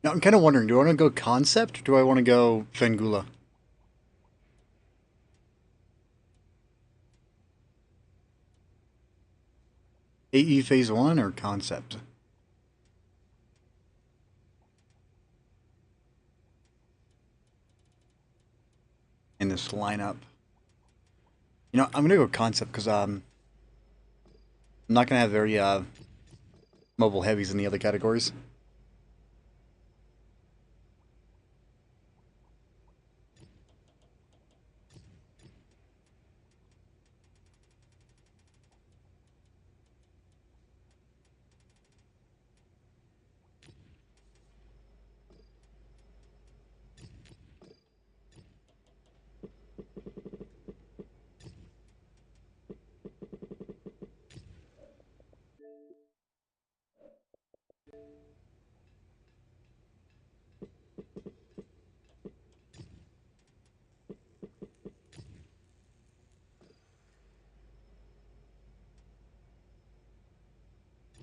Now, I'm kind of wondering, do I want to go concept or do I want to go Fengula? AE Phase 1 or concept? In this lineup. I'm going to go concept because I'm not going to have very mobile heavies in the other categories.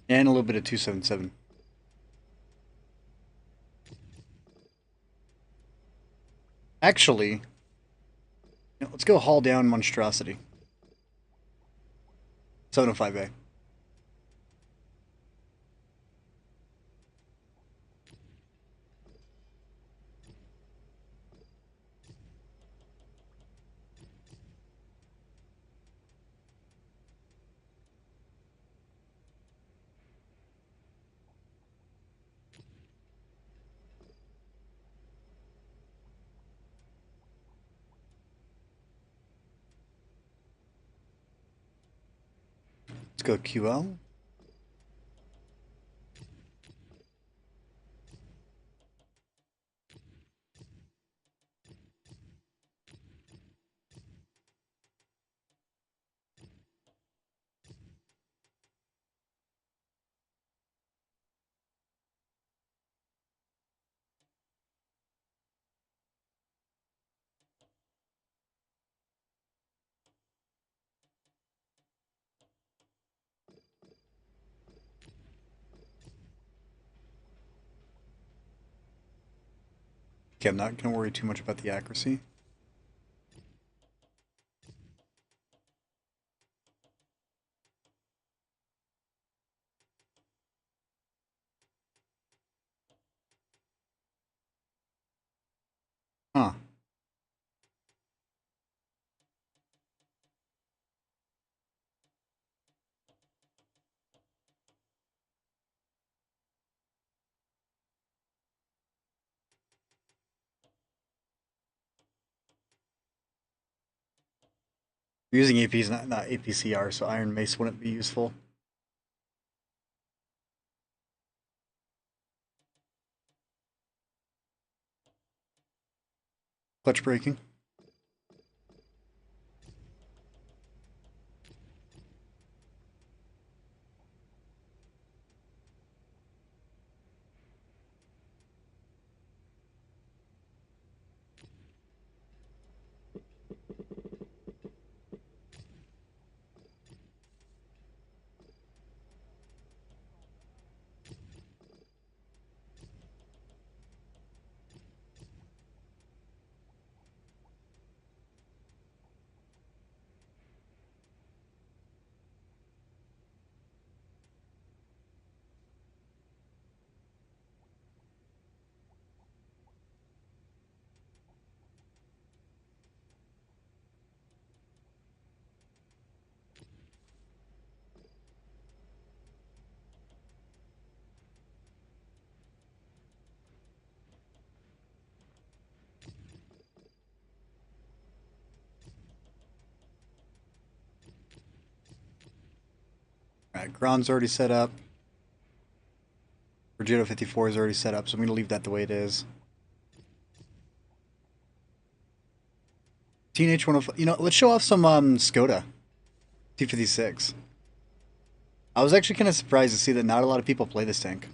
And a little bit of 277. Actually, let's go haul down Monstrosity. 705A. Let's go QL. Okay, I'm not going to worry too much about the accuracy. Huh. We're using APs, not APCR, so Iron Mace wouldn't be useful. Clutch braking. Alright, Gron's already set up. Vegeta 54 is already set up, so I'm going to leave that the way it is. Teenage 105. Let's show off some Skoda T56. I was actually kind of surprised to see that not a lot of people play this tank.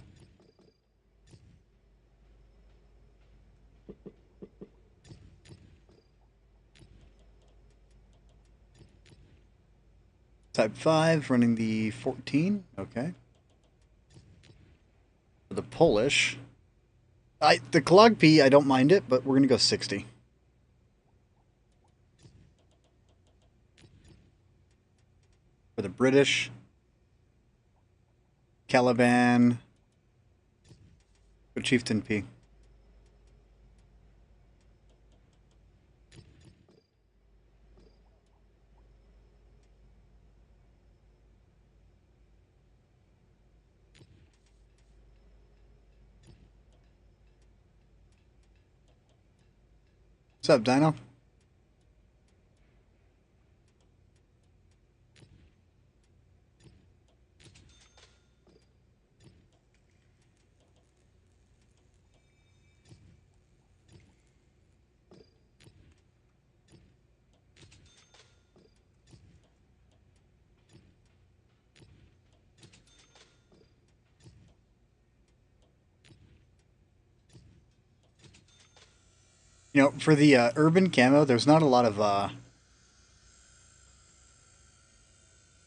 Type 5, running the 14. Okay. For the Polish, The Clog P, I don't mind it, but we're gonna go 60. For the British, Caliban, for Chieftain P. What's up, Dino? You know, for the urban camo, there's not a lot of, how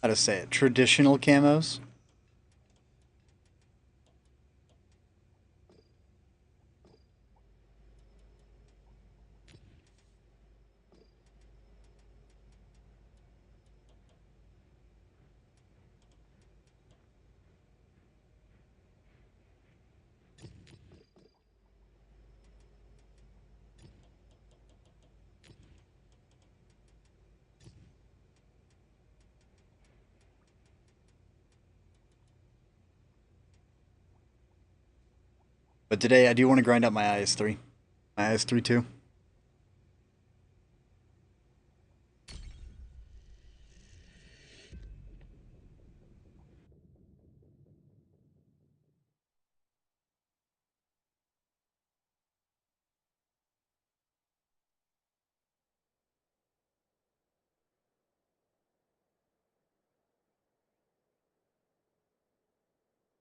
to say it, traditional camos. But today I do want to grind up my IS-3. My IS-3 too.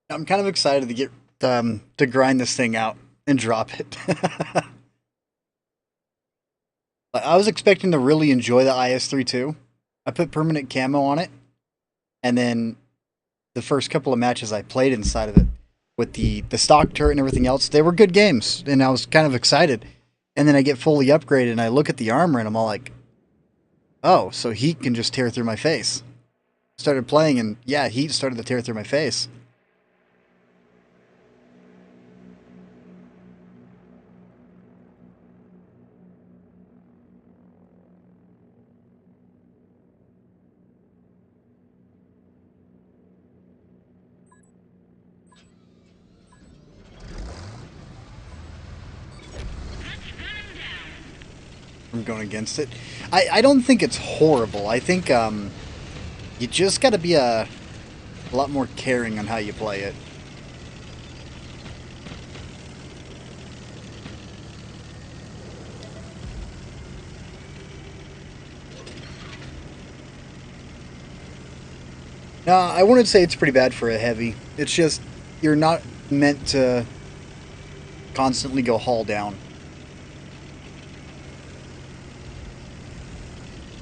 I'm kind of excited to get to grind this thing out and drop it. I was expecting to really enjoy the IS-3 too. I put permanent camo on it, and then the first couple of matches I played inside of it with the stock turret and everything else, they were good games, and I was kind of excited. And then I get fully upgraded, and I look at the armor, and I'm all like, "Oh, so heat can just tear through my face." Started playing, and yeah, heat started to tear through my face. From going against it, I don't think it's horrible. I think you just got to be a lot more caring on how you play it. No, I wouldn't say it's pretty bad for a heavy. It's just you're not meant to constantly go haul down.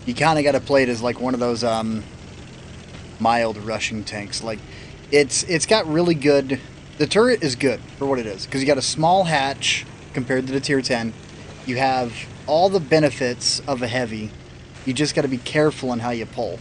You kind of got to play it as like one of those mild rushing tanks. Like it's got really good. The turret is good for what it is because you got a small hatch compared to the tier 10. You have all the benefits of a heavy. You just got to be careful on how you pull.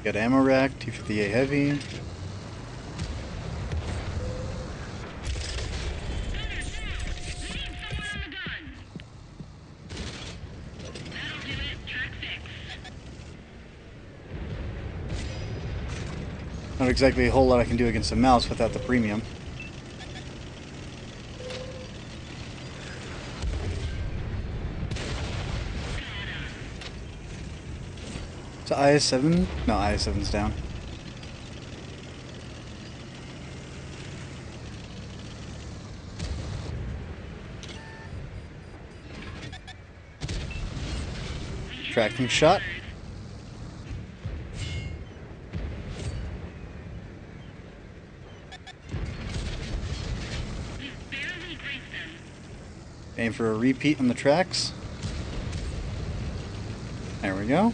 Got ammo rack, T-50A heavy. Not exactly a whole lot I can do against a mouse without the premium. So IS-7? No, IS-7's down. Tracking shot. Aim for a repeat on the tracks. There we go.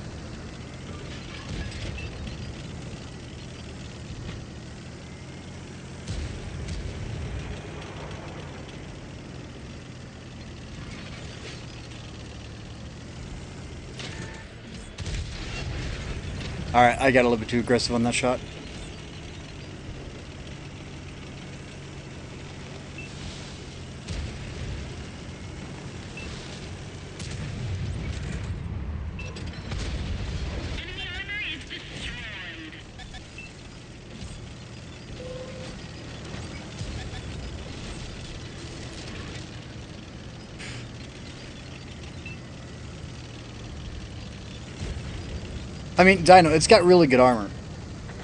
Alright, I got a little bit too aggressive on that shot. I mean, Dino, it's got really good armor.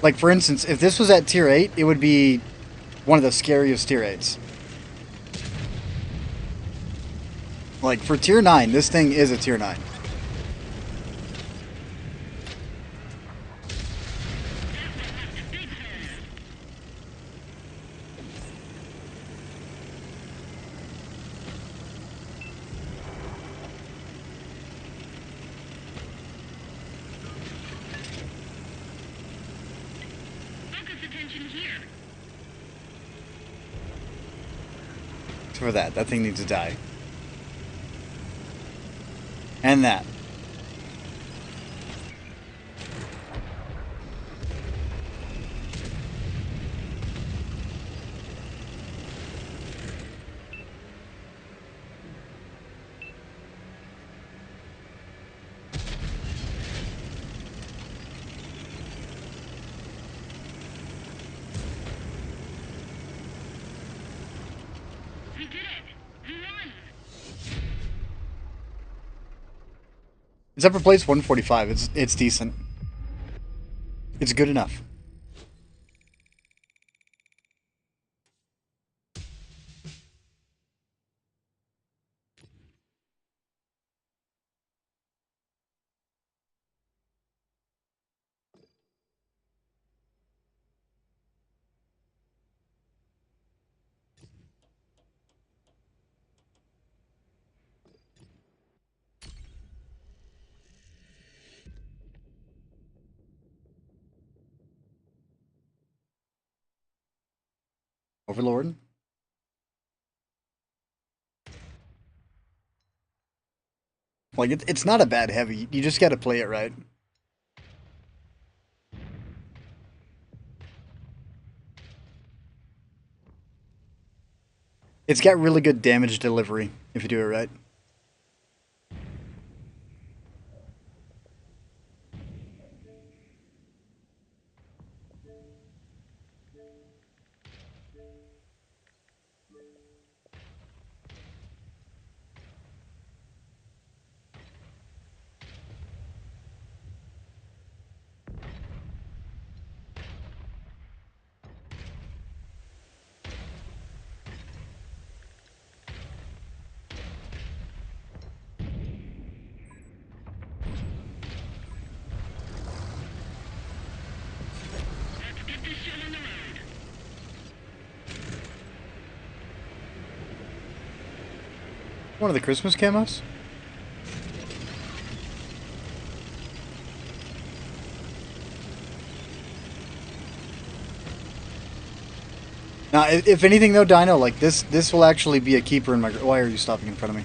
Like, for instance, if this was at tier 8, it would be one of the scariest tier 8s. Like, for tier 9, this thing is a tier 9. For that thing needs to die. And that. It's upper place 145. It's decent. It's good enough. Overlord. Like, it's not a bad heavy. You just gotta play it right. It's got really good damage delivery, if you do it right. One of the Christmas camos? Now, if anything though, Dino, like this will actually be a keeper in my... Why are you stopping in front of me?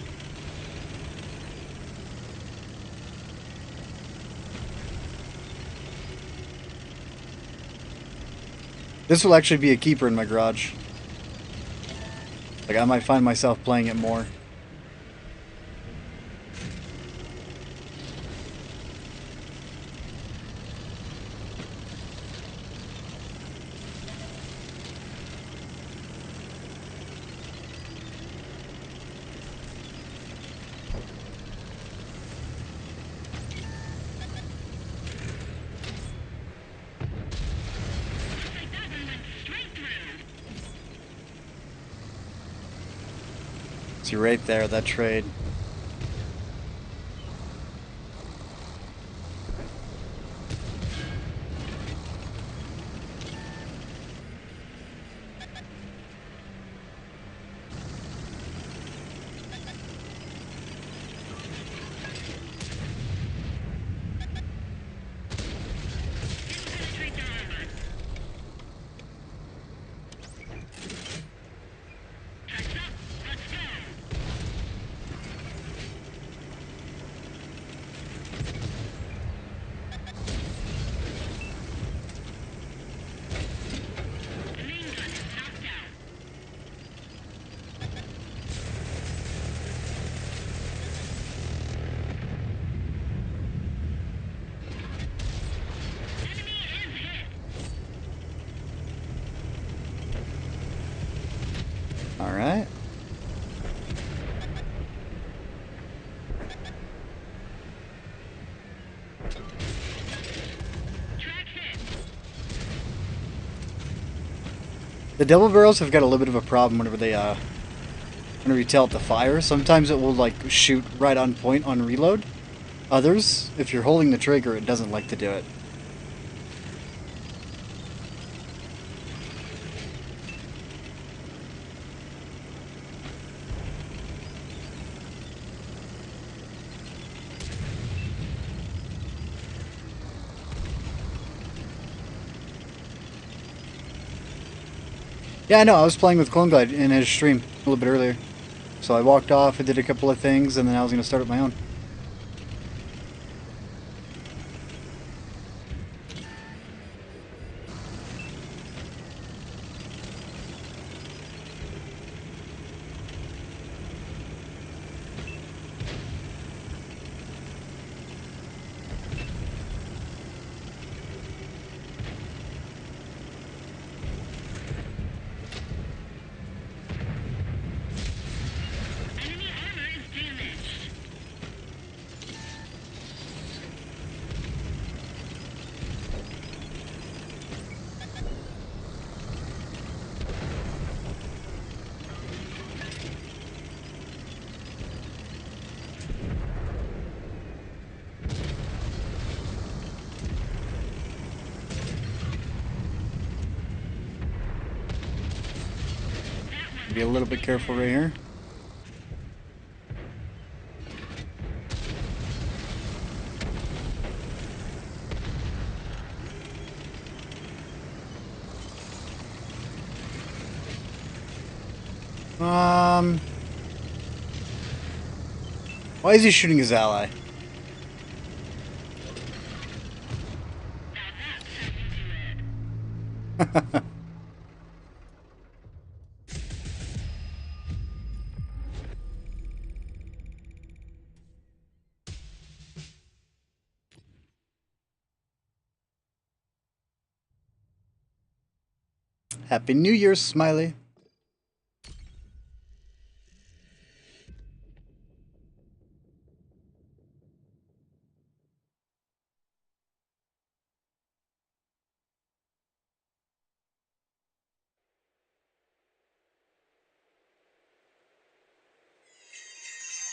This will actually be a keeper in my garage. Like, I might find myself playing it more. See right there, that trade. All right. The double barrels have got a little bit of a problem whenever you tell it to fire. Sometimes it will like shoot right on point on reload. Others, if you're holding the trigger, it doesn't like to do it. Yeah, I know. I was playing with Clone Glide in his stream a little bit earlier. So I walked off, I did a couple of things, and then I was going to start up my own. Be a little bit careful right here. Why is he shooting his ally? Happy New Year, Smiley.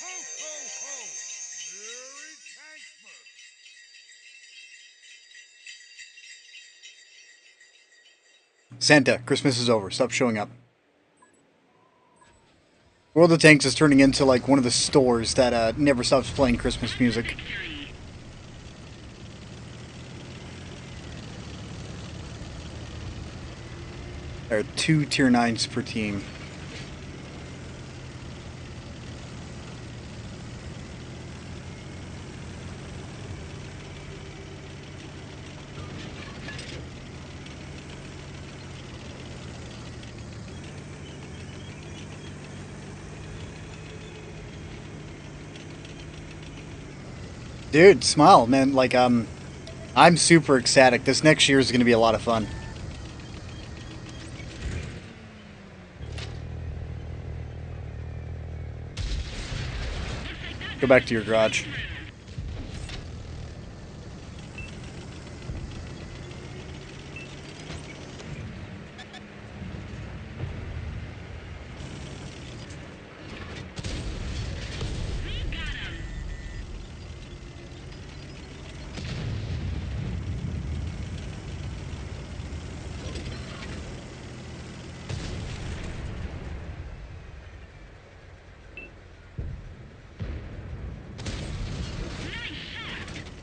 Ho, ho, ho! Merry Christmas! Santa, Christmas is over. Stop showing up. World of Tanks is turning into like one of the stores that never stops playing Christmas music. There are 2 tier 9s per team. Dude, smile, man. Like, I'm super ecstatic. This next year is going to be a lot of fun. Go back to your garage.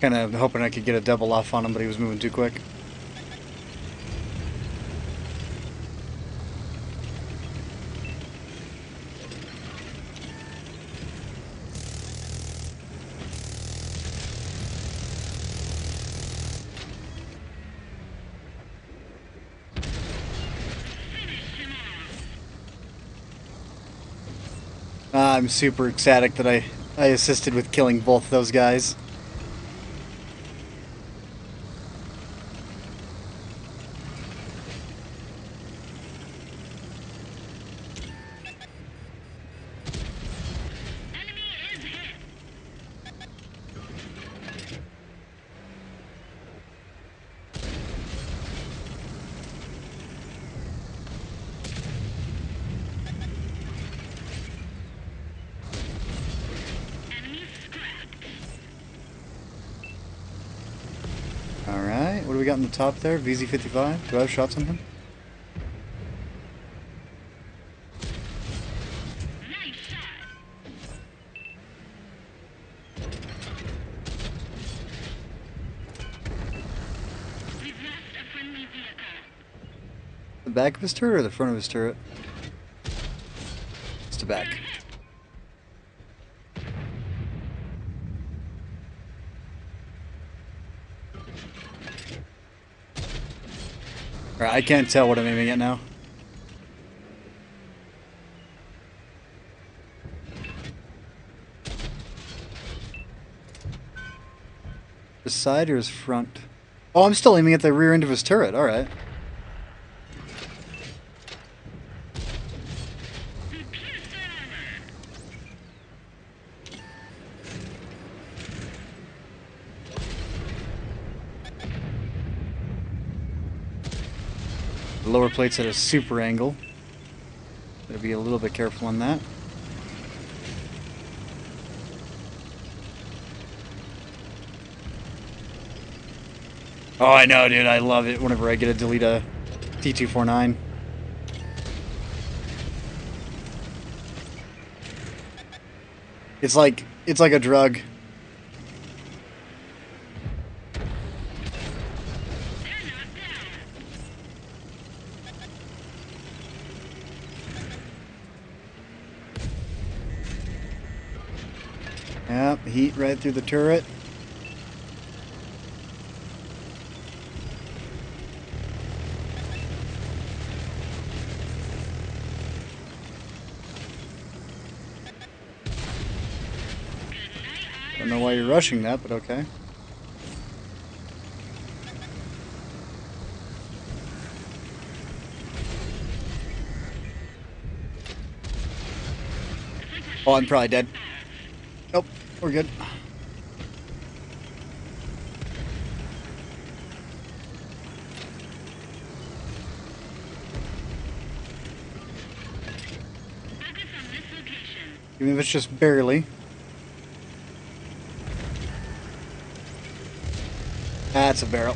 Kind of hoping I could get a double off on him, but he was moving too quick. I'm super ecstatic that I assisted with killing both those guys. Alright, what do we got in the top there? VZ55? Do I have shots on him? Nice shot. We've lost a friendly vehicle. The back of his turret or the front of his turret? It's the back. Alright, I can't tell what I'm aiming at now. His side or his front? Oh, I'm still aiming at the rear end of his turret. Alright. We pierced their armor. The lower plate's at a super angle. Gotta be a little bit careful on that. Oh, I know, dude. I love it whenever I get to delete a T249. It's like a drug. They're knocked down. Yep, heat right through the turret. Don't know why you're rushing that, but okay. Oh, I'm probably dead. Nope, we're good. Focus on this location. Even if it's just barely. That's a barrel.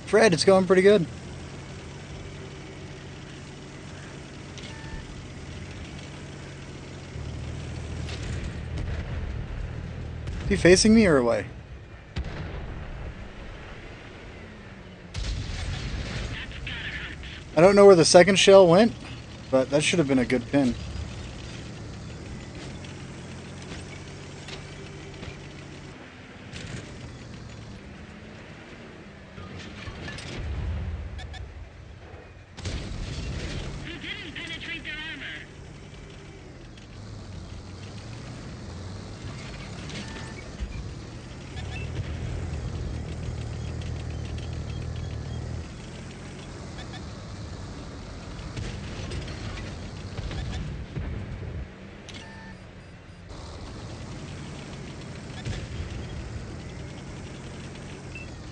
Fred, it's going pretty good. Is he facing me or away? I don't know where the second shell went, but that should have been a good pin. We didn't penetrate their armor.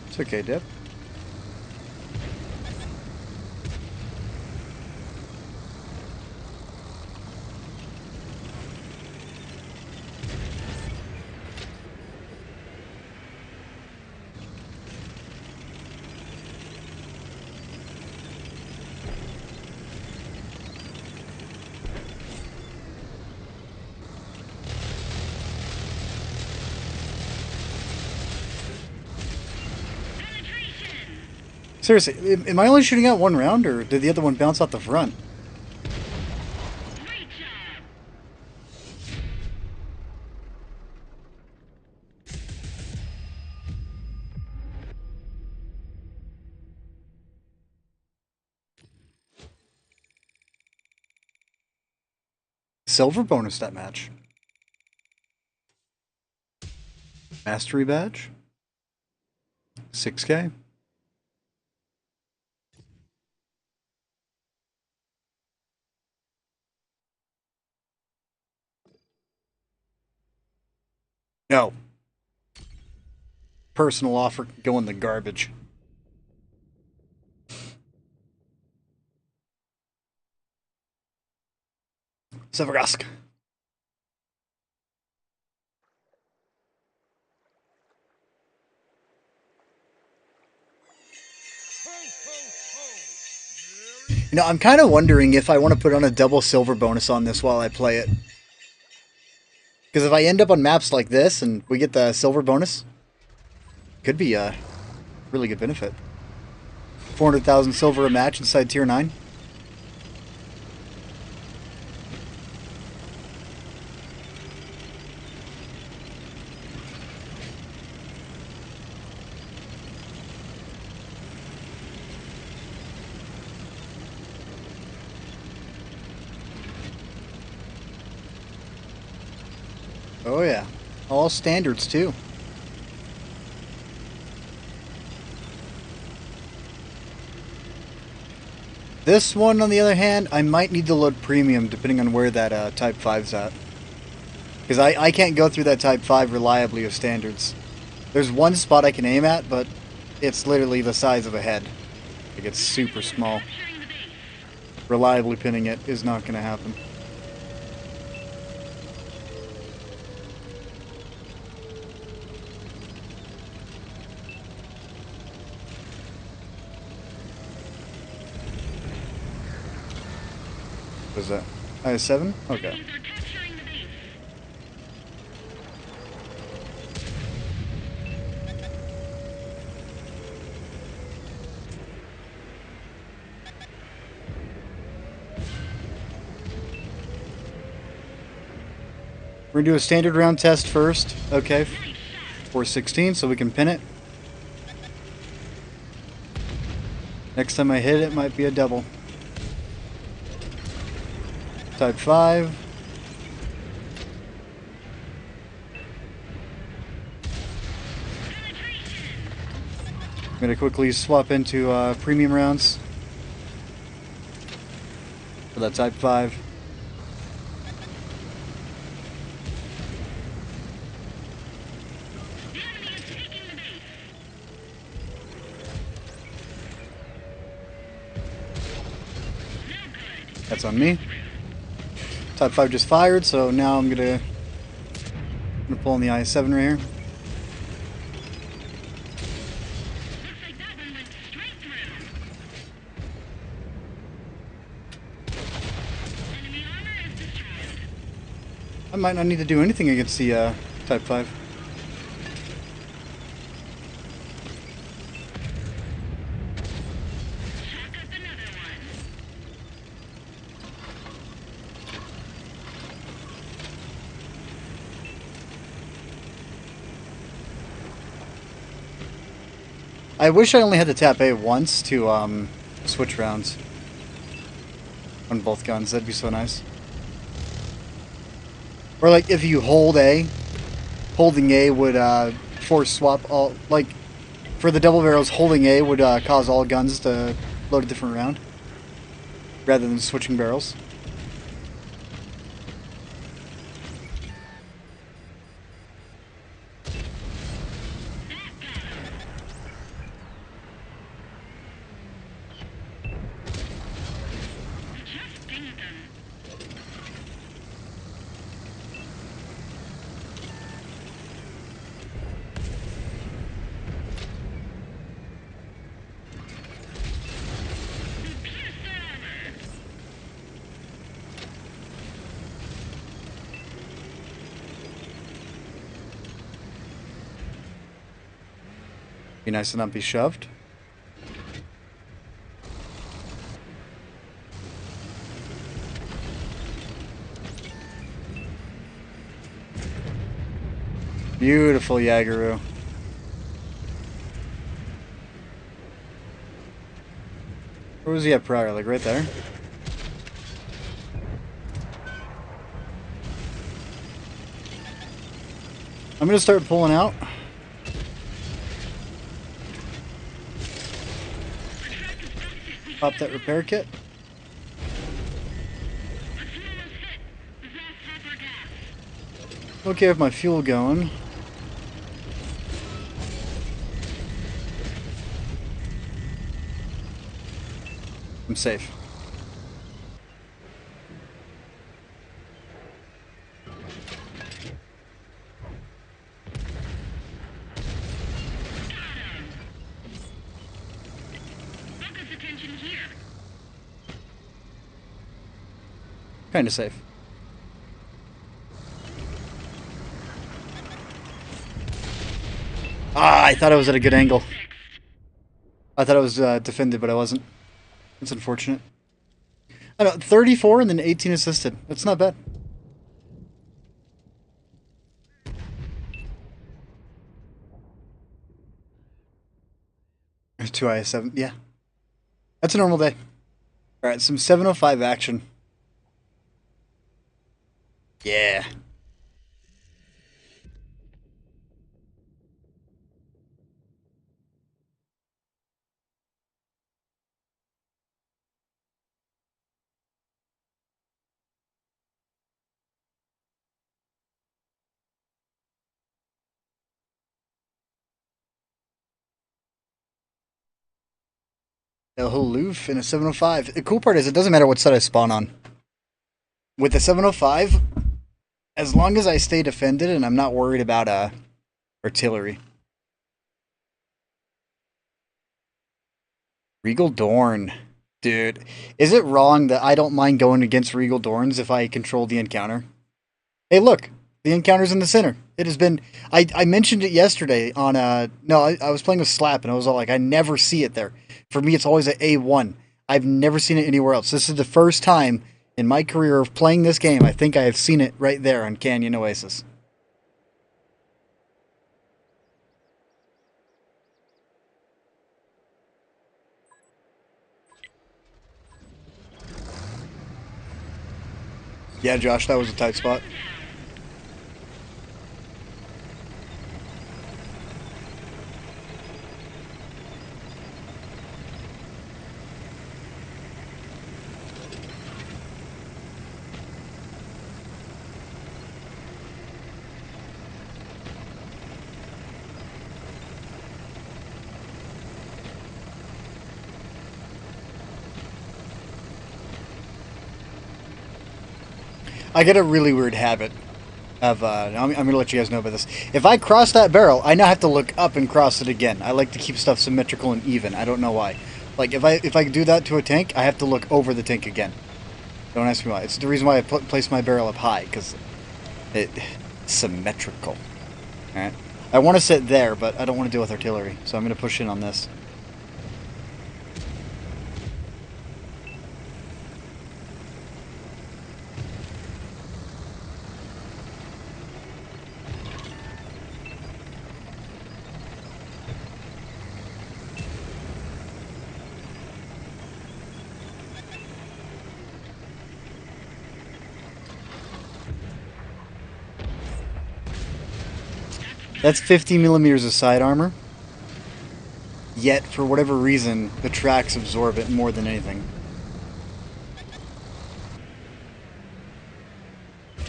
It's okay, Dip. Seriously, am I only shooting out one round, or did the other one bounce off the front? Great job. Silver bonus that match. Mastery badge. 6K. No. Personal offer can go in the garbage. Severask. Ho, ho, ho! Merry You know, I'm kind of wondering if I want to put on a double silver bonus on this while I play it. Because if I end up on maps like this and we get the silver bonus, could be a really good benefit. 400,000 silver a match inside tier 9. Oh yeah. All standards too. This one, on the other hand, I might need to load premium depending on where that Type 5's at. Because I can't go through that Type 5 reliably with standards. There's one spot I can aim at, but it's literally the size of a head. Like, it's super small. Capturing the base. Reliably pinning it is not going to happen. What is that? IS-7? Okay. Enemies are capturing the base. We're going to do a standard round test first. Okay. Nice shot. 416, so we can pin it. Next time I hit it, might be a double. Type 5. I'm going to quickly swap into premium rounds for that Type 5. The enemy is taking the base. No good. That's on me. Type 5 just fired, so now I'm gonna pull in the IS-7 right here. Looks like that one went straight through. Enemy armor is destroyed. I might not need to do anything against the Type 5. Chalk up another one. I wish I only had to tap A once to switch rounds on both guns. That'd be so nice. Or like if you hold A, holding A would force swap all, like for the double barrels, holding A would cause all guns to load a different round rather than switching barrels. That got him. Just dinged them. We pierced their armor. Be nice to not be shoved. Beautiful Yaguru. Where was he at prior? Like right there? I'm gonna start pulling out. Pop that repair kit. Okay, with my fuel going. I'm safe. Focus attention here. Kinda safe. Ah, I thought I was at a good angle. I thought I was defended, but I wasn't. That's unfortunate. I don't know, 34 and then 18 assisted. That's not bad. There's 2 IS-7. Yeah. That's a normal day. Alright, some 705 action. Yeah. El Haloof in a 705. The cool part is it doesn't matter what side I spawn on. With the 705, as long as I stay defended and I'm not worried about artillery. Regal Dorn. Dude, is it wrong that I don't mind going against Regal Dorns if I control the encounter? Hey, look, the encounter's in the center. It has been. I mentioned it yesterday on I was playing with Slap and I was all like, I never see it there. For me, it's always an A1. I've never seen it anywhere else. This is the first time in my career of playing this game I think I have seen it right there on Canyon Oasis. Yeah, Josh, that was a tight spot. I get a really weird habit of, I'm going to let you guys know about this. If I cross that barrel, I now have to look up and cross it again. I like to keep stuff symmetrical and even. I don't know why. Like, if I do that to a tank, I have to look over the tank again. Don't ask me why. It's the reason why I place my barrel up high, because it's symmetrical. Alright? I want to sit there, but I don't want to deal with artillery, so I'm going to push in on this. That's 50 millimeters of side armor. Yet, for whatever reason, the tracks absorb it more than anything. We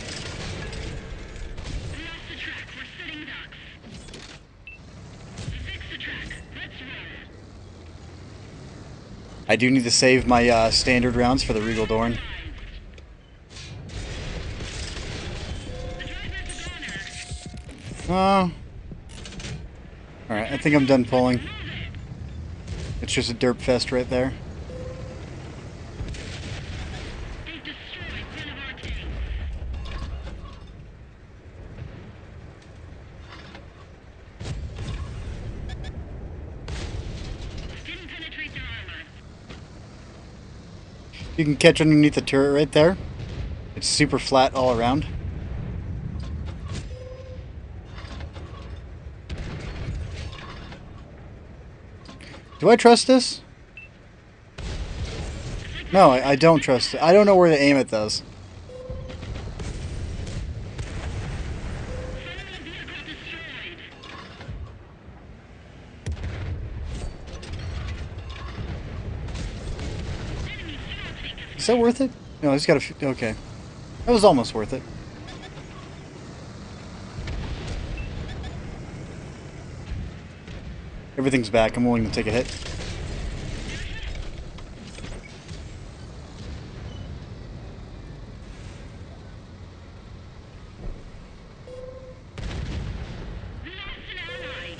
lost the track. We're setting ducks. Fix the track. Let's roll. I do need to save my standard rounds for the Regal Dorn. Alright, I think I'm done pulling. It's just a derp fest right there. They've destroyed one of our tanks. Didn't penetrate their armor. You can catch underneath the turret right there. It's super flat all around. Do I trust this? No, I don't trust it. I don't know where to aim it, does. Friendly vehicle destroyed. Enemy fuel tank is Is that worth it? No, I just gotta... Okay. That was almost worth it. Everything's back. I'm willing to take a hit. we lost an ally.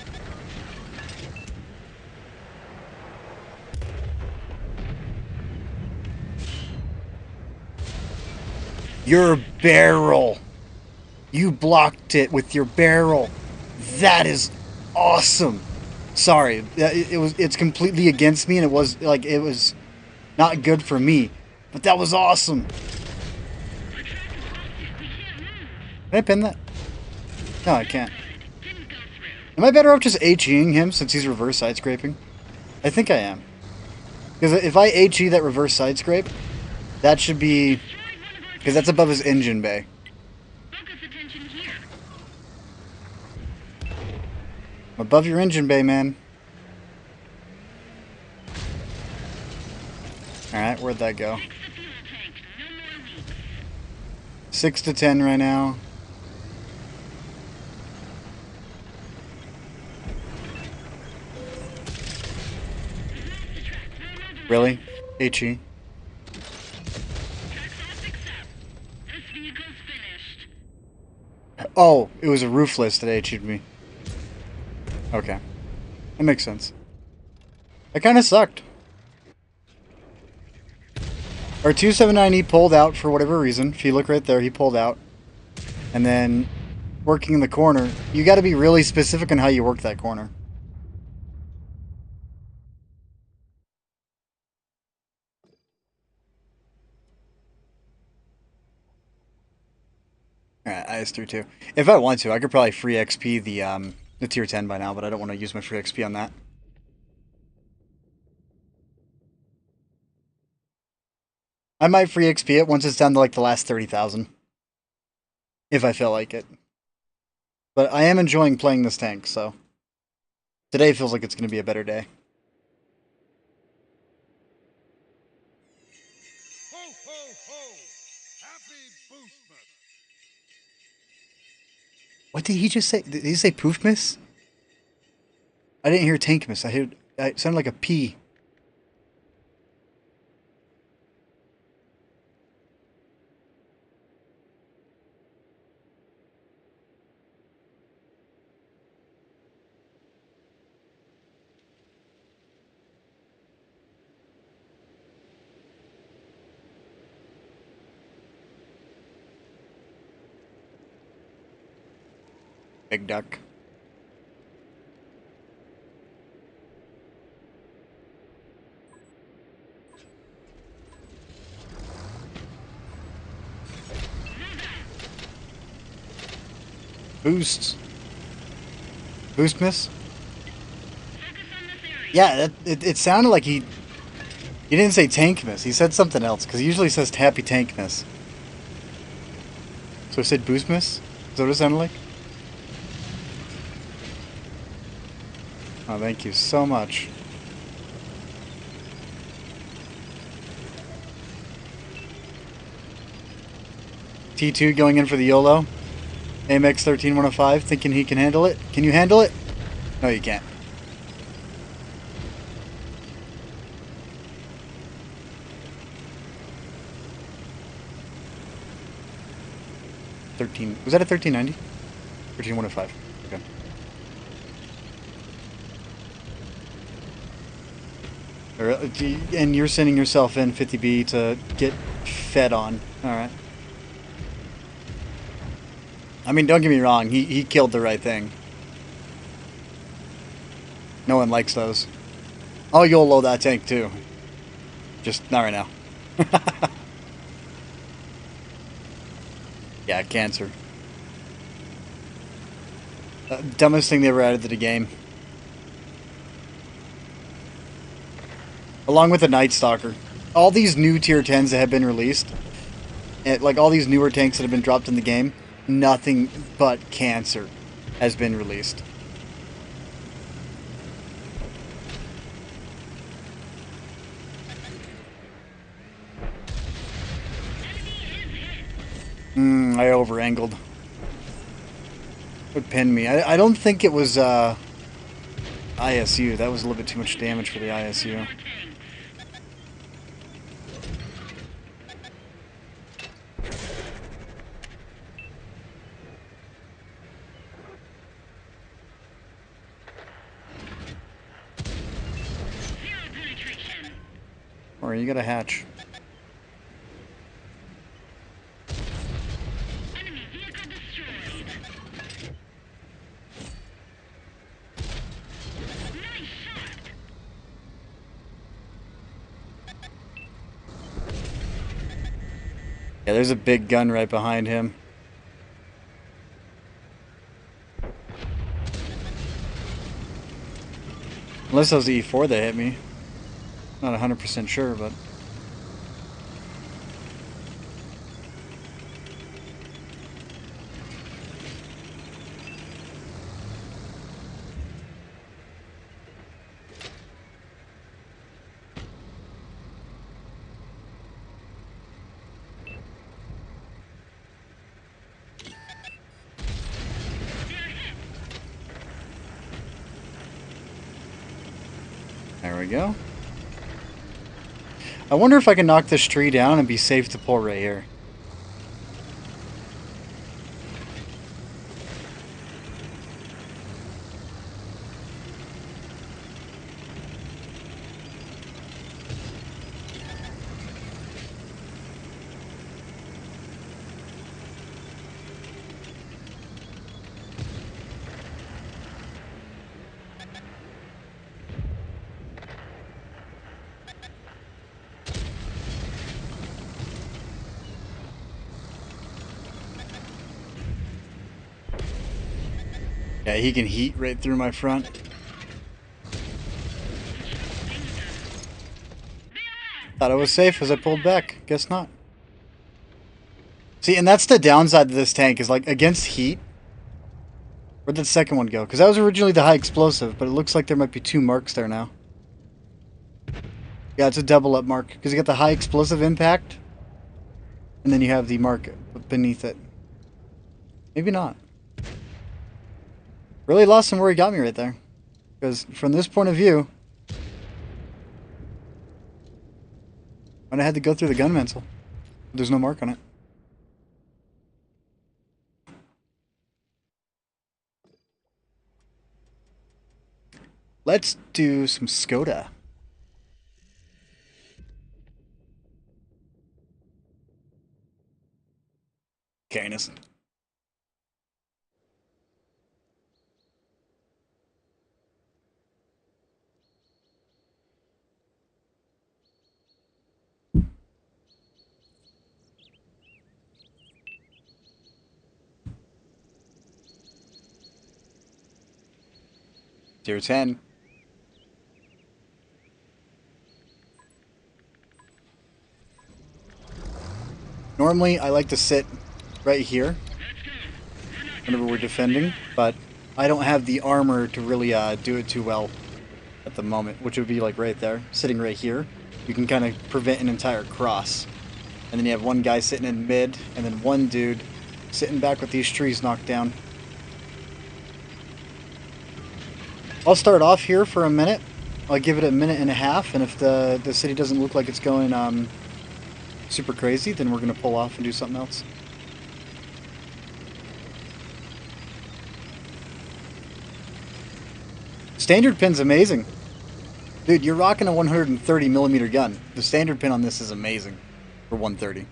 Your barrel. You blocked it with your barrel. That is awesome. Sorry, it's completely against me, and it was not good for me. But that was awesome. Our track is busted. We can't move. Can I pin that? No, I can't. Didn't go through. Am I better off just HEing him since he's reverse side scraping? I think I am. Because if I HE that reverse side scrape, that should be... Destroyed one of our Because that's above his engine bay. focus attention here. Above your engine bay, man. Alright, where'd that go? Fix the fuel tank. No more leaks. 6 to 10 right now. We've lost the track. No more Really? delays. HE. Track's all fixed up. This vehicle's finished. Oh, it was a roofless that HE'd me. Okay. That makes sense. That kind of sucked. Our 279E pulled out for whatever reason. If you look right there, he pulled out. And then, working in the corner, you got to be really specific on how you work that corner. Alright, IS-32. If I want to, I could probably free XP the tier 10 by now, but I don't want to use my free XP on that. I might free XP it once it's down to like the last 30,000. If I feel like it. But I am enjoying playing this tank, so... Today feels like it's going to be a better day. Ho, ho, ho! Happy Boostmas! What did he just say? Did he say poof miss? I didn't hear tank miss. It sounded like a P. Big duck. Boost. Boost miss? Focus on this area. Yeah, it sounded like he didn't say tank miss. He said something else, because he usually says happy tank miss. So he said boost miss? Is that what it sounded like? Oh, thank you so much. T2 going in for the YOLO. AMX 13105, thinking he can handle it. Can you handle it? No, you can't. Was that a 1390? 13105. Okay. And you're sending yourself in 50B to get fed on. Alright. I mean, don't get me wrong, he killed the right thing. No one likes those. I'll YOLO that tank too. Just not right now. Yeah, cancer. Dumbest thing they ever added to the game. along with the Night Stalker. All these new tier 10s that have been released, and like all these newer tanks that have been dropped in the game, nothing but cancer has been released. I over-angled. It pinned me. I don't think it was ISU. That was a little bit too much damage for the ISU. Or you got a hatch. Enemy vehicle destroyed. Nice shot. Yeah, there's a big gun right behind him. Unless that was the E4 that hit me. Not 100% sure, but... There we go. I wonder if I can knock this tree down and be safe to pull right here. Yeah, he can heat right through my front. Thought I was safe as I pulled back. Guess not. See, and that's the downside of this tank, is like against heat. Where'd the second one go? Because that was originally the high explosive, but it looks like there might be two marks there now. Yeah, it's a double up mark, because you got the high explosive impact, and then you have the mark beneath it. Maybe not. Really lost him where he got me right there. Because from this point of view, I had to go through the gun mantle. There's no mark on it. Let's do some Skoda. Canis. Tier 10. Normally, I like to sit right here whenever we're defending, but I don't have the armor to really do it too well at the moment, which would be like right there, sitting right here. You can kind of prevent an entire cross. And then you have one guy sitting in mid, and then one dude sitting back with these trees knocked down. I'll start off here for a minute. I'll give it a minute and a half, and if the city doesn't look like it's going super crazy, then we're going to pull off and do something else. Standard pin's amazing. Dude, you're rocking a 130mm gun. The standard pin on this is amazing for 130.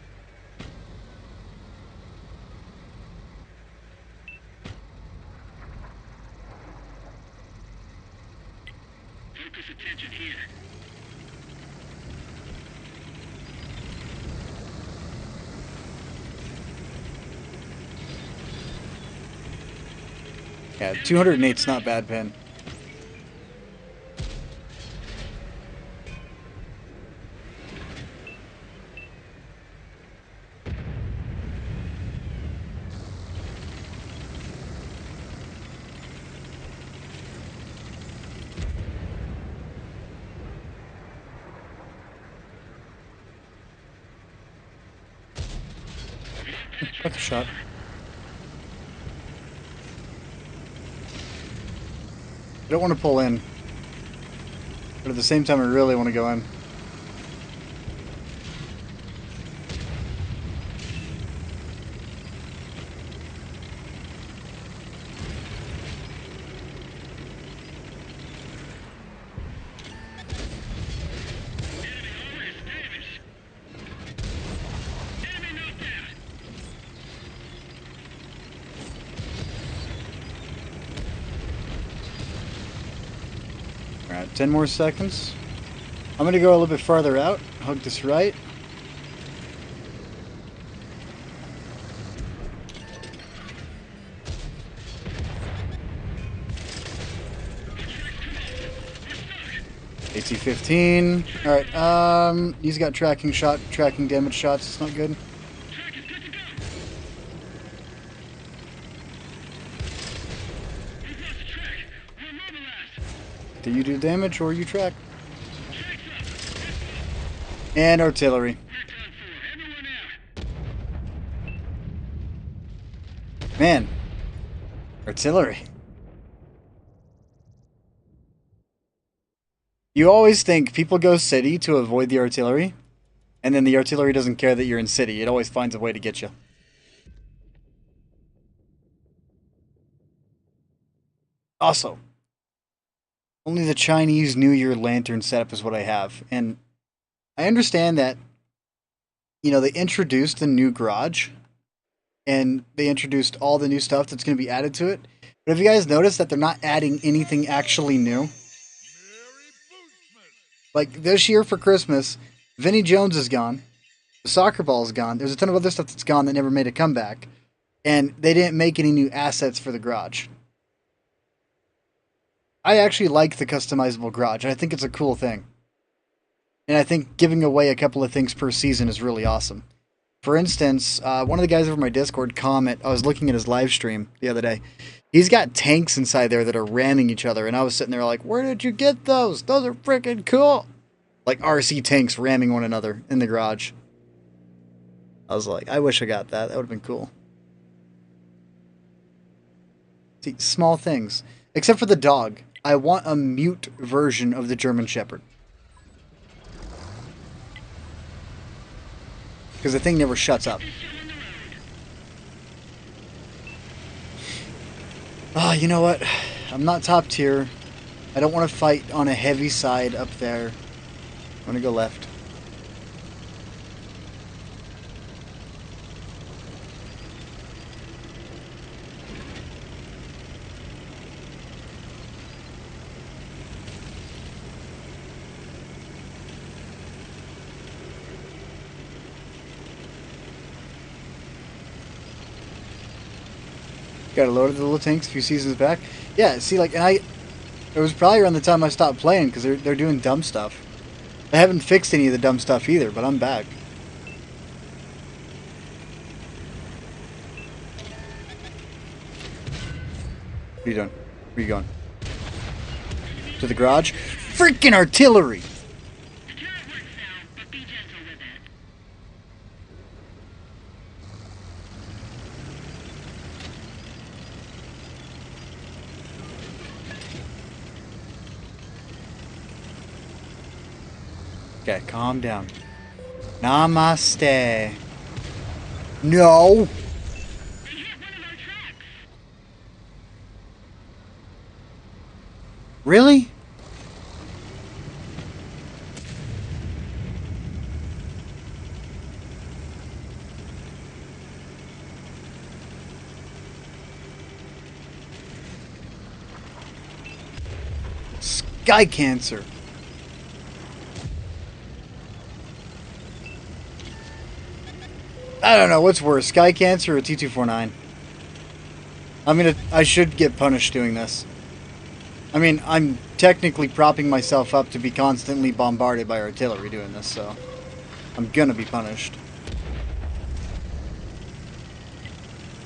Focus attention here. Yeah, 208's not bad pin. That's a shot. I don't want to pull in. But at the same time, I really want to go in. Alright, 10 more seconds. I'm going to go a little bit farther out. Hug this right. AT-15. Alright, he's got tracking damage shots. It's not good. Do you do damage or you track? And artillery. Man. Artillery. You always think people go city to avoid the artillery, and then the artillery doesn't care that you're in city. It always finds a way to get you. Also, only the Chinese New Year lantern setup is what I have, and I understand that, you know, they introduced the new garage, and they introduced all the new stuff that's going to be added to it. But have you guys noticed that they're not adding anything actually new? Like, this year for Christmas, Vinnie Jones is gone. The soccer ball is gone. There's a ton of other stuff that's gone that never made a comeback. And they didn't make any new assets for the garage. I actually like the customizable garage. I think it's a cool thing. And I think giving away a couple of things per season is really awesome. For instance, one of the guys over my Discord, Comet, I was looking at his live stream the other day. He's got tanks inside there that are ramming each other, and I was sitting there like, where did you get those? Those are freaking cool! Like RC tanks ramming one another in the garage. I was like, I wish I got that. That would have been cool. See, small things. Except for the dog. I want a mute version of the German Shepherd. Because the thing never shuts up. Ah, you know what? I'm not top tier. I don't want to fight on a heavy side up there. I'm going to go left. Got a load of the little tanks a few seasons back. Yeah, see, like, and it was probably around the time I stopped playing because they're doing dumb stuff. I haven't fixed any of the dumb stuff either, but I'm back. What are you doing? Where are you going? To the garage? Freaking artillery! The turret works now, but be gentle with it. Okay, calm down. Namaste. No! They hit one of our tracks. Really? Sky cancer. I don't know what's worse, sky cancer or T249. I should get punished doing this. I mean, I'm technically propping myself up to be constantly bombarded by artillery doing this, so I'm gonna be punished.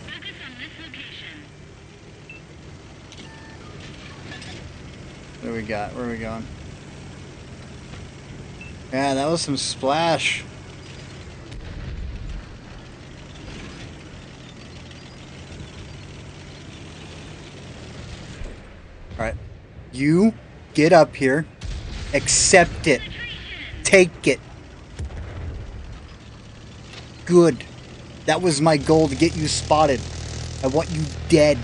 Focus on this location. What do we got? Where are we going? Yeah, that was some splash. Alright. You get up here. Accept it. Take it. Good. That was my goal, to get you spotted. I want you dead.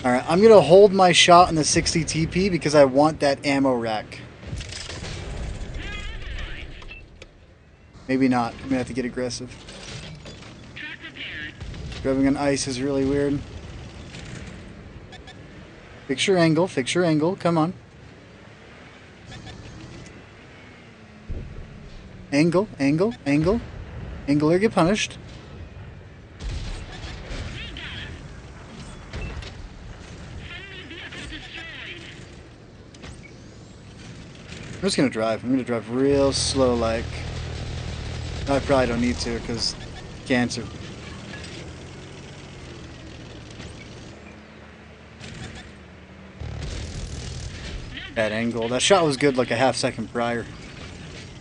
Alright, I'm gonna hold my shot on the 60 TP because I want that ammo rack. Maybe not. I'm gonna have to get aggressive. Grabbing on ice is really weird. Fix your angle, fix your angle. Come on. Angle, angle, angle. Angle or get punished. I'm just gonna drive. I'm gonna drive real slow, like. I probably don't need to, because cancer. Bad angle. That shot was good like a half second prior.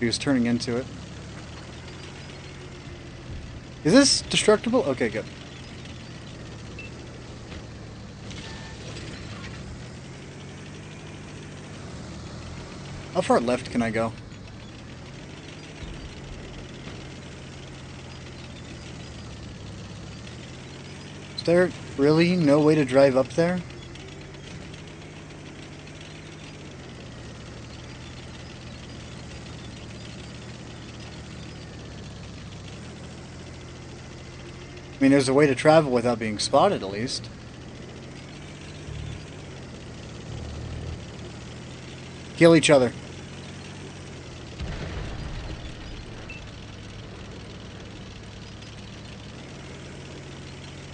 He was turning into it. Is this destructible? Okay, good. How far left can I go? Is there really no way to drive up there? I mean, there's a way to travel without being spotted, at least. Kill each other.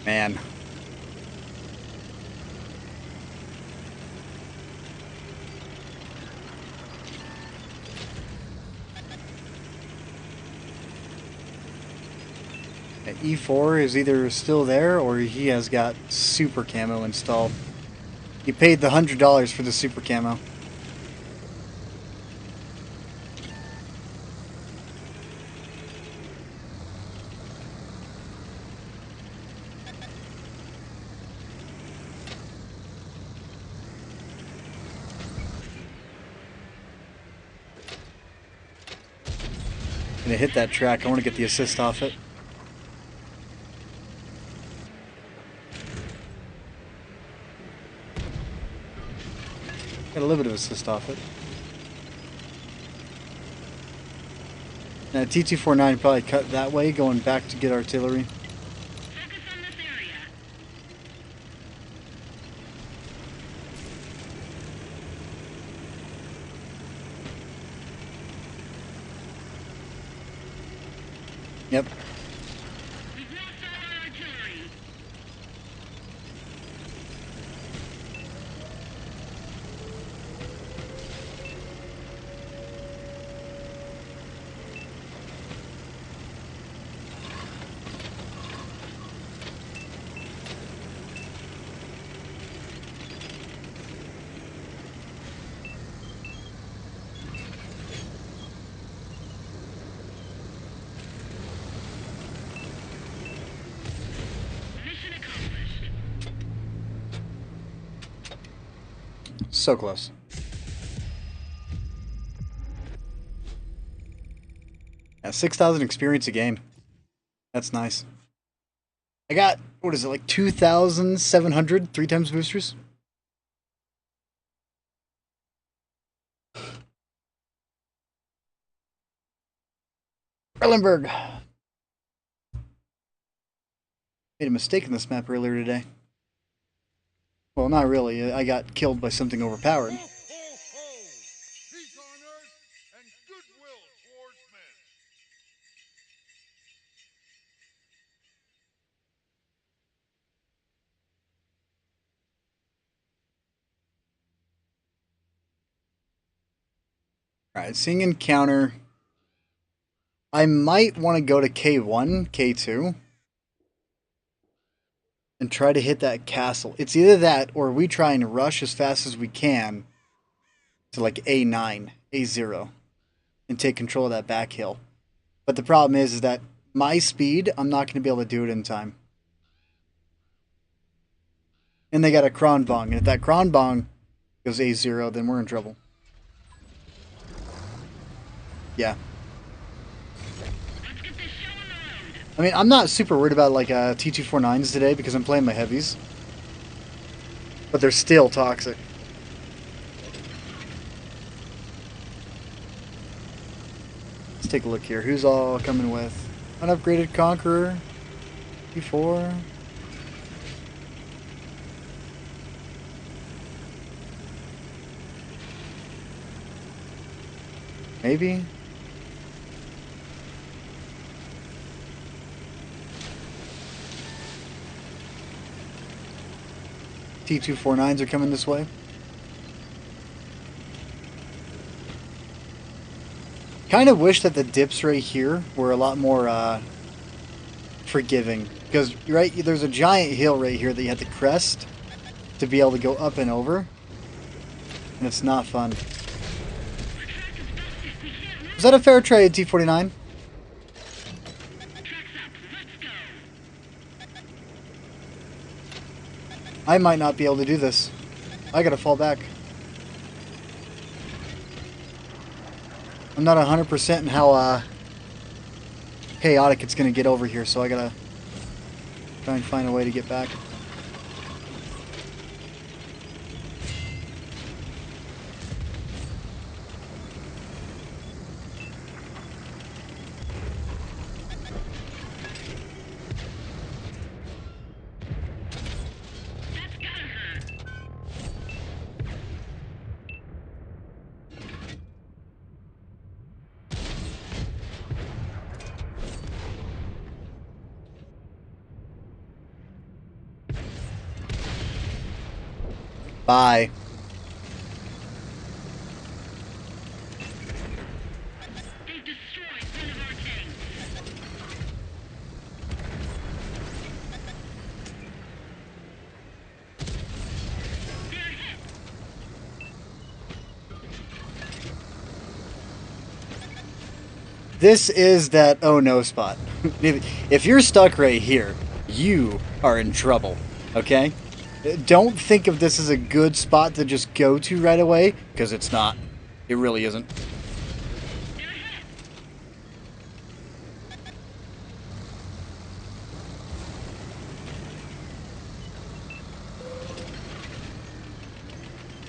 Man. E4 is either still there or he has got super camo installed. He paid the $100 for the super camo. Gonna hit that track. I want to get the assist off it. Got a little bit of assist off it. Now T249 probably cut that way, going back to get artillery. Focus on this area. Yep. We've lost all our artillery. Mission accomplished. So close. Yeah, 6,000 experience a game. That's nice. I got, what is it, like 2,700 3 times boosters? Erlenberg. Made a mistake in this map earlier today. Well, not really. I got killed by something overpowered. Ho, ho, ho! Peace on earth and goodwill towards men. Alright, seeing encounter. I might want to go to K1, K2. And try to hit that castle. It's either that or we try and rush as fast as we can to like A9, A0. And take control of that back hill. But the problem is that my speed, I'm not going to be able to do it in time. And they got a Kronbong. And if that Kronbong goes A0, then we're in trouble. Yeah. Let's get this show on the road. I mean, I'm not super worried about like T249s today because I'm playing my heavies. But they're still toxic. Let's take a look here. Who's all coming with? Unupgraded Conqueror. T4. Maybe? T249s are coming this way. Kind of wish that the dips right here were a lot more forgiving. Because, right, there's a giant hill right here that you have to crest to be able to go up and over. And it's not fun. Was that a fair trade, T49? I might not be able to do this. I gotta fall back. I'm not 100% in how chaotic it's gonna get over here, so I gotta try and find a way to get back. That's gotta hurt. Bye. They've destroyed one of our tanks. They're hit. This is that oh no spot. If you're stuck right here, you are in trouble, okay? Don't think of this as a good spot to just go to right away, because it's not. It really isn't. They're hit.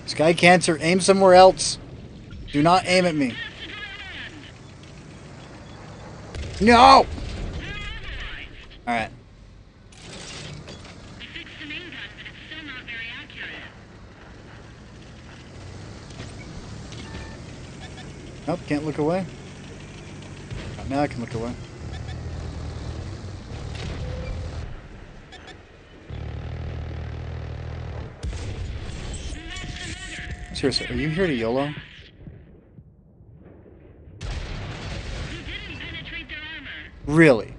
Sky Cancer, aim somewhere else. Do not aim at me. That's the command. No! They're immobilized. Alright. I fixed the main gun, but it's still not very accurate. Nope, can't look away. Now I can look away. Seriously, are you here to YOLO? He didn't penetrate their armor. Really?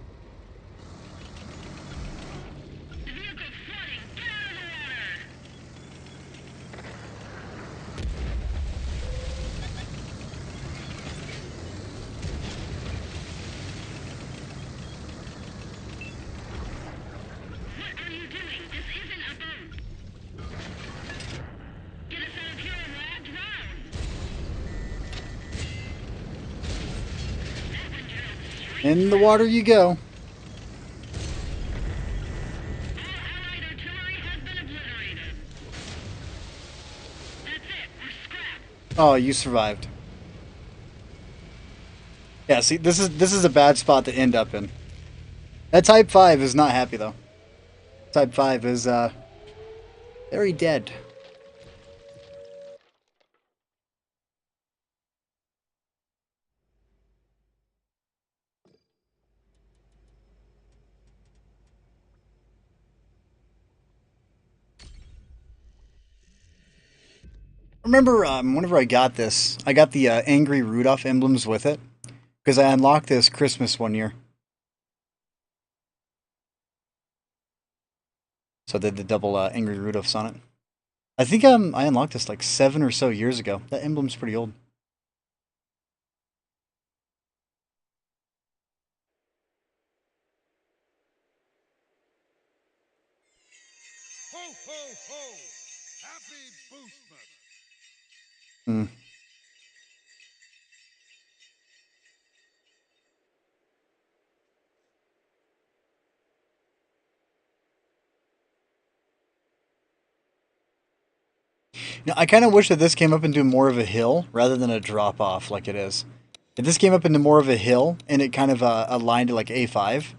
The vehicle's flooding. Get out of the water. What are you doing? This isn't a boat. Get us out of here and we'll all drown. That one drilled straight. In the water you go. All Allied artillery has been obliterated. That's it. We're scrapped. Oh, you survived. Yeah, see, this is a bad spot to end up in. That Type 5 is not happy though. Type 5 is very dead. Remember, whenever I got this, I got the Angry Rudolph emblems with it because I unlocked this Christmas one year. So I did the double Angry Rudolphs on it. I think I unlocked this like 7 or so years ago. That emblem's pretty old. Ho, ho, ho! Happy Boostmas! Hmm. Now, I kind of wish that this came up into more of a hill rather than a drop off like it is. If this came up into more of a hill and it kind of aligned to like A5,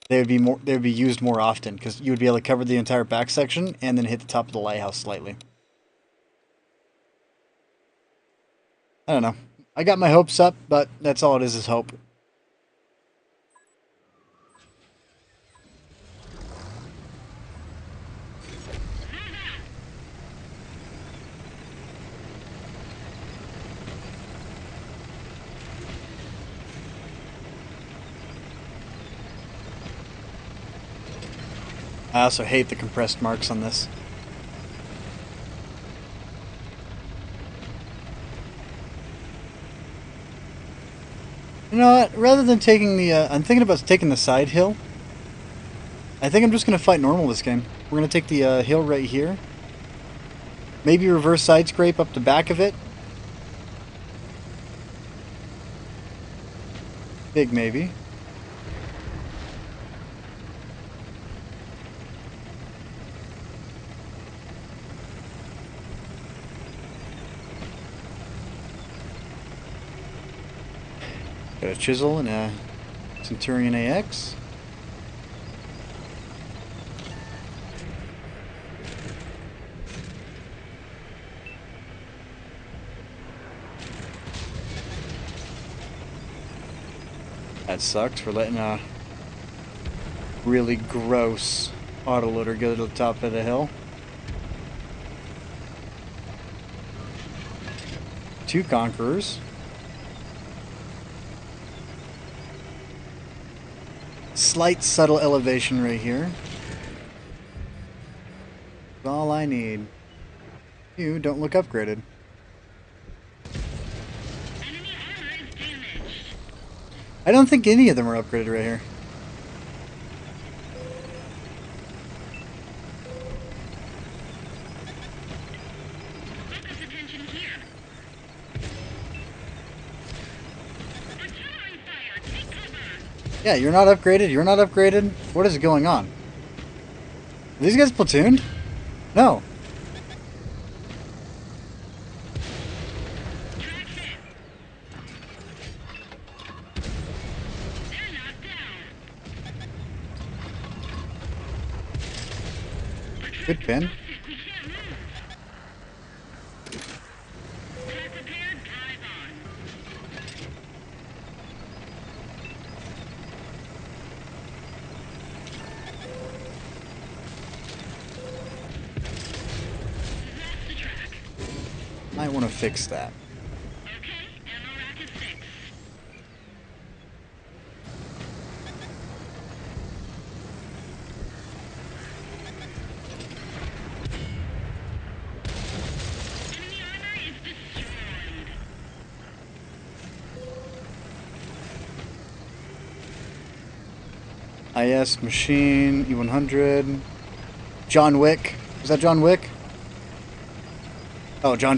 they would be more. They would be used more often because you would be able to cover the entire back section and then hit the top of the lighthouse slightly. I don't know. I got my hopes up, but that's all it is hope. I also hate the compressed marks on this. You know what? Rather than taking the, I'm thinking about taking the side hill. I think I'm just going to fight normal this game. We're going to take the hill right here. Maybe reverse side scrape up the back of it. Big maybe. Got a chisel and a Centurion AX. That sucked for letting a really gross autoloader go to the top of the hill. 2 Conquerors. Slight subtle elevation right here. That's all I need. You don't look upgraded. Enemy armor is damaged. I don't think any of them are upgraded right here. Focus attention here. Artillery fire! Take cover! Yeah, you're not upgraded. You're not upgraded. What is going on? Are these guys platooned? No. Track hit! They're knocked down! Good pin. We can't move! Track repaired, drive on. That's the track. Might want to fix that. Okay, ammo rack is 6. Enemy armor is destroyed. IS machine E100. John Wick. Is that John Wick? Oh, John.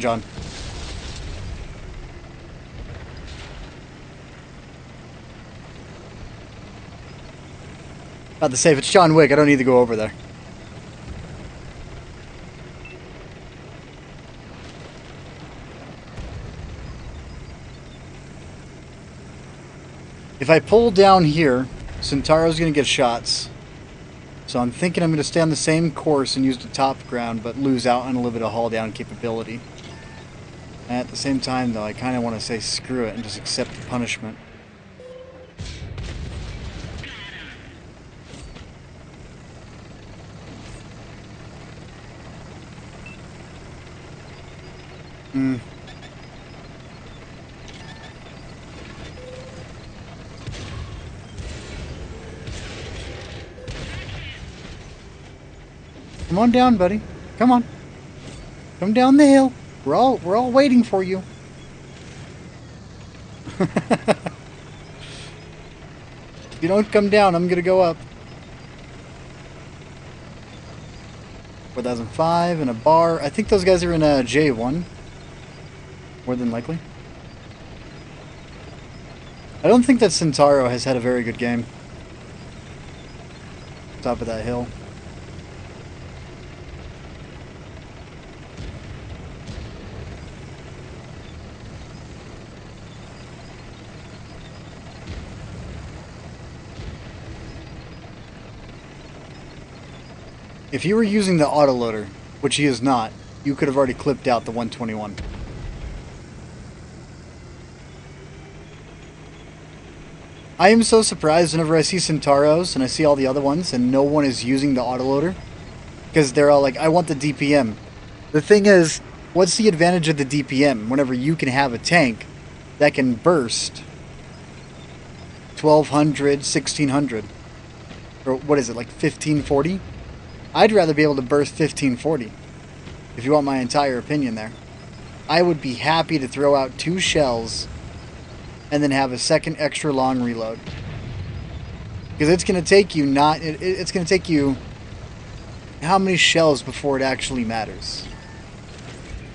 About to say, if it's John Wick, I don't need to go over there. If I pull down here, Centauro's going to get shots. So I'm thinking I'm going to stay on the same course and use the top ground, but lose out on a little bit of haul down capability. At the same time, though, I kind of want to say screw it and just accept the punishment. Hmm. Come on down, buddy. Come on. Come down the hill. We're all waiting for you. If you don't come down, I'm gonna go up. 1005 and a bar. I think those guys are in J1. More than likely. I don't think that Centauro has had a very good game. Top of that hill. If you were using the autoloader, which he is not, you could have already clipped out the 121. I am so surprised whenever I see Centauros and I see all the other ones and no one is using the autoloader. Because they're all like, I want the DPM. The thing is, what's the advantage of the DPM whenever you can have a tank that can burst 1200, 1600? Or what is it, like 1540? I'd rather be able to burst 1540, if you want my entire opinion there. I would be happy to throw out 2 shells and then have a second extra long reload. Because it's going to take you it's going to take you how many shells before it actually matters?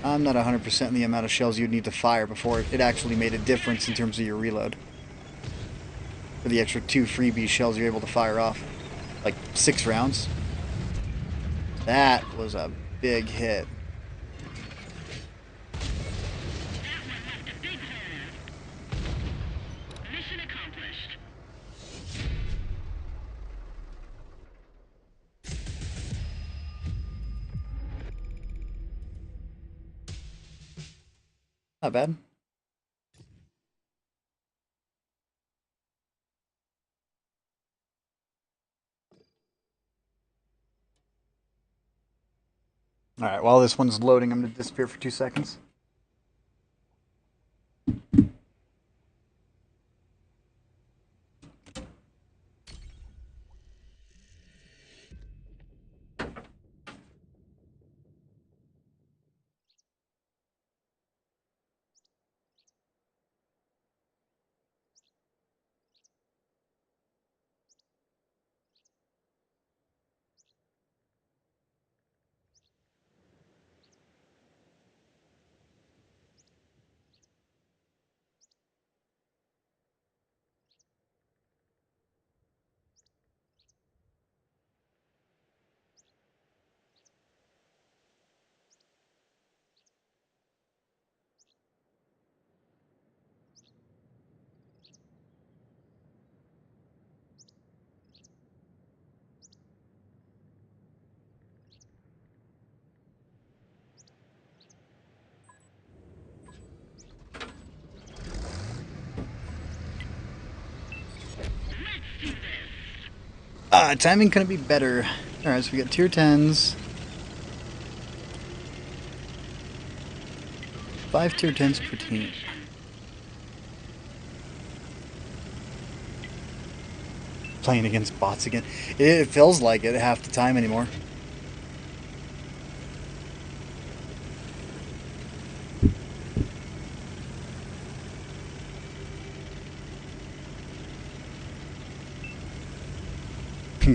I'm not 100% in the amount of shells you'd need to fire before it actually made a difference in terms of your reload. For the extra 2 freebie shells you're able to fire off. Like 6 rounds. That was a big hit. That one left a big hole. Mission accomplished. Not bad. Alright, while this one's loading, I'm going to disappear for 2 seconds. Timing couldn't be better. Alright, so we got tier 10s. 5 tier 10s per team. Playing against bots again. It feels like it half the time anymore.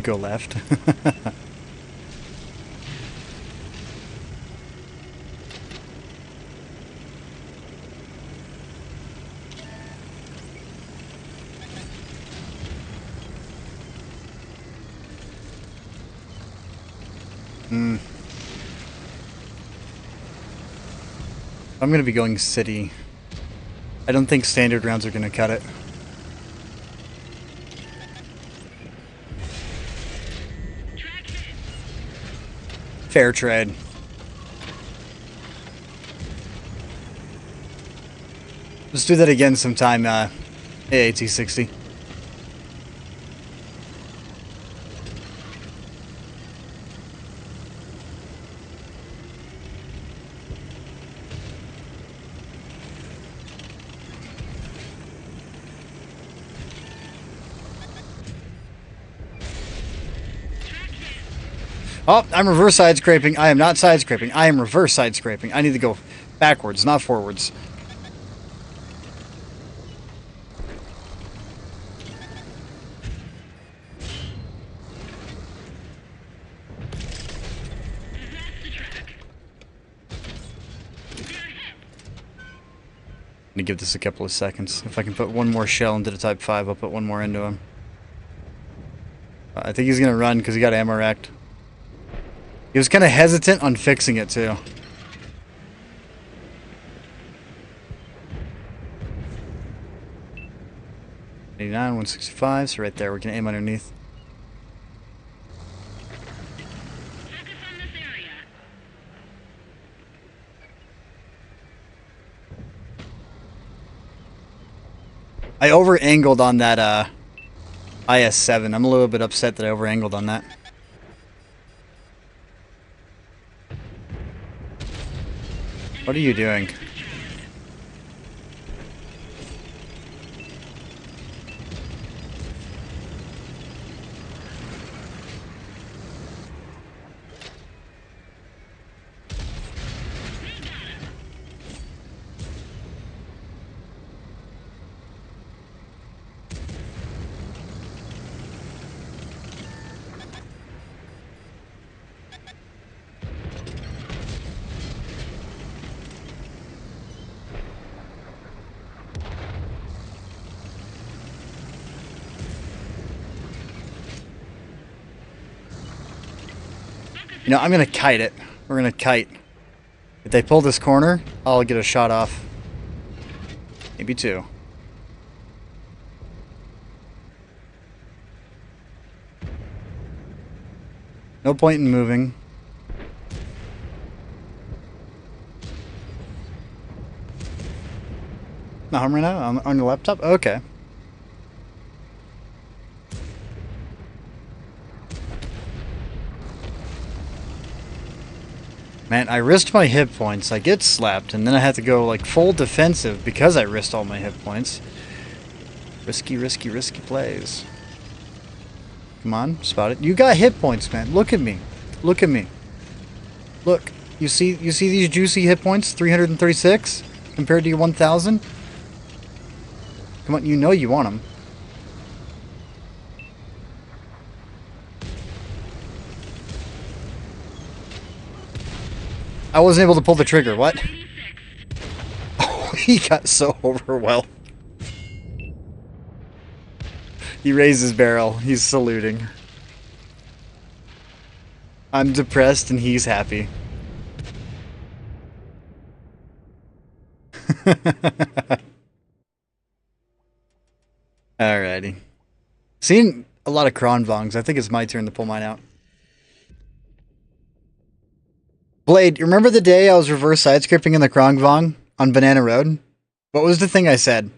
Go left. I'm going to be going city. I don't think standard rounds are going to cut it. Fair trade. Let's do that again sometime, AAT60. Oh, I'm reverse side scraping. I am not side scraping. I am reverse side scraping. I need to go backwards, not forwards. gonna give this a couple of seconds. If I can put one more shell into the Type 5, I'll put one more into him. I think he's gonna run because he got ammo racked. He was kind of hesitant on fixing it too. $89, 165, so right there, we can aim underneath. Focus on this area. I over-angled on that IS-7. I'm a little bit upset that I over-angled on that. What are you doing? You know, I'm gonna kite it. We're gonna kite. If they pull this corner, I'll get a shot off. Maybe two. No point in moving. No, I'm right now on the laptop? Okay. Man, I risked my hit points. I get slapped, and then I had to go like full defensive because I risked all my hit points. Risky, risky, risky plays. Come on, spot it. You got hit points, man. Look at me. Look at me. Look. You see these juicy hit points? 336 compared to your 1,000? Come on, you know you want them. I wasn't able to pull the trigger. What? Oh, he got so overwhelmed. He raised his barrel. He's saluting. I'm depressed and he's happy. Alrighty. Seen a lot of Kronvongs. I think it's my turn to pull mine out. Blade, you remember the day I was reverse side-scripting in the Kronvong on Banana Road? What was the thing I said?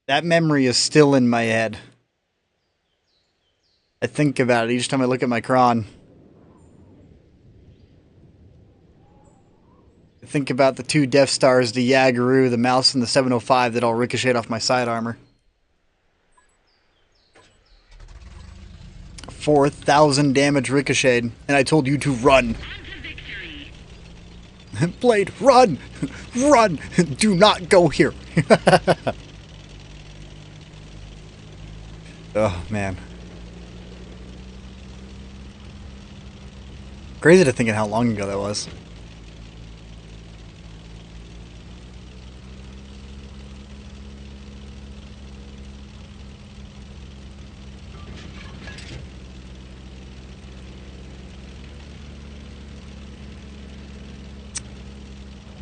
That memory is still in my head. I think about it each time I look at my Kron. I think about the two Death Stars, the Yaguru, the Mouse, and the 705 that all ricocheted off my side armor. 4,000 damage ricocheted, and I told you to run. Blade, run! Run! Do not go here! Oh, man. Crazy to think of how long ago that was.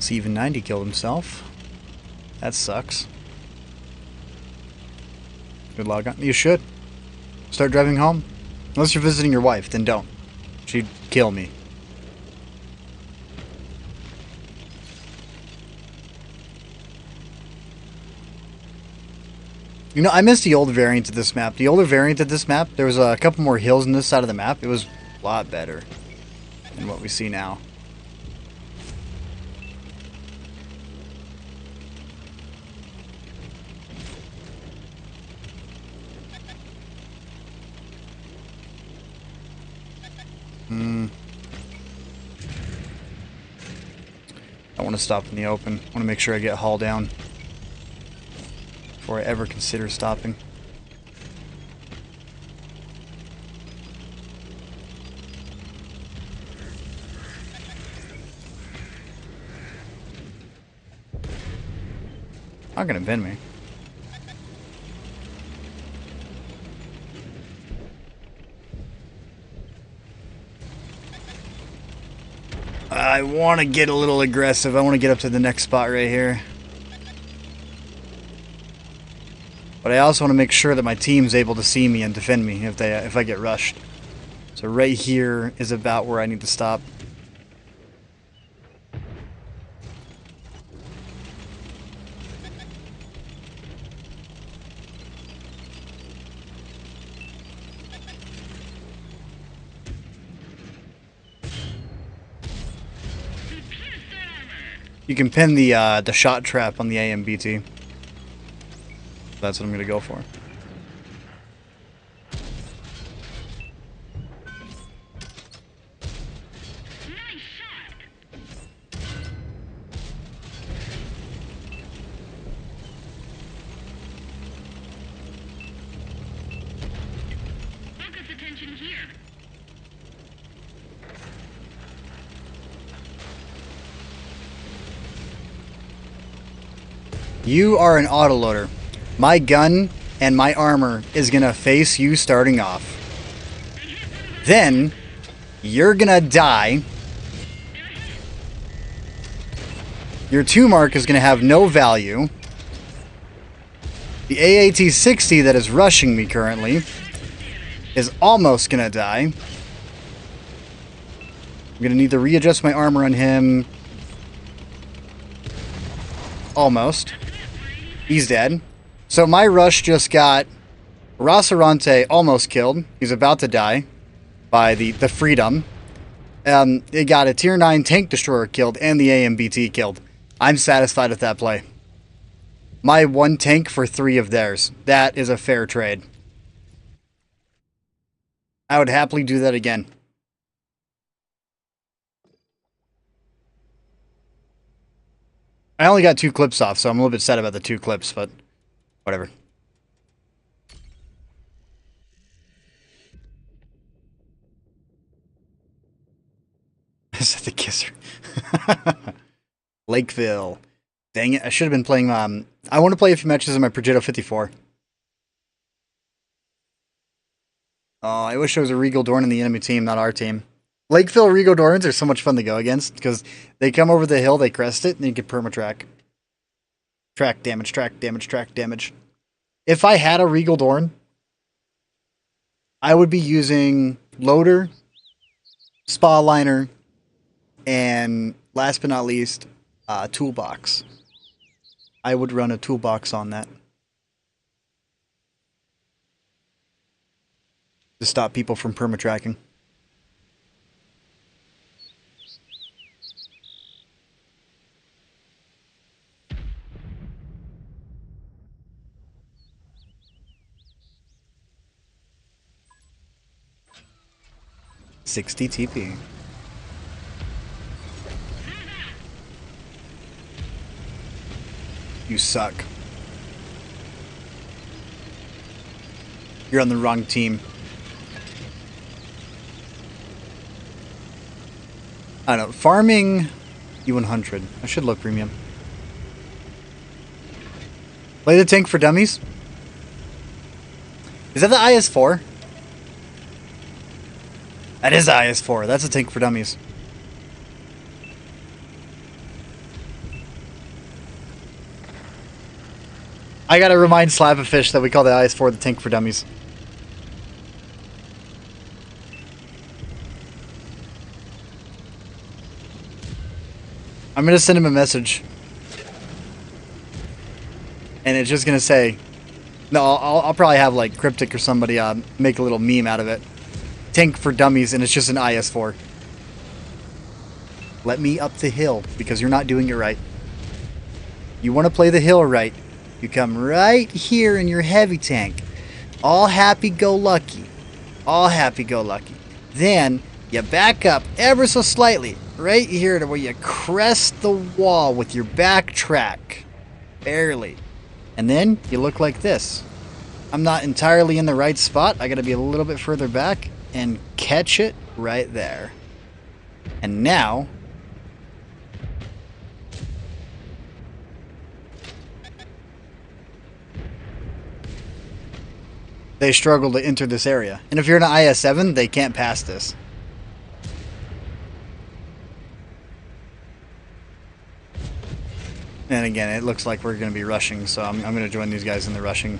Even 90 killed himself. That sucks. Good log on. You should. Start driving home. Unless you're visiting your wife, then don't. She'd kill me. You know, I miss the old variant of this map. The older variant of this map, there was a couple more hills on this side of the map. It was a lot better than what we see now. I want to stop in the open. I want to make sure I get hauled down before I ever consider stopping. Not gonna pin me. I want to get a little aggressive. I want to get up to the next spot right here. But I also want to make sure that my team's able to see me and defend me if I get rushed. So right here is about where I need to stop. You can pin the shot trap on the AMBT. That's what I'm gonna go for. Nice shot. Focus attention here. You are an autoloader. My gun and my armor is gonna face you starting off. Then, you're gonna die. Your 2 mark is gonna have no value. The AAT-60 that is rushing me currently is almost gonna die. I'm gonna need to readjust my armor on him. Almost. He's dead. So my rush just got Rosarante almost killed. He's about to die by the Freedom. It got a tier 9 tank destroyer killed and the AMBT killed. I'm satisfied with that play. My 1 tank for 3 of theirs. That is a fair trade. I would happily do that again. I only got 2 clips off, so I'm a little bit sad about the 2 clips, but whatever. I said the kisser. Lakeville. Dang it, I should have been playing, I want to play a few matches in my Progetto 54. Oh, I wish there was a Regal Dorn in the enemy team, not our team. Lakeville Regal Dorns are so much fun to go against, because they come over the hill, they crest it, and you get perma-track. Track damage, track damage, track damage. If I had a Regal Dorn, I would be using Loader, Spa Liner, and last but not least, Toolbox. I would run a Toolbox on that. To stop people from perma-tracking. $60 TP. You suck. You're on the wrong team. I don't know. Farming E100. I should look premium. Play the tank for dummies. Is that the IS-4? That is the IS-4. That's a tank for dummies. I gotta remind Slavafish that we call the IS-4 the tank for dummies. I'm gonna send him a message. And it's just gonna say... No, I'll probably have like Cryptic or somebody make a little meme out of it. Tank for dummies, and it's just an IS-4. Let me up the hill, because you're not doing it right. You want to play the hill right. You come right here in your heavy tank. All happy-go-lucky. All happy-go-lucky. Then, you back up ever so slightly. Right here to where you crest the wall with your back track. Barely. And then, you look like this. I'm not entirely in the right spot. I gotta be a little bit further back. And catch it right there. And now... they struggle to enter this area. And if you're in an IS-7, they can't pass this. And again, it looks like we're going to be rushing, so I'm going to join these guys in the rushing.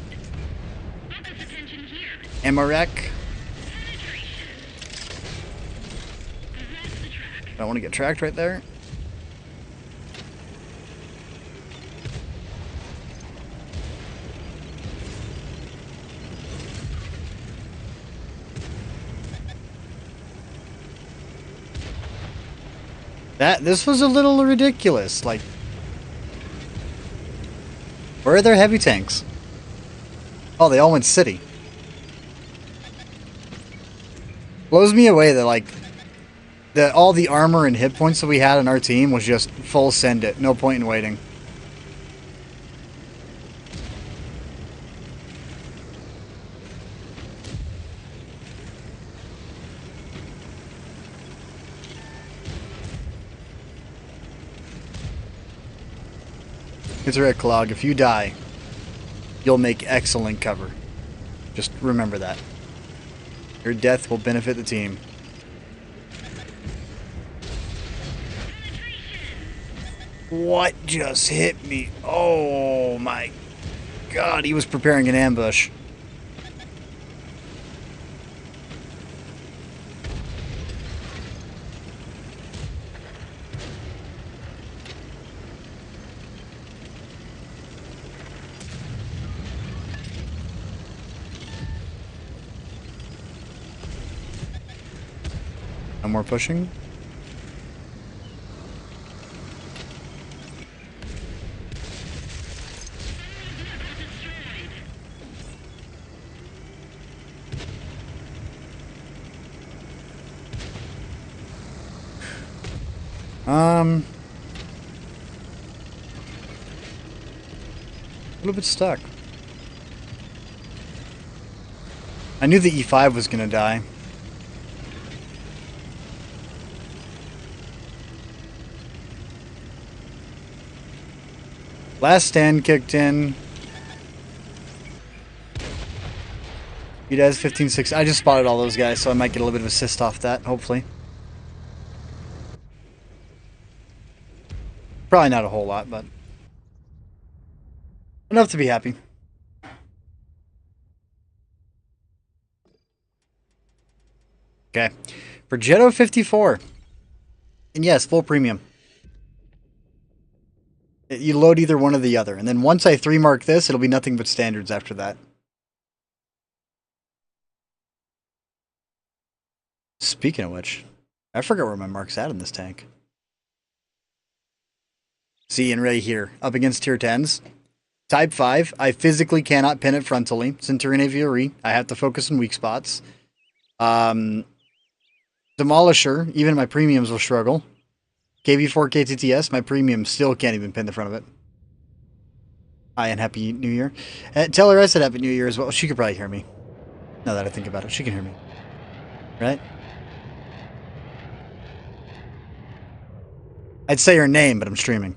Focus attention here. Ammo rack. Penetration. Possess the track. I want to get tracked right there. This was a little ridiculous. Like, where are their heavy tanks? Oh, they all went city. Blows me away that like all the armor and hit points that we had on our team was just full send it. No point in waiting. It's a red clog. If you die, you'll make excellent cover. Just remember that. Your death will benefit the team. What just hit me? Oh my god, he was preparing an ambush. No more pushing. A little bit stuck. I knew the E5 was gonna die. Last stand kicked in. He does 15-6. I just spotted all those guys, so I might get a little bit of assist off that, hopefully. Probably not a whole lot, but enough to be happy. Okay. For Jetto 54. And yes, full premium. You load either one or the other. And then once I 3-mark this, it'll be nothing but standards after that. Speaking of which, I forgot where my mark's at in this tank. See, and right here, up against tier 10s. Type 5, I physically cannot pin it frontally. Centurion Aviary, I have to focus on weak spots. Demolisher, even my premiums will struggle. KV4 KTTS, my premium still can't even pin the front of it. Hi, and Happy New Year. Tell her I said Happy New Year as well. She could probably hear me. Now that I think about it, she can hear me. Right? I'd say her name, but I'm streaming.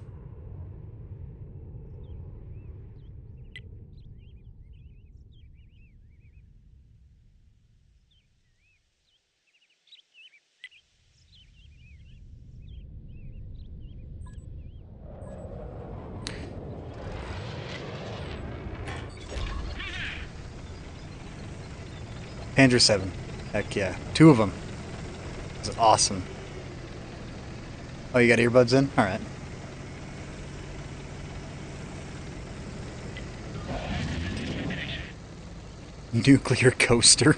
Panzer 7. Heck yeah. 2 of them. That's awesome. Oh, you got earbuds in? Alright. Nuclear coaster.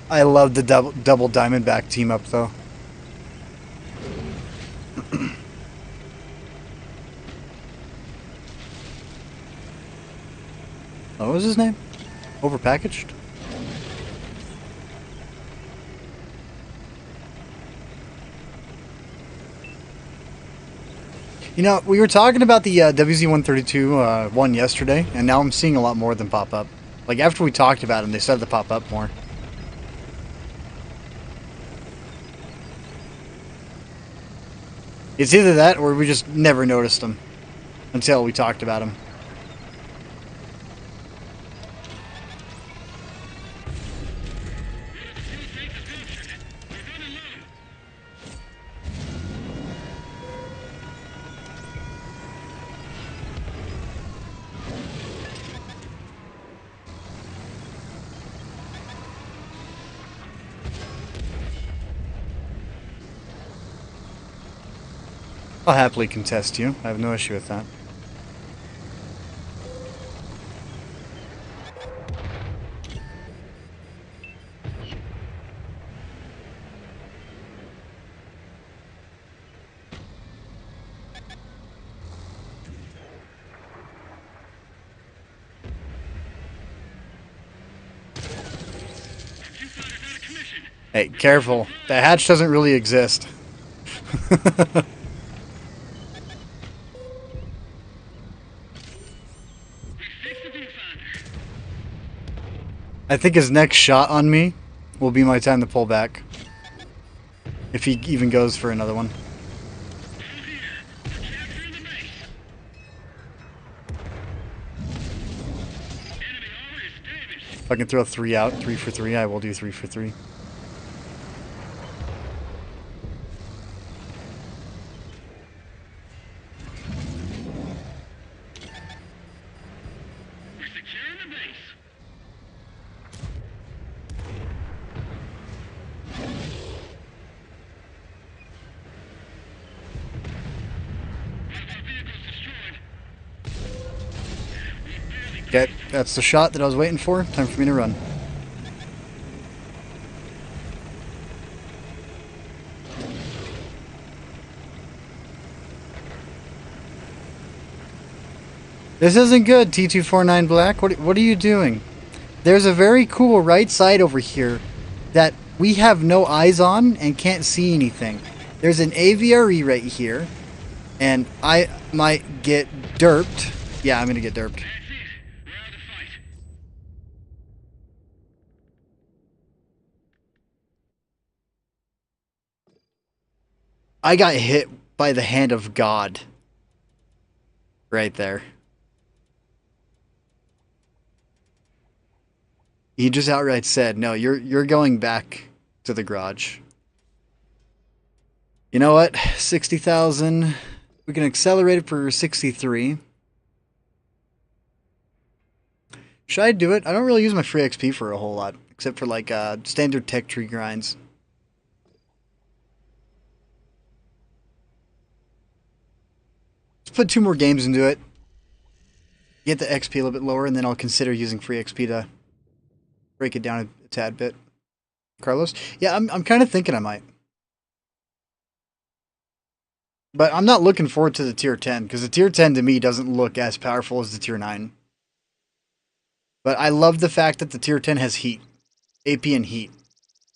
I love the double Diamondback team up though. Oh, what was his name? Overpackaged? You know, we were talking about the WZ-132 one yesterday, and now I'm seeing a lot more of them pop up. Like, after we talked about them, they started to pop up more. It's either that, or we just never noticed them until we talked about them. I'll happily contest you. I have no issue with that. Hey, careful. The hatch doesn't really exist. I think his next shot on me will be my time to pull back. If he even goes for another one. If I can throw 3 out, 3 for 3, I will do 3 for 3. Okay, that's the shot that I was waiting for. Time for me to run. This isn't good, T249 Black. What are you doing? There's a very cool right side over here that we have no eyes on and can't see anything. There's an AVRE right here, and I might get derped. Yeah, I'm gonna get derped. I got hit by the hand of God. Right there. He just outright said, "No, you're going back to the garage." You know what? 60,000. We can accelerate it for 63. Should I do it? I don't really use my free XP for a whole lot, except for like standard tech tree grinds. Let's put 2 more games into it. Get the XP a little bit lower, and then I'll consider using free XP to break it down a tad bit. Carlos? Yeah, I'm kind of thinking I might. But I'm not looking forward to the tier 10, because the tier 10 to me doesn't look as powerful as the tier 9. But I love the fact that the tier 10 has heat. AP and heat.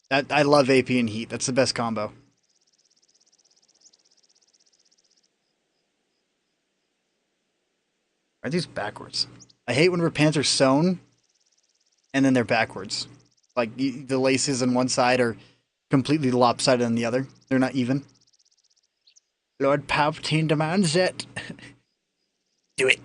I love AP and heat. That's the best combo. Are these backwards? I hate when repants are sewn and then they're backwards. Like the laces on one side are completely lopsided on the other. They're not even. Lord Palpatine demands it. Do it.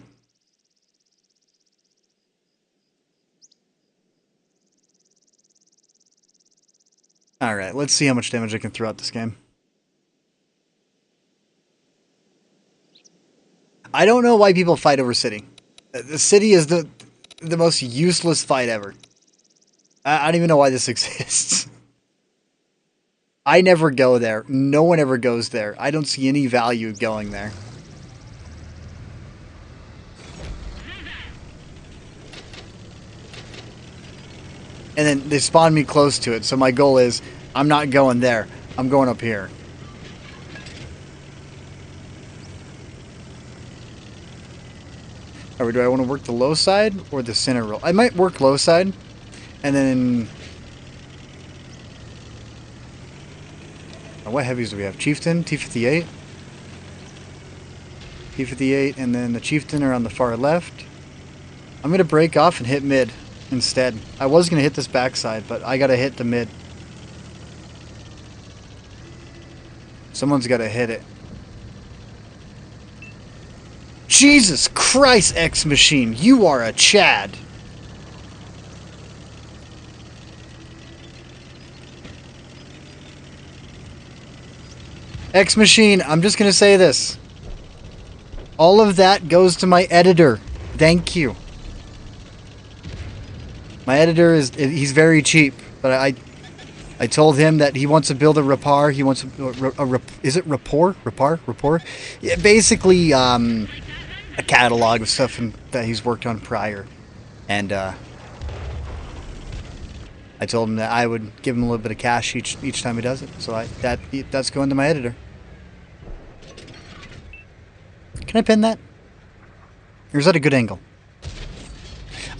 Alright, let's see how much damage I can throw out this game. I don't know why people fight over City. The City is the most useless fight ever. I don't even know why this exists. I never go there. No one ever goes there. I don't see any value going there. And then they spawn me close to it, so my goal is, I'm not going there. I'm going up here. Alright, do I want to work the low side or the center roll? I might work low side, and then... what heavies do we have? Chieftain, T58. T58, and then the Chieftain are on the far left. I'm going to break off and hit mid instead. I was going to hit this backside, but I got to hit the mid. Someone's got to hit it. Jesus Christ, X Machine, you are a Chad. X Machine, I'm just going to say this. All of that goes to my editor. Thank you. My editor he's very cheap, but I I told him that he wants to build a rapport. He wants is it rapport? Rapport? Yeah, basically a catalog of stuff that he's worked on prior. And I told him that I would give him a little bit of cash each time he does it. So that's going to my editor. Can I pin that? Or is that a good angle?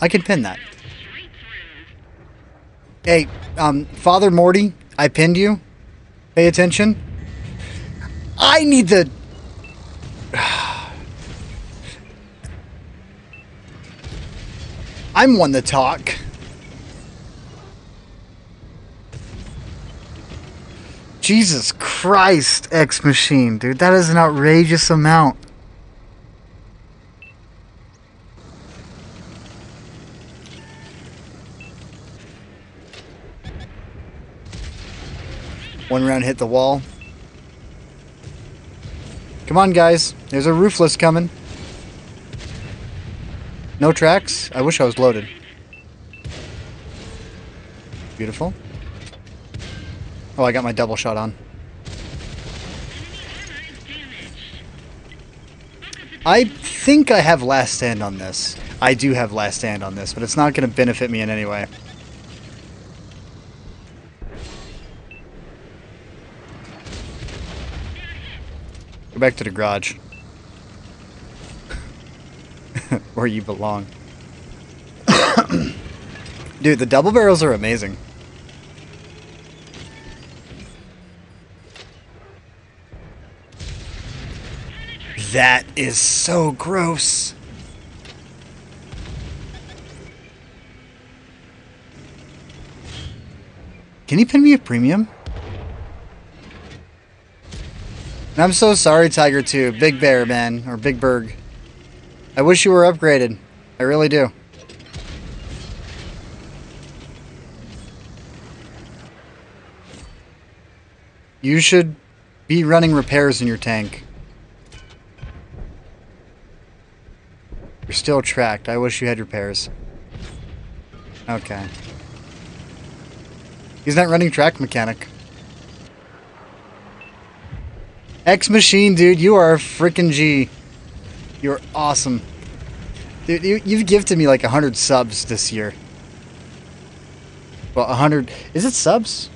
I can pin that. Hey, Father Morty, I pinned you. Pay attention. I need the... I'm one to talk. Jesus Christ, X Machine, dude. That is an outrageous amount. One round hit the wall. Come on, guys. There's a Ruthless coming. No tracks? I wish I was loaded. Beautiful. Oh, I got my double shot on. I think I have last stand on this. I do have last stand on this, but it's not going to benefit me in any way. Go back to the garage. Where you belong. Dude, the double barrels are amazing. That is so gross. Can you pin me a premium? I'm so sorry, Tiger 2. Big Bear, man. Or Big Berg. I wish you were upgraded. I really do. You should be running repairs in your tank. You're still tracked. I wish you had repairs. Okay. He's not running track mechanic. X Machine, dude, you are a freaking G. You're awesome. Dude, you've gifted me like 100 subs this year. Well, 100... Is it subs?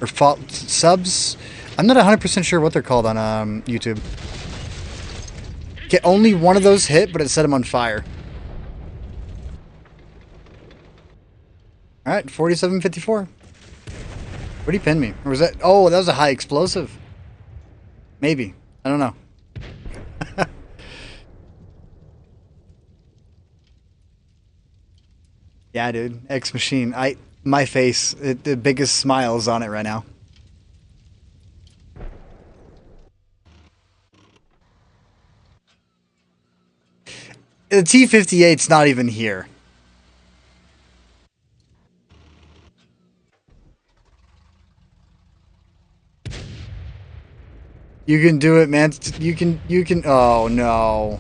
Or subs? I'm not 100% sure what they're called on YouTube. Okay, only one of those hit, but it set him on fire. Alright, 47.54. Where'd he pin me? Or was that... Oh, that was a high explosive. Maybe. I don't know. Yeah, dude. X Machine. My face, the biggest smile is on it right now. The T-58's not even here. You can do it, man. You can, oh no.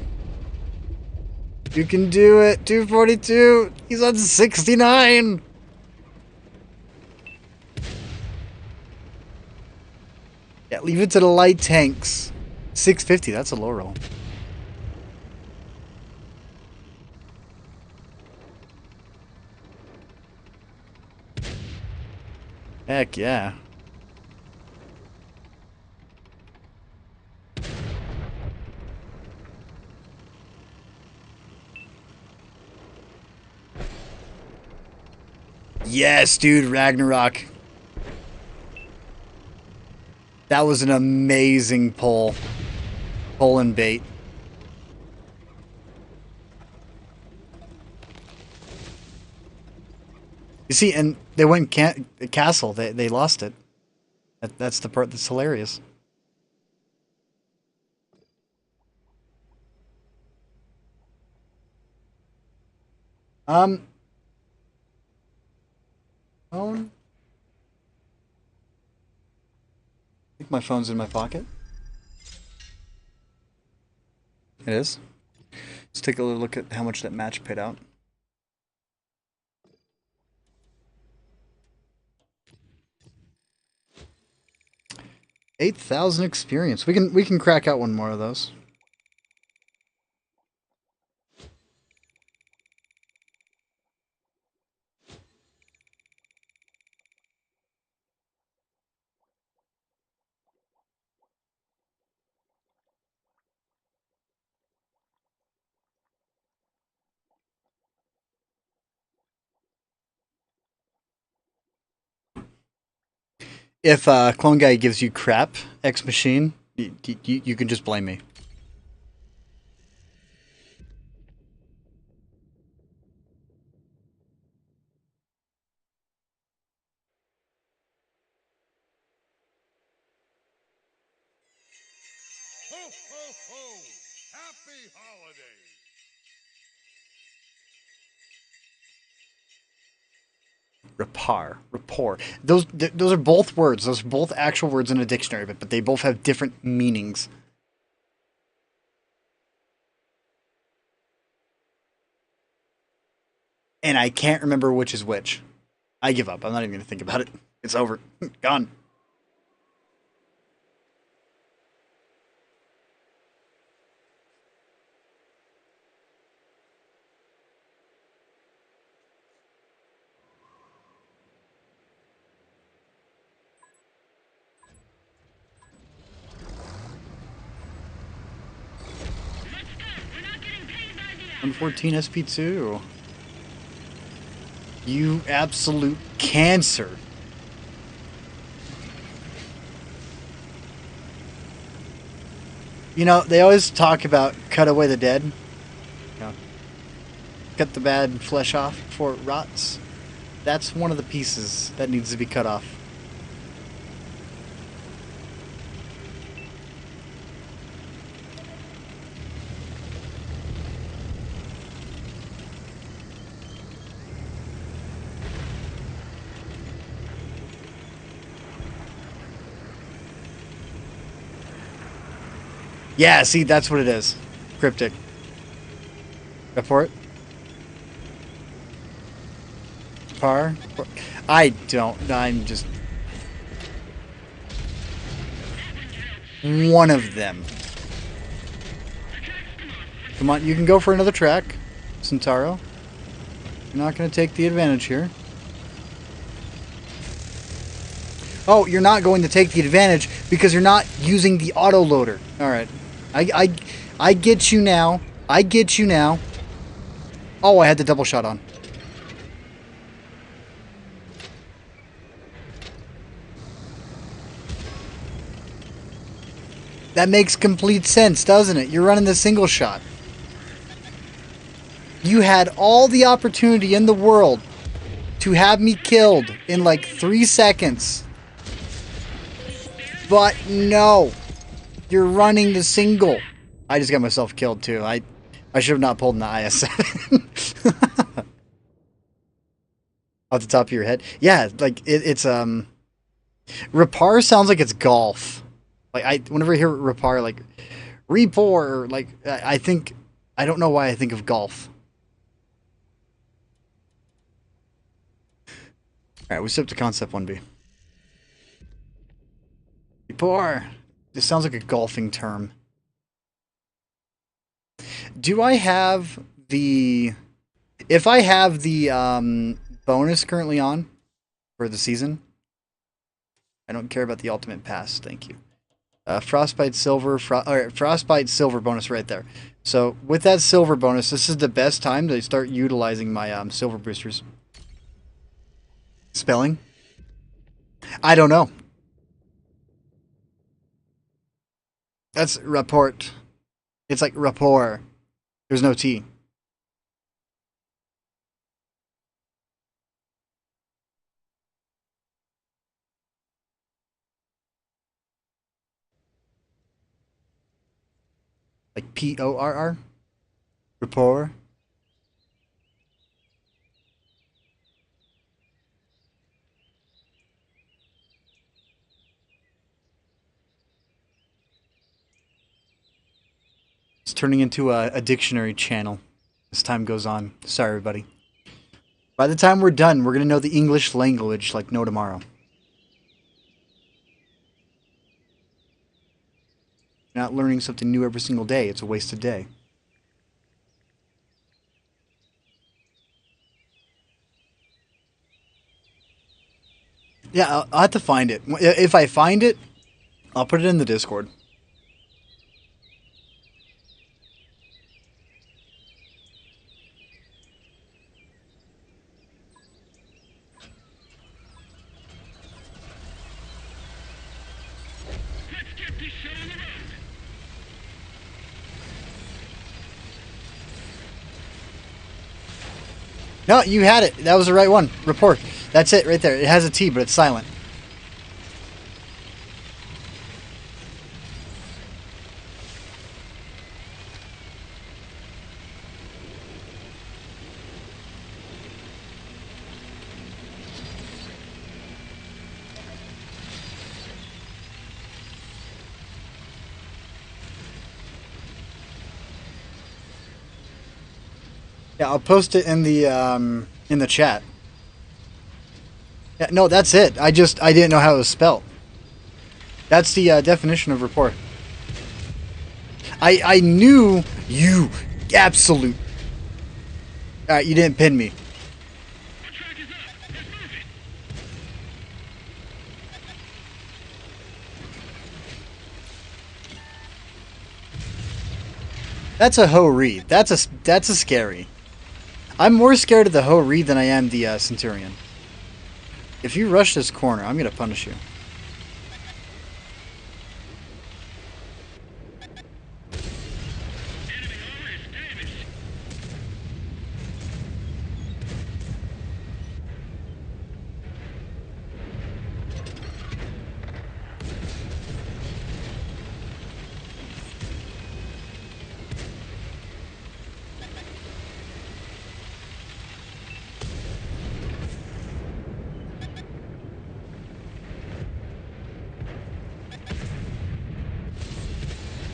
You can do it. 242. He's on 69. Yeah, leave it to the light tanks. 650, that's a low roll. Heck yeah. Yes, dude, Ragnarok. That was an amazing pull. Pull and bait. You see, and they went castle. They lost it. That's the part that's hilarious. Phone. I think my phone's in my pocket. It is. Let's take a look at how much that match paid out. 8,000 experience. We can crack out one more of those. If Clone Guy gives you crap, X Machine, you can just blame me. Ho, ho, ho! Happy holidays! Rapport. Those are both words. Those are both actual words in a dictionary, but they both have different meanings. And I can't remember which is which. I give up. I'm not even going to think about it. It's over. Gone. Let's go. We're not getting paid by the hour. 114 SP2. You absolute cancer. You know, they always talk about cut away the dead. You know, cut the bad flesh off before it rots. That's one of the pieces that needs to be cut off. Yeah, see, that's what it is. Cryptic. Report. Par. I don't. I'm just one of them. Come on, you can go for another track, Centauro. You're not going to take the advantage here. Oh, you're not going to take the advantage because you're not using the auto loader. All right. I get you now. I get you now. Oh, I had the double shot on. That makes complete sense, doesn't it? You're running the single shot. You had all the opportunity in the world to have me killed in like 3 seconds. But no. You're running the single. I just got myself killed too. I should have not pulled in the IS-7. Off the top of your head. Yeah, like it's Repar sounds like it's golf. Like whenever I hear Repar, like Repor, like I think I don't know why I think of golf. Alright, we stepped to concept 1B. Repor. This sounds like a golfing term. Do I have the... If I have the bonus currently on for the season, I don't care about the ultimate pass. Thank you. Frostbite Silver. Alright, Frostbite Silver bonus right there. So with that silver bonus, this is the best time to start utilizing my silver boosters. Spelling? I don't know. That's rapport. It's like rapport. There's no T. Like Porr? Rapport? It's turning into a dictionary channel as time goes on. Sorry, everybody. By the time we're done, we're going to know the English language like no tomorrow. You're not learning something new every single day. It's a wasted day. Yeah, I'll have to find it. If I find it, I'll put it in the Discord. Let's get this show on the road. No, you had it. That was the right one. Report. That's it right there. It has a T, but it's silent. Yeah, I'll post it in the chat. Yeah, no, that's it. I didn't know how it was spelled. That's the definition of report. I knew you absolute. All right, you didn't pin me. Our track is up. Let's move it. That's a Ho Reed. That's a scary. I'm more scared of the Ho Reed than I am the Centurion. If you rush this corner, I'm gonna punish you. Enemy armor is damaged.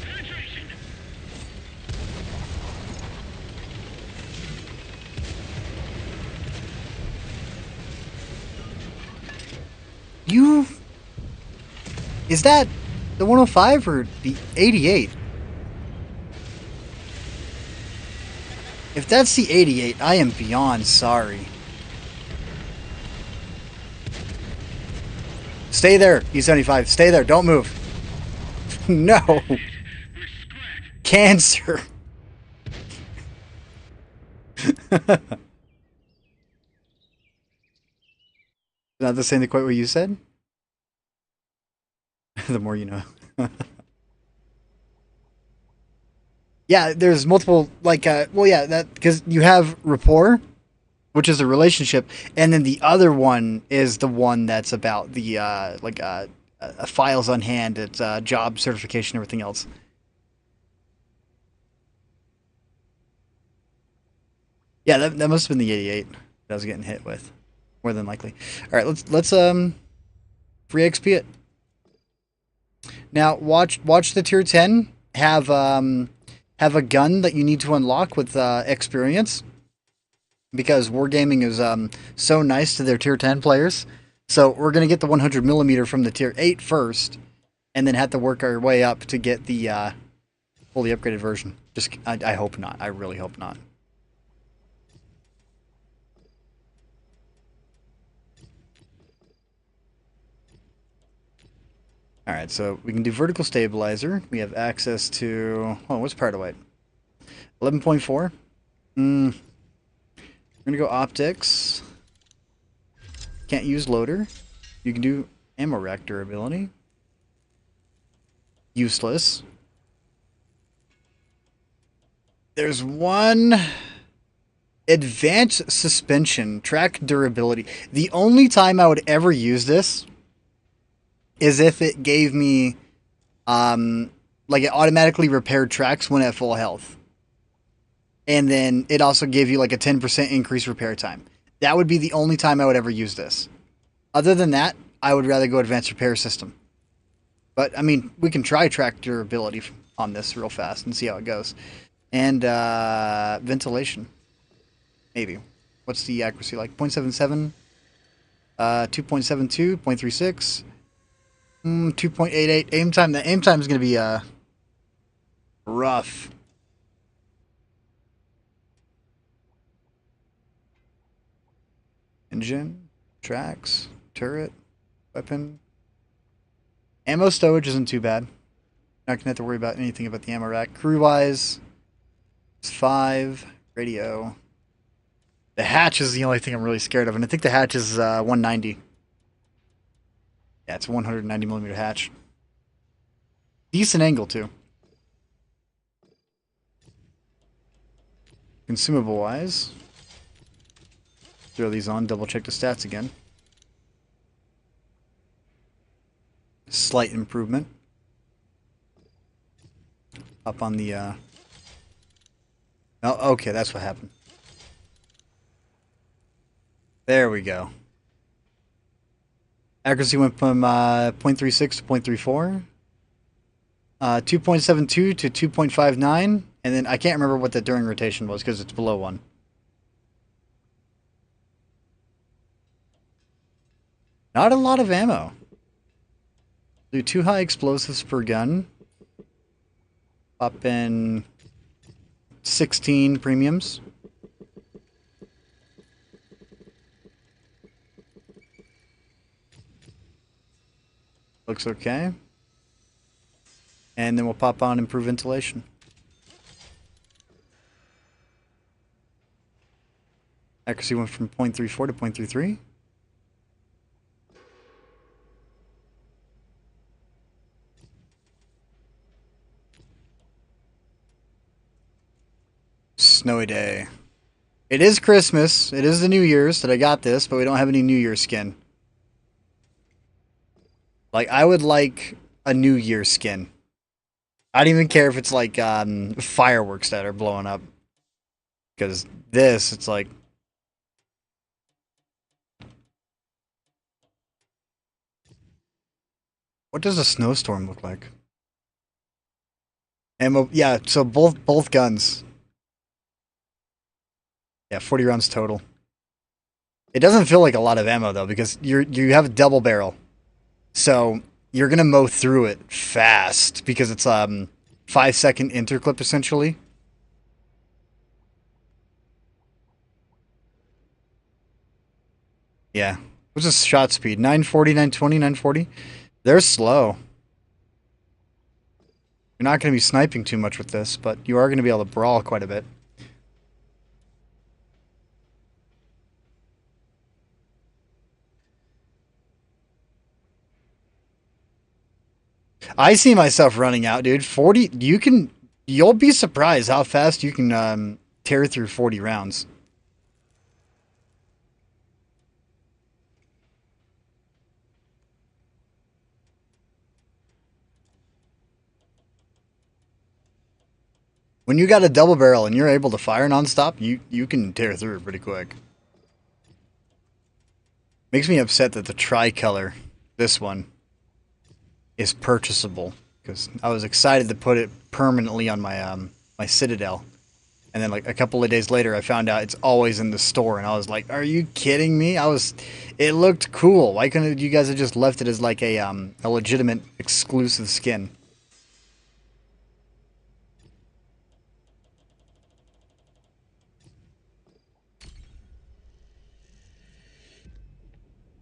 Penetration. You. Is that the 105 or the 88? If that's the 88, I am beyond sorry. Stay there, E75. Stay there. Don't move. No. We're scrapped. Cancer. Not the same quite what you said? The more you know. Yeah, there's multiple, like, well, yeah, that, because you have rapport, which is a relationship, and then the other one is the one that's about the, files on hand, it's job certification, everything else. Yeah, that must have been the 88 that I was getting hit with, more than likely. All right, let's free XP it. Now watch the tier 10 have a gun that you need to unlock with experience, because Wargaming is so nice to their tier 10 players. So we're gonna get the 100mm from the tier 8 first, and then have to work our way up to get the fully upgraded version. I hope not. I really hope not. All right, so we can do vertical stabilizer. We have access to, oh, what's part of white? 11.4. We're gonna go optics. Can't use loader. You can do ammo rack durability. Useless. There's one advanced suspension track durability. The only time I would ever use this is if it gave me, like, it automatically repaired tracks when at full health. And then it also gave you, like, a 10% increased repair time. That would be the only time I would ever use this. Other than that, I would rather go advanced repair system. But, I mean, we can try track durability on this real fast and see how it goes. And, ventilation. Maybe. What's the accuracy like? 0.77? 2.72? 0.36? 2.88. Aim time. The aim time is going to be Rough. Engine, tracks, turret, weapon. Ammo stowage isn't too bad. Not gonna have to worry about anything about the ammo rack. Crew wise, it's 5. Radio. The hatch is the only thing I'm really scared of, and I think the hatch is 190. Yeah, it's a 190 millimeter hatch. Decent angle too. Consumable wise, throw these on, double check the stats again. Slight improvement. Up on the oh, okay, that's what happened. There we go. Accuracy went from 0.36 to 0.34. 2.72 to 2.59, and then I can't remember what the during rotation was because it's below 1. Not a lot of ammo. Do 2 high explosives per gun. Pop in 16 premiums. Looks okay. And then we'll pop on improve ventilation. Accuracy went from 0.34 to 0.33. Snowy day. It is Christmas. It is the New Year's that I got this, but we don't have any New Year's skin. Like, I would like a New Year's skin. I don't even care if it's like fireworks that are blowing up. Because this, it's like... What does a snowstorm look like? Ammo, yeah, so both guns. Yeah, 40 rounds total. It doesn't feel like a lot of ammo though, because you have a double barrel. So you're gonna mow through it fast because it's 5-second interclip essentially. Yeah. What's the shot speed? 940, 920, 940? They're slow. You're not going to be sniping too much with this, but you are going to be able to brawl quite a bit. I see myself running out, dude. 40, you'll be surprised how fast you can tear through 40 rounds. When you got a double barrel and you're able to fire nonstop, you can tear through it pretty quick. Makes me upset that the tricolor, this one, is purchasable because I was excited to put it permanently on my my Citadel, and then like a couple of days later, I found out it's always in the store, and I was like, "Are you kidding me?" It looked cool. Why couldn't you guys have just left it as like a legitimate exclusive skin?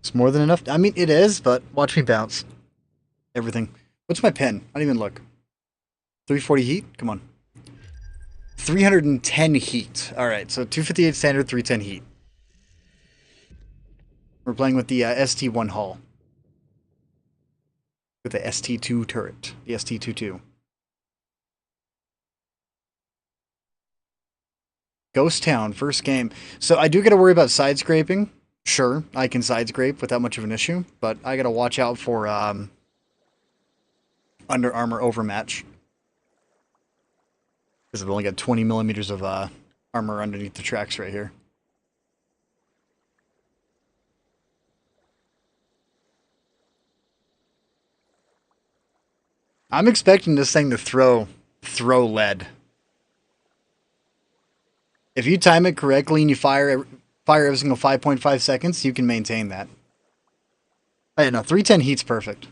It's more than enough. I mean, it is, but watch me bounce. Everything. What's my pen? I don't even look. 340 heat? Come on. 310 heat. Alright, so 258 standard, 310 heat. We're playing with the ST1 hull. With the ST2 turret. The ST22. Ghost Town, first game. So I do got to worry about side scraping. Sure, I can side scrape without much of an issue, but I got to watch out for Under Armor overmatch. Because I've only got 20 millimeters of armor underneath the tracks right here. I'm expecting this thing to throw lead. If you time it correctly and you fire every single 5.5 seconds, you can maintain that. Oh, yeah, no, 310 heat's perfect.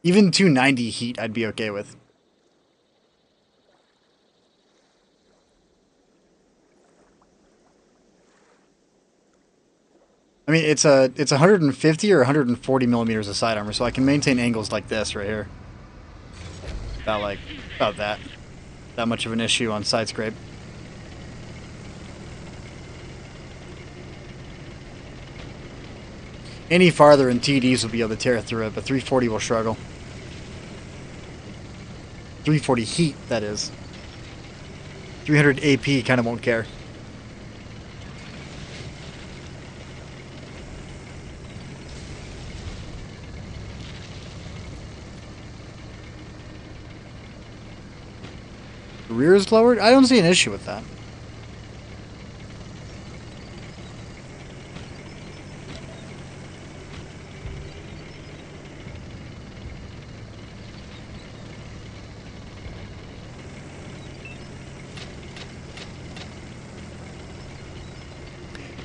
Even 290 heat I'd be okay with. I mean, it's 150 or 140 millimeters of side armor, so I can maintain angles like this right here. About that. That much of an issue on side scrape. Any farther and TDs will be able to tear through it, but 340 will struggle. 340 heat, that is. 300 AP kind of won't care. Rear is lowered? I don't see an issue with that.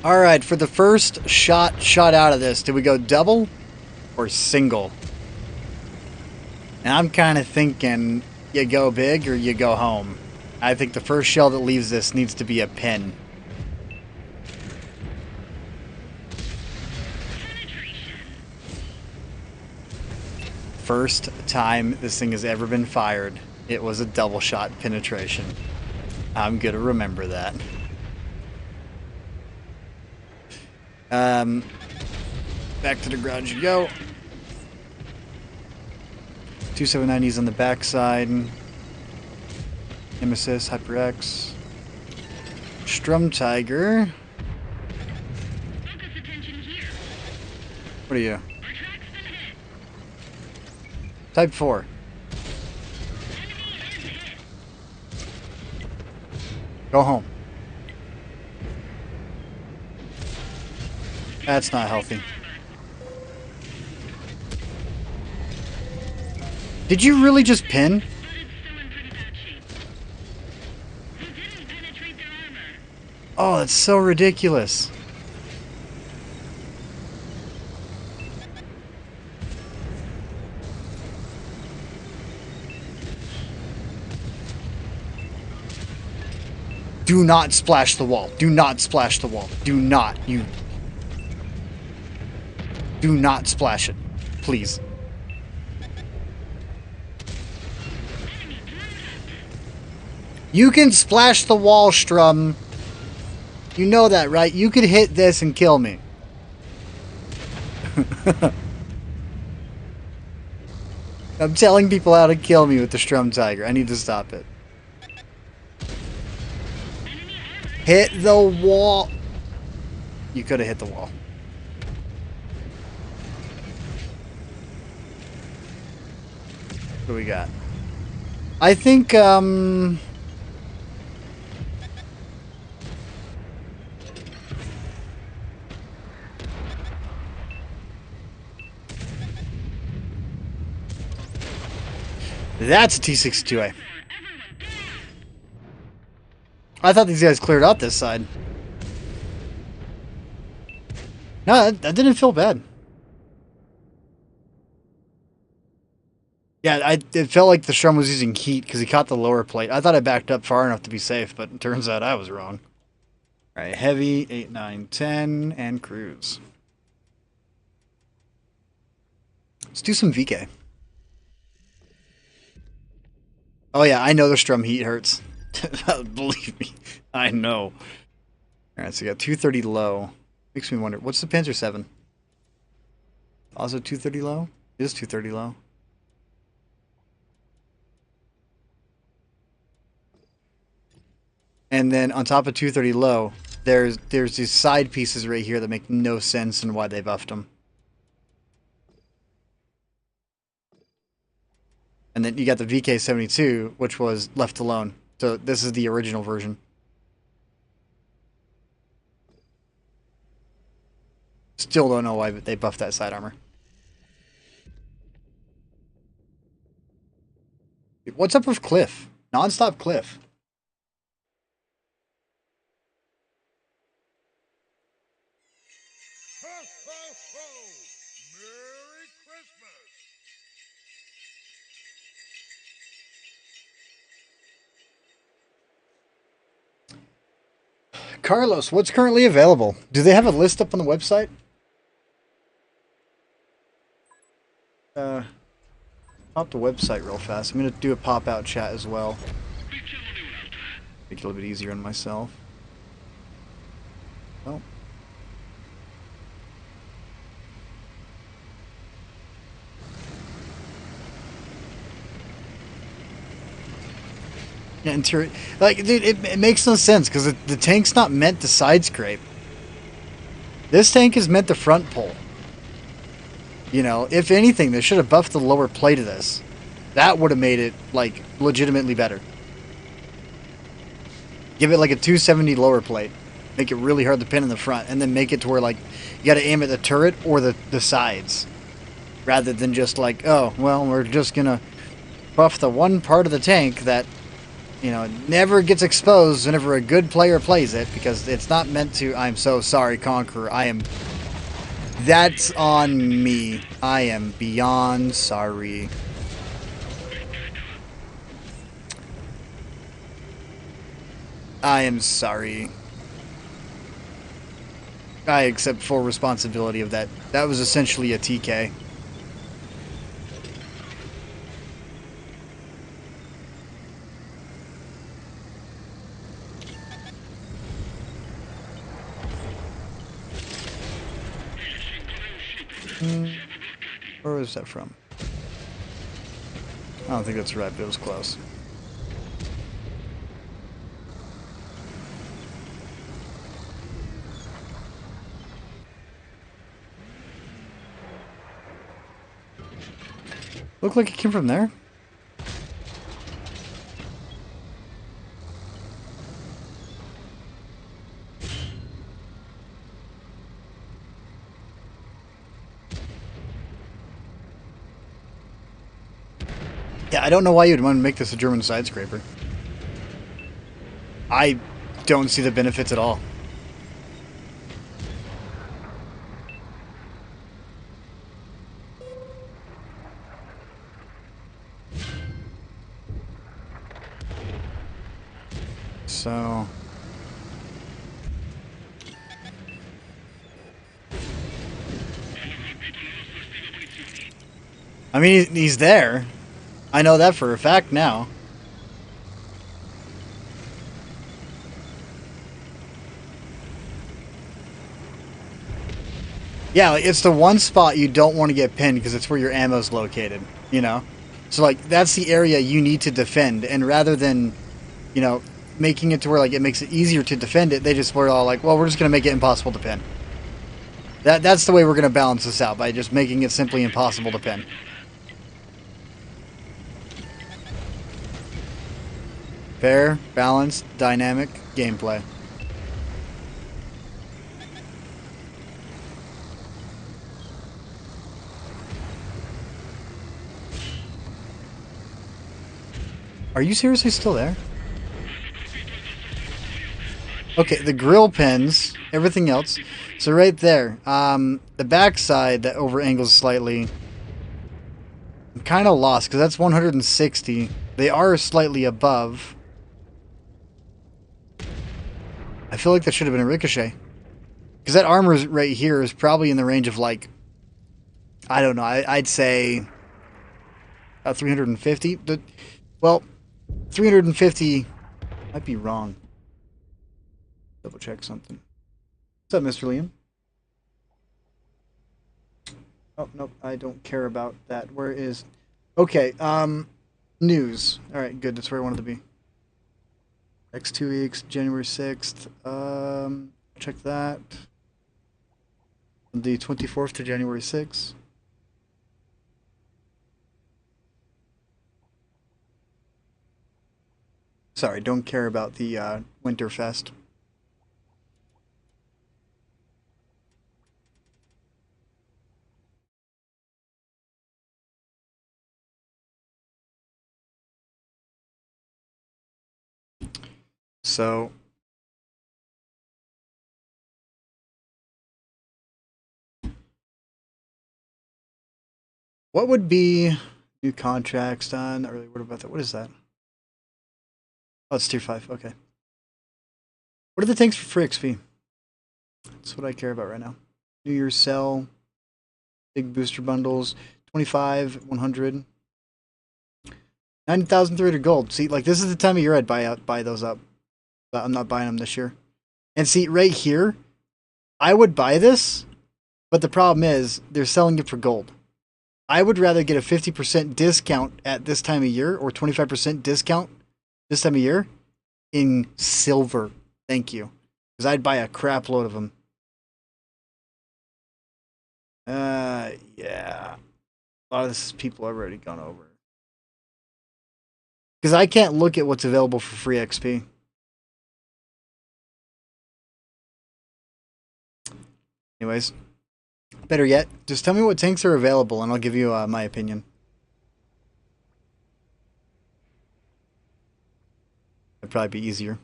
Alright, for the first shot out of this, did we go double or single? And I'm kind of thinking you go big or you go home. I think the first shell that leaves this needs to be a pin. First time this thing has ever been fired, it was a double shot penetration. I'm gonna remember that. Back to the garage you go. 279's on the backside. Nemesis, HyperX. Strum Tiger. Focus attention here. What are you? Our track's been hit. Type 4. Enemy is hit. Go home. That's not healthy. Did you really just pin? But it's still in pretty bad shape. We didn't penetrate their armor. Oh, that's so ridiculous. Do not splash the wall. Do not splash the wall. Do not. You. Do not splash it. Please. You can splash the wall, Strum. You know that, right? You could hit this and kill me. I'm telling people how to kill me with the Strum Tiger. I need to stop it. Hit the wall. You could have hit the wall. What do we got? I think, that's a T-62A. I thought these guys cleared out this side. No, that didn't feel bad. Yeah, it felt like the Strum was using heat because he caught the lower plate. I thought I backed up far enough to be safe, but it turns out I was wrong. All right, heavy, 8, 9, 10, and cruise. Let's do some VK. Oh yeah, I know the Strum heat hurts. Believe me, I know. All right, so you got 230 low. Makes me wonder, what's the Panzer 7? Also 230 low? It is 230 low. And then on top of 230 low, there's these side pieces right here that make no sense and why they buffed them. And then you got the VK72, which was left alone. So this is the original version. Still don't know why they buffed that side armor. What's up with Cliff? Non-stop Cliff. Ho, ho, ho! Merry Christmas! Carlos, what's currently available? Do they have a list up on the website? Pop the website real fast. I'm gonna do a pop-out chat as well. Make it a little bit easier on myself. Oh. Yeah, interior. Like, dude, it makes no sense because the tank's not meant to side scrape. This tank is meant to front pull. You know, if anything, they should have buffed the lower plate of this. That would have made it, like, legitimately better. Give it, like, a 270 lower plate. Make it really hard to pin in the front. And then make it to where, like, you gotta aim at the turret or the sides. Rather than just, like, oh, well, we're just gonna buff the one part of the tank that, you know, never gets exposed whenever a good player plays it. Because it's not meant to... I'm so sorry, Conqueror. That's on me. I am beyond sorry. I am sorry. I accept full responsibility of that. That was essentially a TK. Where was that from? I don't think that's right, but it was close. Looked like it came from there. Yeah, I don't know why you'd want to make this a German side scraper. I don't see the benefits at all. So... I mean, he's there. I know that for a fact now. Yeah, like, it's the one spot you don't want to get pinned because it's where your ammo's located, you know? So, like, that's the area you need to defend, and rather than, you know, making it to where, like, it makes it easier to defend it, they just were all like, well, we're just going to make it impossible to pin. That's the way we're going to balance this out, by just making it simply impossible to pin. Fair, balanced, dynamic gameplay. Are you seriously still there? Okay, the grill pins, everything else. So right there, the backside that over angles slightly. I'm kind of lost because that's 160. They are slightly above. I feel like that should have been a ricochet. Because that armor right here is probably in the range of, like, I don't know, I'd say 350. Well, 350 might be wrong. Double check something. What's up, Mr. Liam? Oh, nope, I don't care about that. Where is... Okay, news. Alright, good, that's where I wanted to be. Next 2 weeks, January 6th. Check that. The 24th to January 6th. Sorry, don't care about the Winterfest. So, what would be new contracts done? Or what about that? What is that? Oh, it's tier 5. Okay. What are the tanks for free XP? That's what I care about right now. New Year's sell, big booster bundles, 25, 100. 90,300 gold. See, like, this is the time of year I'd buy those up. But I'm not buying them this year. And see, right here, I would buy this, but the problem is they're selling it for gold. I would rather get a 50% discount at this time of year or 25% discount this time of year in silver. Thank you. Because I'd buy a crap load of them. Yeah. A lot of this is people I've already gone over. Because I can't look at what's available for free XP. Anyways, better yet, just tell me what tanks are available and I'll give you my opinion. It'd probably be easier.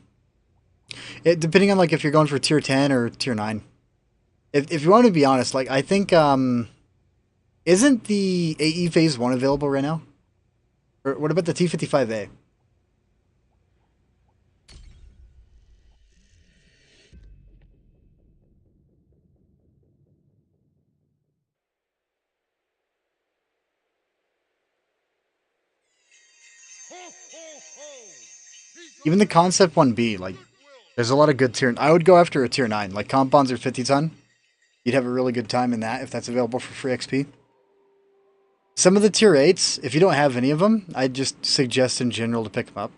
Depending on like if you're going for tier 10 or tier 9. If you want to be honest, like I think isn't the AE phase 1 available right now? Or what about the T55A? Ho, ho, ho! Even the Concept 1B, like there's a lot of good tier. I would go after a tier 9, like Compounds or 50 ton. You'd have a really good time in that if that's available for free XP. Some of the tier 8s, if you don't have any of them, I'd just suggest in general to pick them up.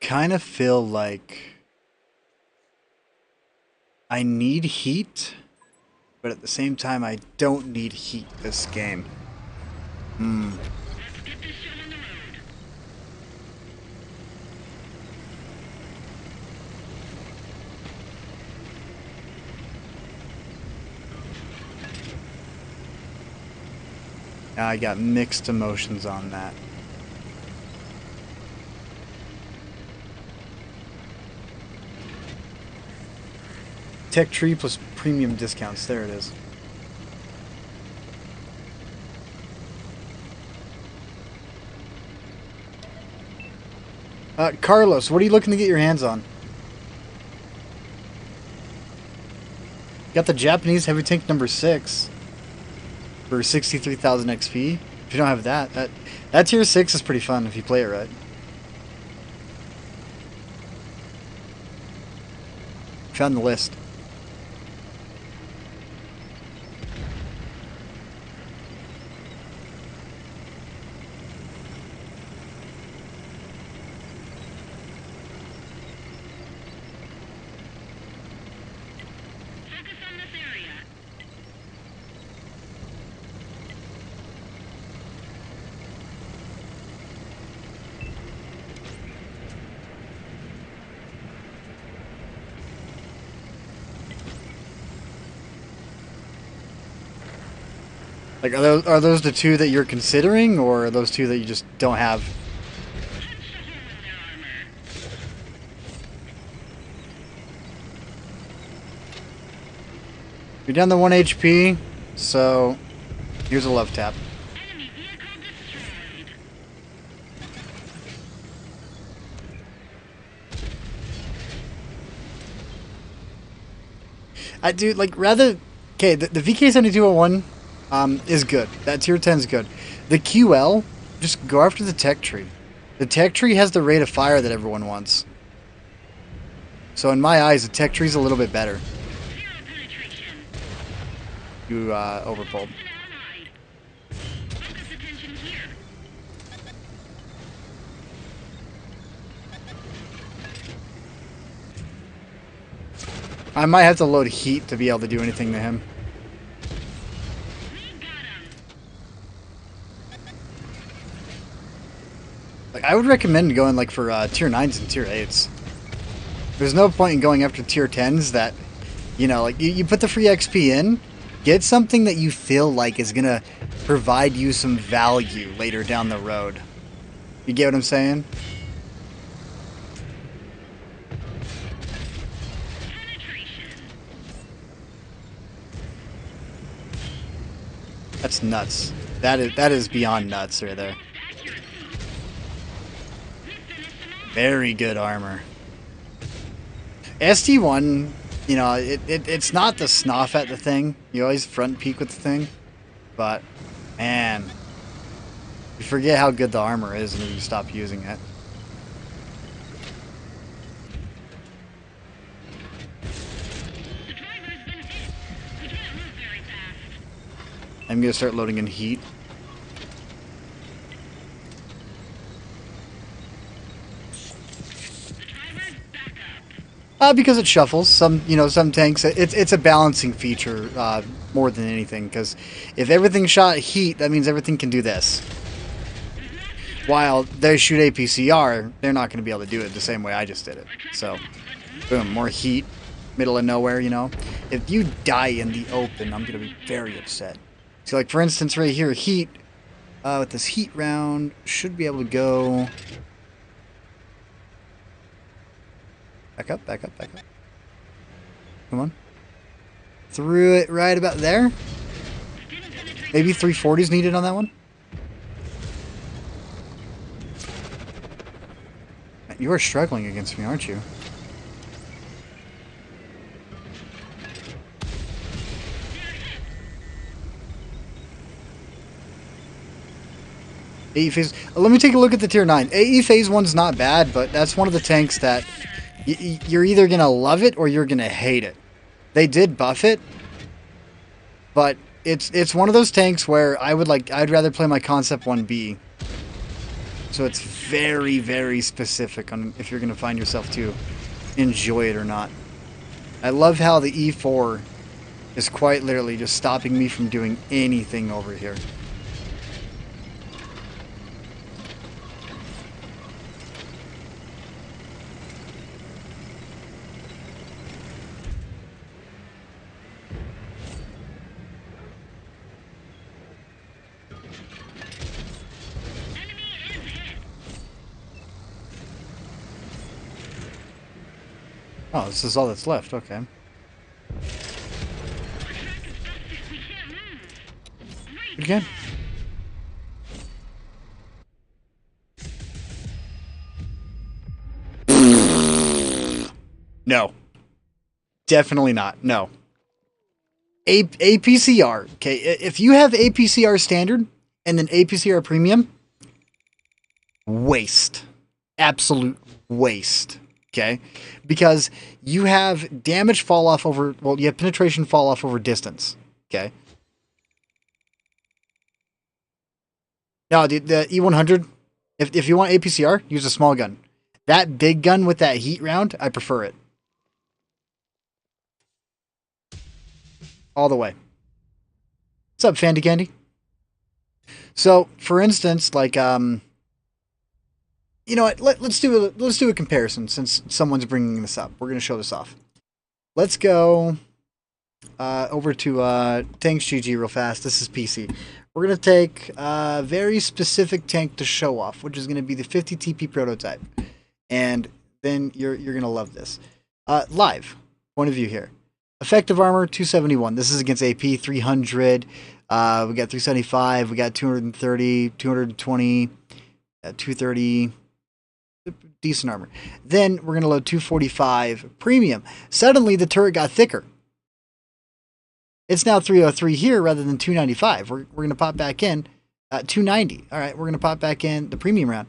Kind of feel like I need heat, but at the same time I don't need heat this game. Let's get this show on the road. I got mixed emotions on that. Tech tree plus premium discounts. There it is. Carlos, what are you looking to get your hands on? Got the Japanese heavy tank number 6 for 63,000 XP. If you don't have that tier 6 is pretty fun if you play it right. Found the list. Focus on this area. Like, are those the two that you're considering, or are those two that you just don't have? Punch a hole in their armor. You're down to 1 HP, so here's a love tap. Enemy vehicle destroyed. I do like rather. Okay, the VK7201 is good. That tier 10 is good. The QL, just go after the tech tree. The tech tree has the rate of fire that everyone wants. So in my eyes, the tech tree's a little bit better. Zero penetration. You overpulled. An ally. Focus attention here. I might have to load heat to be able to do anything to him. We got him. Like, I would recommend going like for tier 9s and tier 8s. There's no point in going after tier 10s that, you know, like you put the free XP in, get something that you feel like is going to provide you some value later down the road. You get what I'm saying? Penetration. That's nuts. That is beyond nuts right there. Very good armor. SD1, you know, it's not the snuff at the thing. You always front peek with the thing. But, man, you forget how good the armor is and you stop using it. I'm going to start loading in heat. Because it shuffles. Some tanks. It's a balancing feature more than anything. Because if everything shot heat, that means everything can do this. While they shoot APCR, they're not going to be able to do it the same way I just did it. So, boom, more heat, middle of nowhere. You know, if you die in the open, I'm going to be very upset. So, like for instance, right here, heat. With this heat round, should be able to go. Back up, back up, back up. Come on. Threw it right about there. Maybe 340s needed on that one. You are struggling against me, aren't you? AE phase. Let me take a look at the tier 9. AE phase 1's not bad, but that's one of the tanks that you're either going to love it or you're going to hate it. They did buff it, but it's one of those tanks where I'd rather play my Concept 1B. So it's very, very specific on if you're going to find yourself to enjoy it or not. I love how the E4 is quite literally just stopping me from doing anything over here. Oh, this is all that's left. Okay. Good game. No. Definitely not. No. APCR. Okay, if you have APCR standard and then APCR premium, waste. Absolute waste. Okay, because you have damage fall off over, well, you have penetration fall off over distance. Okay. No, the E100, if you want APCR, use a small gun. That big gun with that heat round, I prefer it. All the way. What's up, Fandy Candy? So, for instance, like, you know what? Let's do a comparison since someone's bringing this up. We're gonna show this off. Let's go over to Tanks GG real fast. This is PC. We're gonna take a very specific tank to show off, which is gonna be the 50 TP prototype, and then you're gonna love this. Live point of view here. Effective armor 271. This is against AP 300. We got 375. We got 230, 220, 230. Decent armor. Then we're going to load 245 premium. Suddenly the turret got thicker. It's now 303 here rather than 295. We're going to pop back in 290. All right, we're going to pop back in the premium round.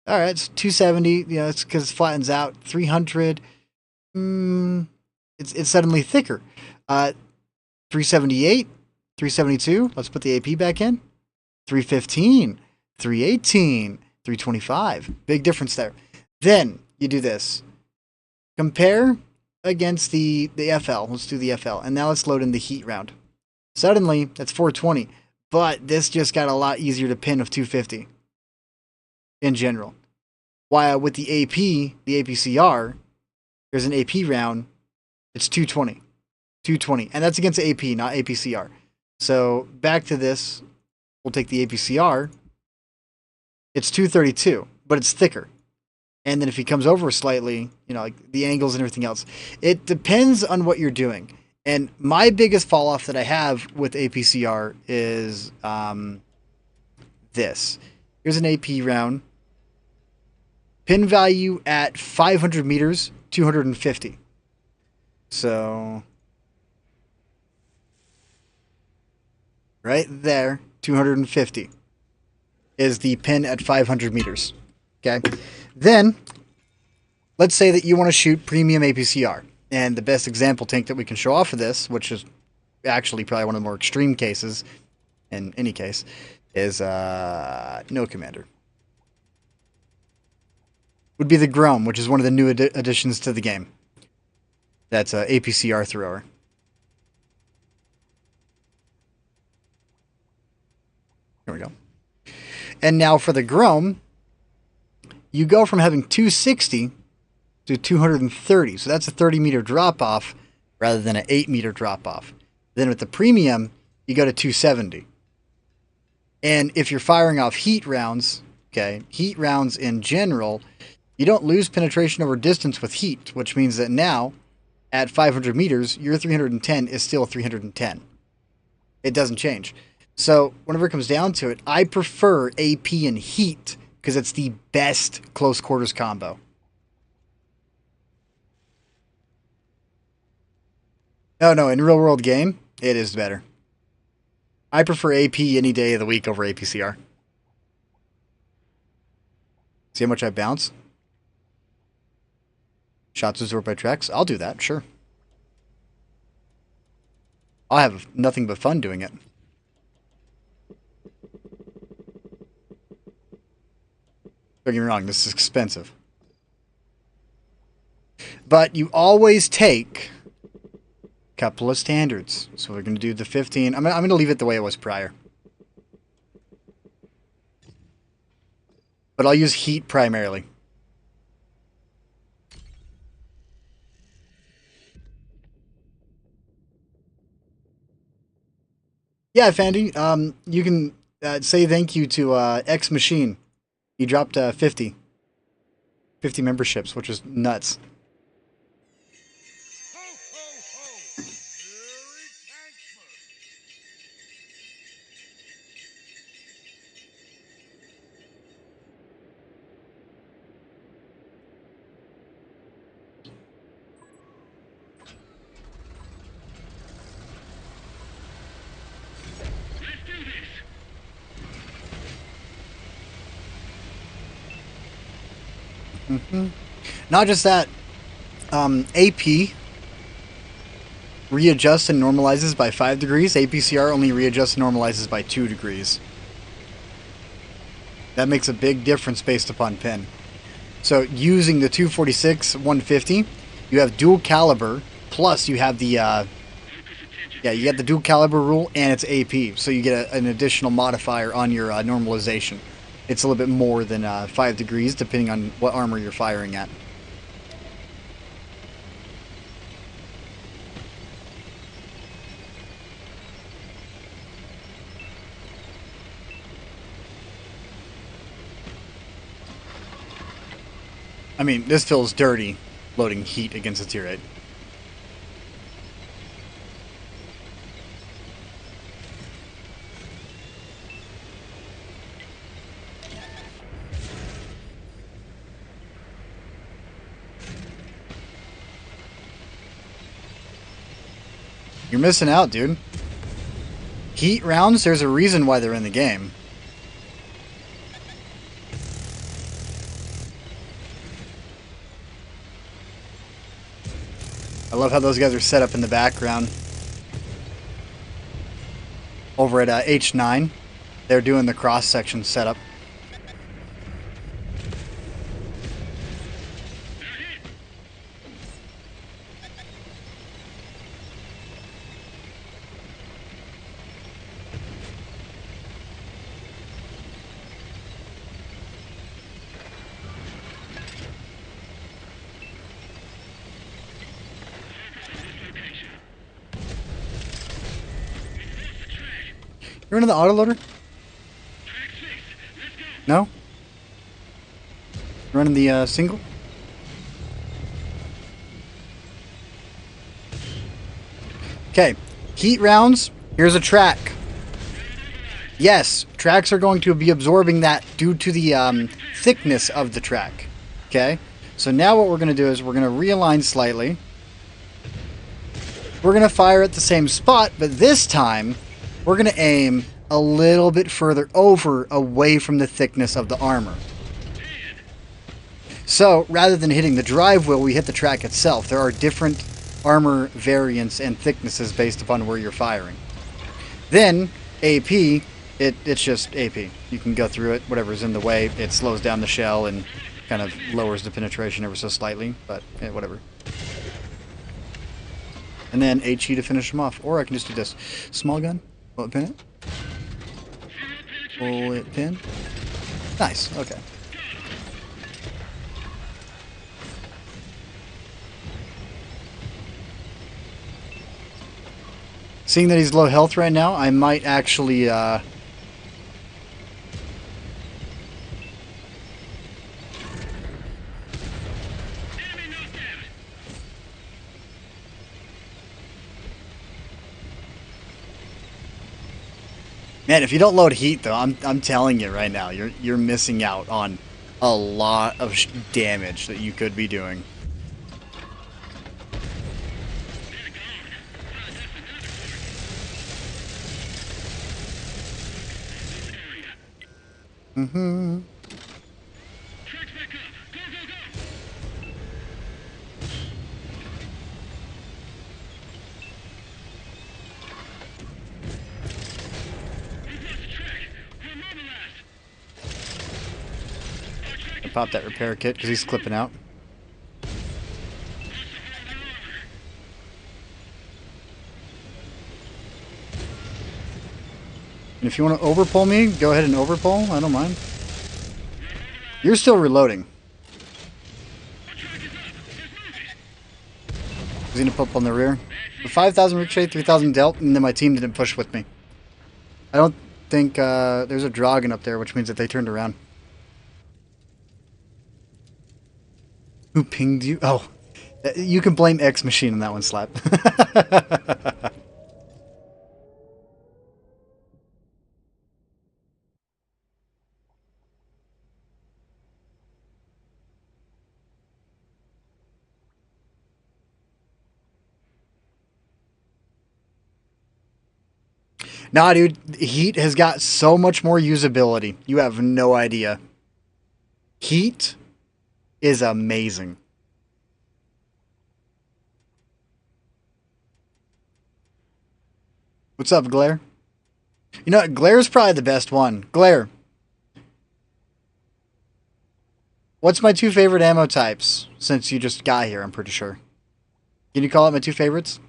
All right, it's 270. You know, it's because it flattens out. 300. It's suddenly thicker. 378, 372. Let's put the AP back in. 315, 318. 325. Big difference there. Then you do this. Compare against the FL. Let's do the FL. And now let's load in the heat round. Suddenly, that's 420. But this just got a lot easier to pin with 250 in general. While with the AP, the APCR, there's an AP round. It's 220. 220. And that's against the AP, not APCR. So back to this. We'll take the APCR. It's 232, but it's thicker. And then if he comes over slightly, you know, like the angles and everything else, it depends on what you're doing. And my biggest fall off that I have with APCR is this. Here's an AP round. Pin value at 500 meters, 250. So, right there, 250 is the pin at 500 meters. Okay. Then, let's say that you want to shoot premium APCR. And the best example tank that we can show off of this, which is actually probably one of the more extreme cases in any case, is No Commander. Would be the Grom, which is one of the new additions to the game. That's a APCR thrower. Here we go. And now for the Grom, you go from having 260 to 230. So that's a 30-meter drop-off rather than an 8-meter drop-off. Then with the premium, you go to 270. And if you're firing off heat rounds, okay, heat rounds in general, you don't lose penetration over distance with heat, which means that now, at 500 meters, your 310 is still 310. It doesn't change. So whenever it comes down to it, I prefer AP and heat because it's the best close quarters combo. No, in real world game, it is better. I prefer AP any day of the week over APCR. See how much I bounce? Shots absorbed by tracks? I'll do that, sure. I'll have nothing but fun doing it. Don't get me wrong, this is expensive. But you always take a couple of standards. So we're going to do the 15. I'm going to leave it the way it was prior. But I'll use heat primarily. Yeah, Fandy, you can say thank you to X Machine. He dropped 50 memberships, which is nuts. Ho, ho, ho! Merry Christmas! Let's do this. Not just that, AP readjusts and normalizes by 5 degrees. APCR only readjusts and normalizes by 2 degrees. That makes a big difference based upon pin. So using the 246 150, you have dual caliber, plus you have the you got the dual caliber rule, and it's AP, so you get an additional modifier on your normalization. It's a little bit more than 5 degrees, depending on what armor you're firing at. I mean, this feels dirty, loading heat against a tier 8. You're missing out, dude. Heat rounds, there's a reason why they're in the game. I love how those guys are set up in the background. Over at H9, they're doing the cross-section setup. You running the autoloader? No? Running the single? Okay, heat rounds. Here's a track. Yes, tracks are going to be absorbing that due to the thickness of the track. Okay, so now what we're going to do is we're going to realign slightly. We're going to fire at the same spot, but this time we're going to aim a little bit further over, away from the thickness of the armor. So rather than hitting the drive wheel, we hit the track itself. There are different armor variants and thicknesses based upon where you're firing. Then AP, it's just AP. You can go through it, whatever's in the way. It slows down the shell and kind of lowers the penetration ever so slightly, but whatever. And then HE to finish them off. Or I can just do this. Small gun. Bullet pin it. Bullet pin. Nice, okay. Seeing that he's low health right now, I might actually Man, if you don't load heat though, I'm telling you right now, you're missing out on a lot of damage that you could be doing. Mm-hmm. Pop that repair kit because he's clipping out. And if you want to overpull me, go ahead and overpull. I don't mind. You're still reloading. He's going to pop on the rear. 5,000 ricochet, 3,000 dealt, and then my team didn't push with me. I don't think there's a Dragon up there, which means that they turned around. Who pinged you? Oh, you can blame X Machine on that one, Slap. Nah, dude, Heat has got so much more usability. You have no idea. Heat is amazing. What's up, Glare? You know what? Glare's probably the best one. Glare. What's my two favorite ammo types since you just got here, I'm pretty sure. Can you call out my two favorites?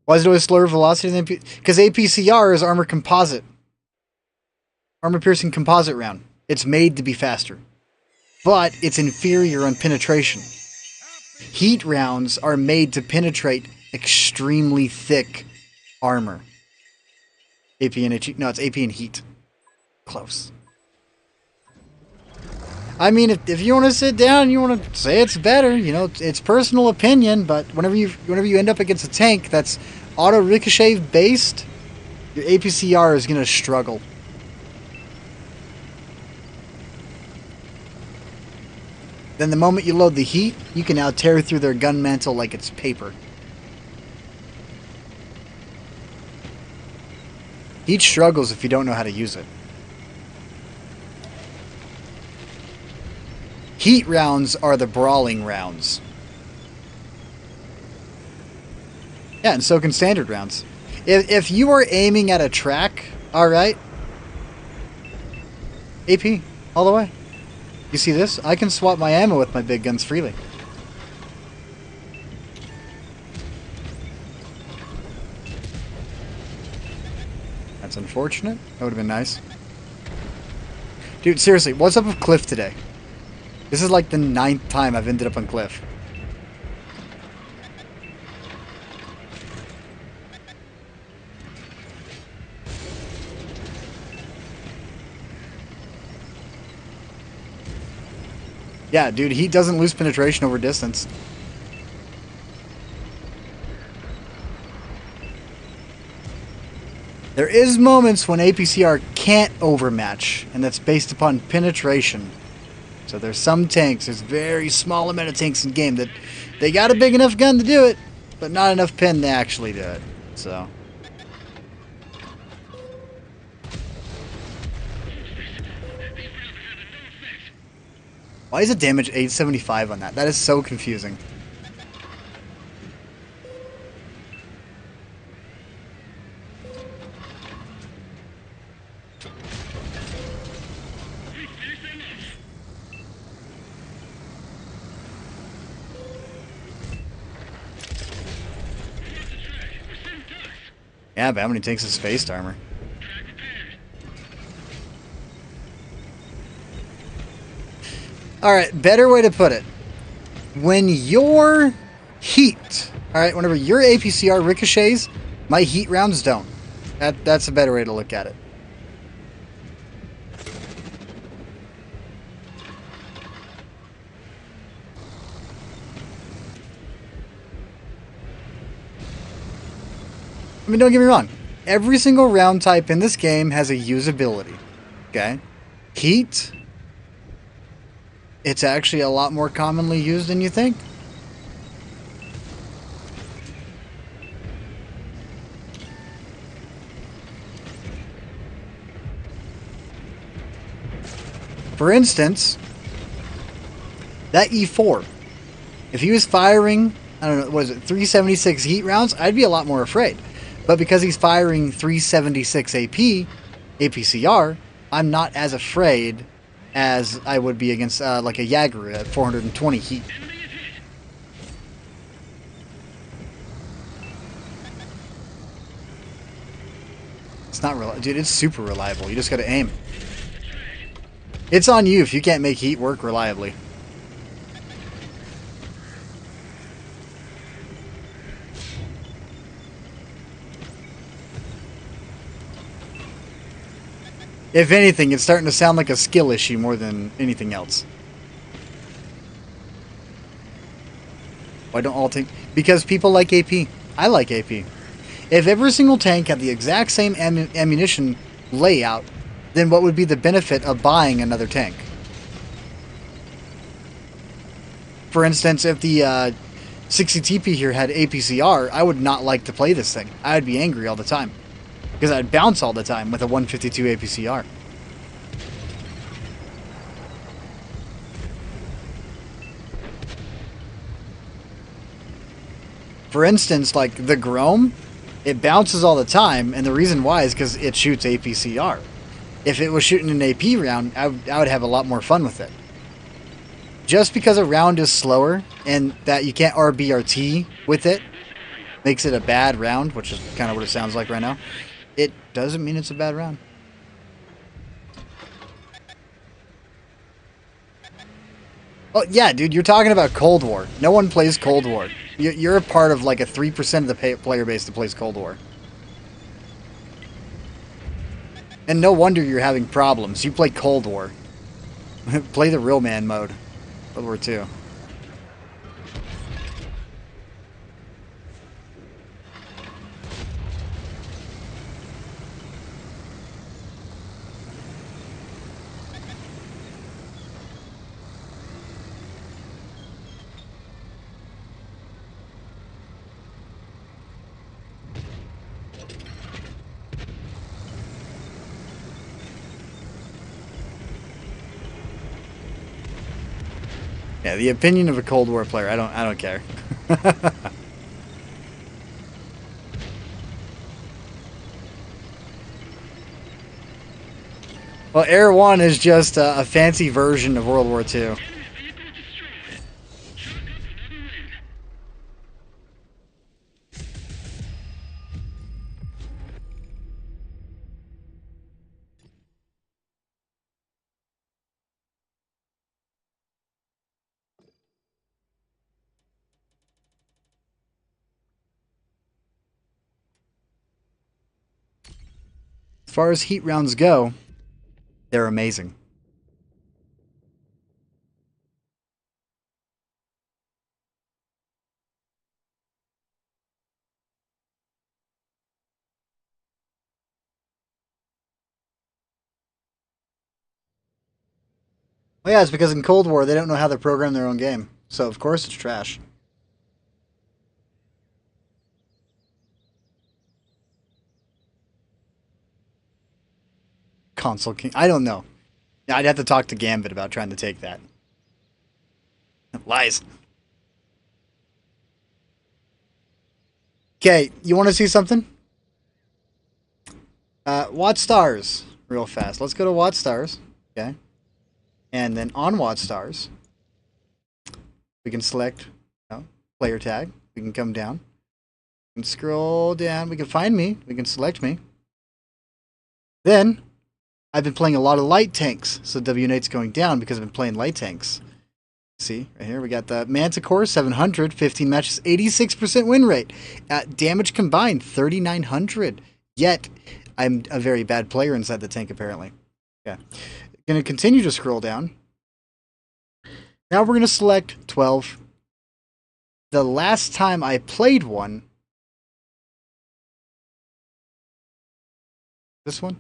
Why is it always slower velocity than AP? Because APCR is armor composite. Armor piercing composite round. It's made to be faster. But it's inferior on penetration. Heat rounds are made to penetrate extremely thick armor. AP and HE. No, it's AP and heat. Close. I mean, if you want to sit down, you want to say it's better. You know, it's personal opinion. But whenever you end up against a tank that's auto ricochet based, your APCR is gonna struggle. Then the moment you load the heat, you can now tear through their gun mantle like it's paper. Heat struggles if you don't know how to use it. Heat rounds are the brawling rounds. Yeah, and so can standard rounds. If you are aiming at a track, alright. AP, all the way. You see this? I can swap my ammo with my big guns freely. That's unfortunate. That would have been nice. Dude, seriously, what's up with Cliff today? This is like the 9th time I've ended up on Cliff. Yeah, dude, heat doesn't lose penetration over distance. There is moments when APCR can't overmatch, and that's based upon penetration. So there's some tanks, there's very small amount of tanks in game that they got a big enough gun to do it, but not enough pin to actually do it. So why is it damage 875 on that? That is so confusing. Yeah, but how many tanks is Faced Armor? Alright, better way to put it. When your heat, alright, whenever your APCR ricochets, my heat rounds don't. That's a better way to look at it. I mean, don't get me wrong. Every single round type in this game has a usability. Okay? Heat, it's actually a lot more commonly used than you think. For instance, that E4. If he was firing, I don't know, what is it, 376 heat rounds, I'd be a lot more afraid. But because he's firing 376 AP, APCR, I'm not as afraid as I would be against like a Jagger at 420 heat. It's not real, dude. It's super reliable. You just gotta aim. It's on you if you can't make heat work reliably. If anything, it's starting to sound like a skill issue more than anything else. Why don't all tank? Because people like AP. I like AP. If every single tank had the exact same ammunition layout, then what would be the benefit of buying another tank? For instance, if the 60 TP here had APCR, I would not like to play this thing. I would be angry all the time. Because I'd bounce all the time with a 152 APCR. For instance, like the Grom, it bounces all the time, and the reason why is because it shoots APCR. If it was shooting an AP round, I would have a lot more fun with it. Just because a round is slower, and that you can't RBRT with it, makes it a bad round, which is kind of what it sounds like right now. It doesn't mean it's a bad round. Oh, yeah, dude, you're talking about Cold War. No one plays Cold War. You're a part of like a 3% of the player base that plays Cold War. And no wonder you're having problems. You play Cold War. Play the real man mode. World War II. Yeah, the opinion of a Cold War player. I don't care. Well, Air One is just a fancy version of World War II. As far as heat rounds go, they're amazing. Well, yeah, it's because in Cold War they don't know how to program their own game, so of course it's trash. Console King. I don't know. I'd have to talk to Gambit about trying to take that. Lies. Okay, you want to see something? Watch Stars, real fast. Let's go to Watch Stars. Okay. And then on Watch Stars, we can select player tag. We can come down. We can scroll down. We can find me. We can select me. Then, I've been playing a lot of light tanks. So WN8's going down because I've been playing light tanks. See, right here, we got the Manticore, 700, 15 matches, 86% win rate. Damage combined, 3,900. Yet, I'm a very bad player inside the tank, apparently. Yeah. Going to continue to scroll down. Now we're going to select 12. The last time I played one... This one?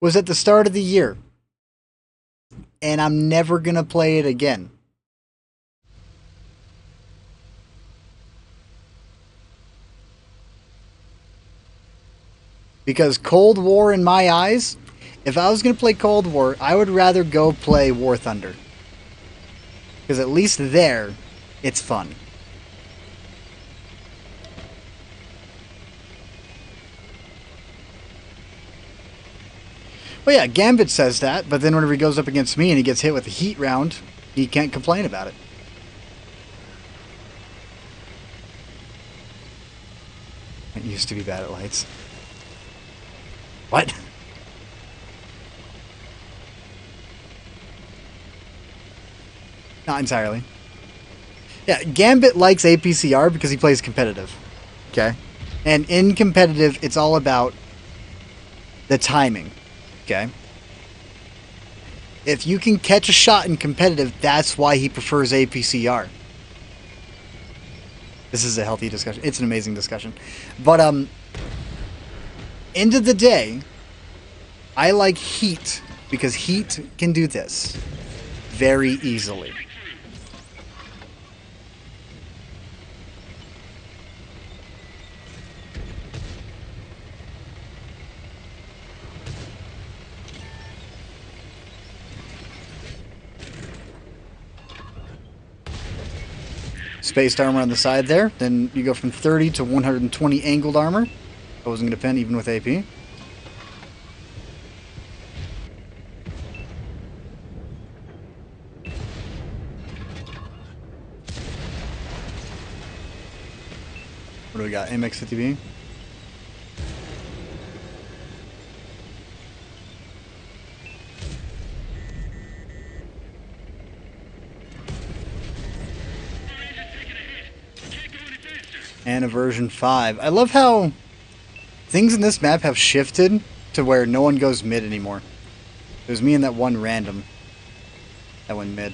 Was at the start of the year. And I'm never going to play it again. Because Cold War, in my eyes, if I was going to play Cold War, I would rather go play War Thunder. Because at least there, it's fun. Well, yeah, Gambit says that, but then whenever he goes up against me and he gets hit with a heat round, he can't complain about it. I used to be bad at lights. What? Not entirely. Yeah, Gambit likes APCR because he plays competitive. Okay? And in competitive, it's all about the timing. Okay? If you can catch a shot in competitive, that's why he prefers APCR. This is a healthy discussion. It's an amazing discussion. But, end of the day, I like Heat because Heat can do this very easily. Spaced armor on the side there. Then you go from 30 to 120 angled armor. Opposing defend even with AP. What do we got? MX50B. And a version 5. I love how things in this map have shifted to where no one goes mid anymore. There's me and that one random that went mid.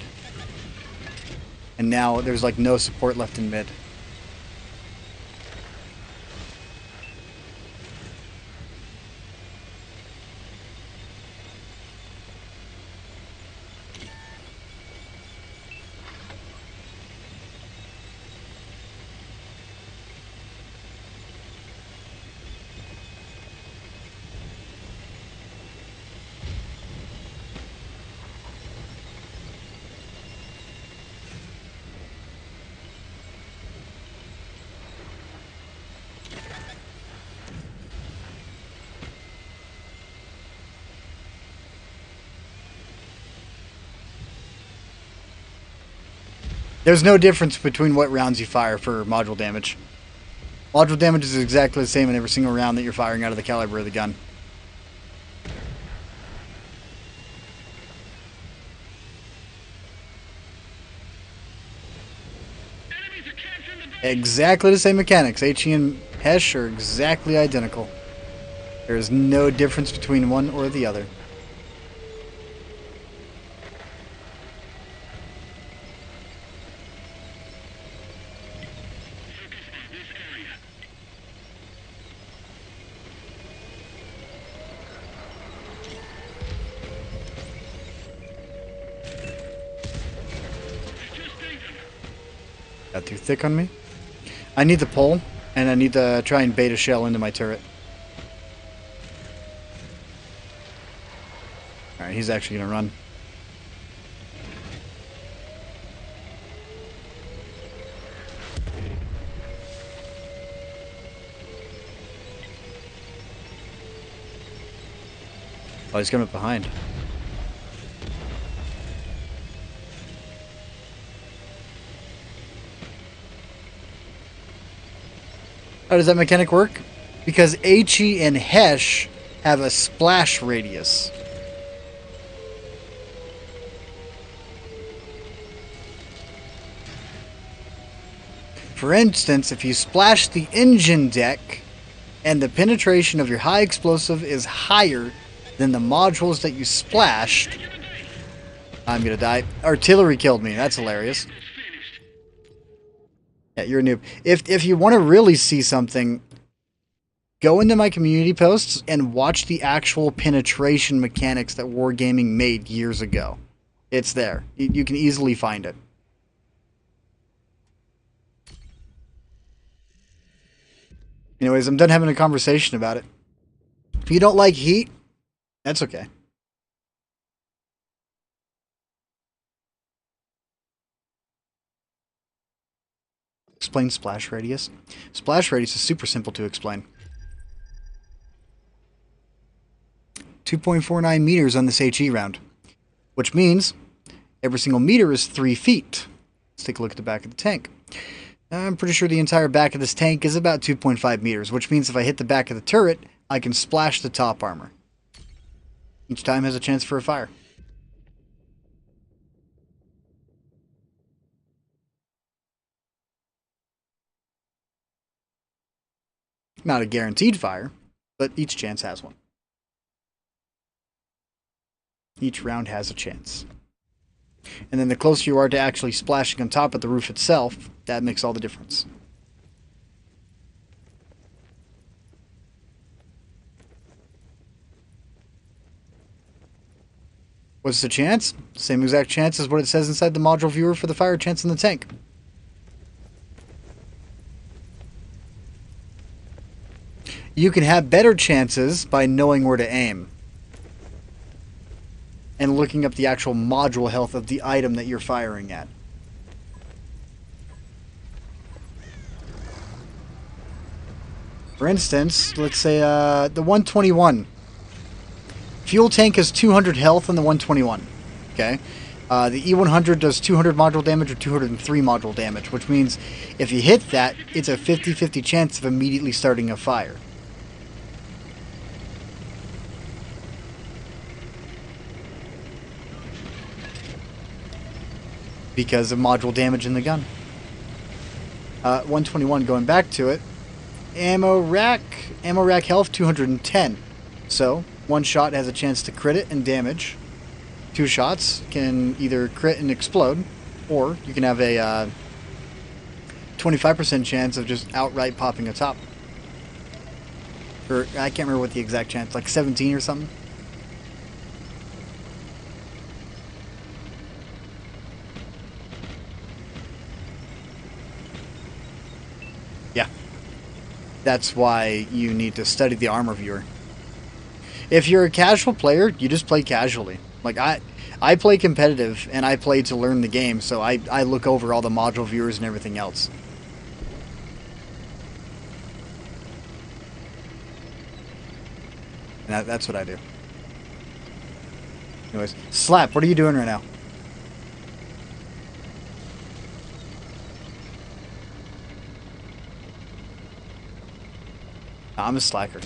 And now there's like no support left in mid. There's no difference between what rounds you fire for module damage. Module damage is exactly the same in every single round that you're firing out of the caliber of the gun. Exactly the same mechanics. HE and Hesh are exactly identical. There is no difference between one or the other. Got too thick on me. I need the pole, and I need to try and bait a shell into my turret. Alright, he's actually gonna run. Oh, he's coming up behind. How does that mechanic work? Because HE and Hesh have a splash radius. For instance, if you splash the engine deck and the penetration of your high explosive is higher than the modules that you splashed, I'm gonna die. Artillery killed me. That's hilarious. Yeah, you're a noob. If you want to really see something, go into my community posts and watch the actual penetration mechanics that Wargaming made years ago. It's there. You can easily find it. Anyways, I'm done having a conversation about it. If you don't like heat, that's okay. Explain splash radius. Splash radius is super simple to explain. 2.49 meters on this HE round, which means every single meter is 3 feet. Let's take a look at the back of the tank. I'm pretty sure the entire back of this tank is about 2.5 meters, which means if I hit the back of the turret, I can splash the top armor. Each time has a chance for a fire. Not a guaranteed fire, but each chance has one. Each round has a chance. And then the closer you are to actually splashing on top of the roof itself, that makes all the difference. What's the chance? Same exact chance as what it says inside the module viewer for the fire chance in the tank. You can have better chances by knowing where to aim and looking up the actual module health of the item that you're firing at. For instance, let's say the 121. Fuel tank has 200 health on the 121. Okay? The E100 does 200 module damage or 203 module damage, which means if you hit that, it's a 50-50 chance of immediately starting a fire. Because of module damage in the gun. 121, going back to it. Ammo rack health 210. So, one shot has a chance to crit it and damage. 2 shots can either crit and explode, or you can have a 25% chance of just outright popping a top. Or, I can't remember what the exact chance, like 17 or something. Yeah. That's why you need to study the armor viewer. If you're a casual player, you just play casually. Like, I play competitive, and I play to learn the game, so I look over all the module viewers and everything else. And that's what I do. Anyways, Slap, what are you doing right now? I'm a slacker.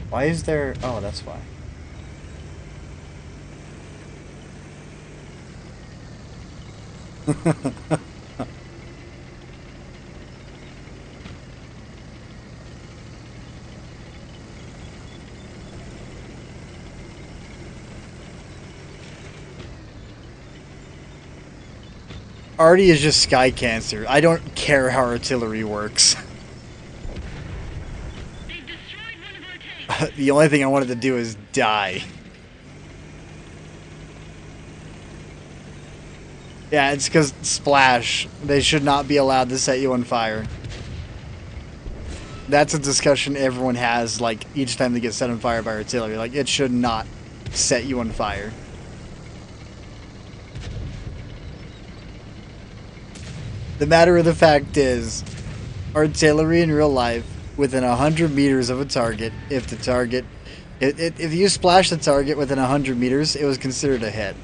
Why is there... Oh, that's why. Artie is just Sky Cancer. I don't care how artillery works. They've destroyed one of our tanks. The only thing I wanted to do is die. Yeah, it's because Splash. They should not be allowed to set you on fire. That's a discussion everyone has, like, each time they get set on fire by artillery. Like, it should not set you on fire. The matter of the fact is, artillery in real life, within 100 meters of a target, if the target... If you splash the target within 100 meters, it was considered a hit.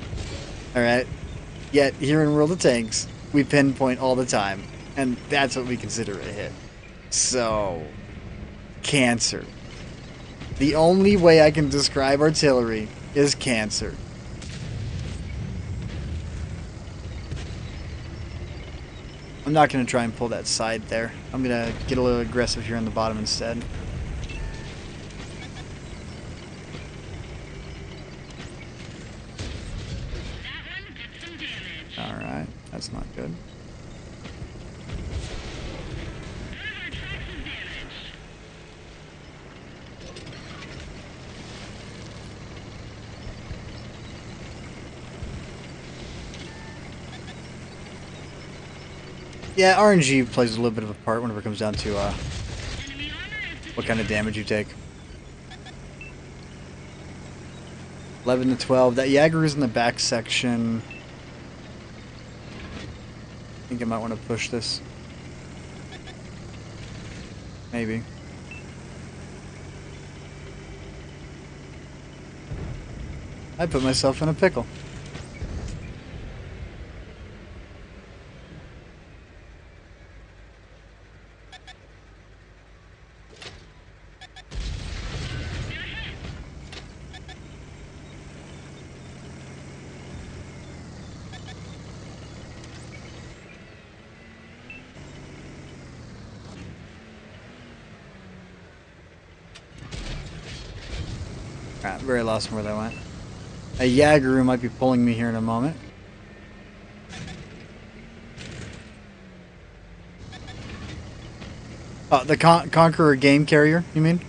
Alright? Yet, here in World of Tanks, we pinpoint all the time. And that's what we consider a hit. So... Cancer. The only way I can describe artillery is cancer. I'm not going to try and pull that side there. I'm going to get a little aggressive here on the bottom instead. That one did some damage. Alright, that's not good. One of our tracks is damaged. Yeah, RNG plays a little bit of a part whenever it comes down to Enemy armor is what kind of damage you take. 11 to 12. That Jagger's in the back section. I think I might want to push this. Maybe. I put myself in a pickle. Alright, very lost where that went. A Jaggeru might be pulling me here in a moment. Oh, the Conqueror game carrier, you mean?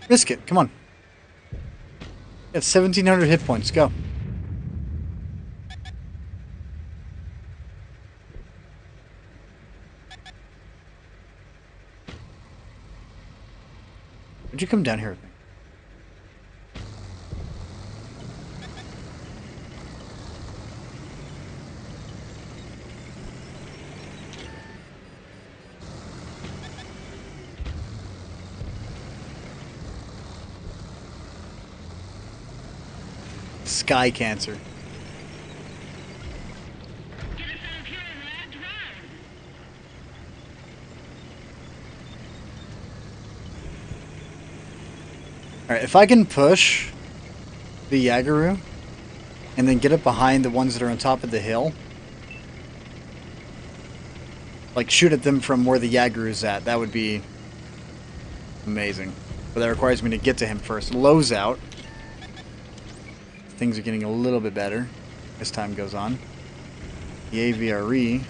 Risk it, come on. You have 1,700 hit points, go. Would you come down here with me? Sky Cancer. Get us out of here, lad. Drown. Alright, if I can push the Jaggeru and then get up behind the ones that are on top of the hill, like shoot at them from where the Jaggeru's at, that would be amazing. But that requires me to get to him first. Low's out. Things are getting a little bit better as time goes on. The AVRE.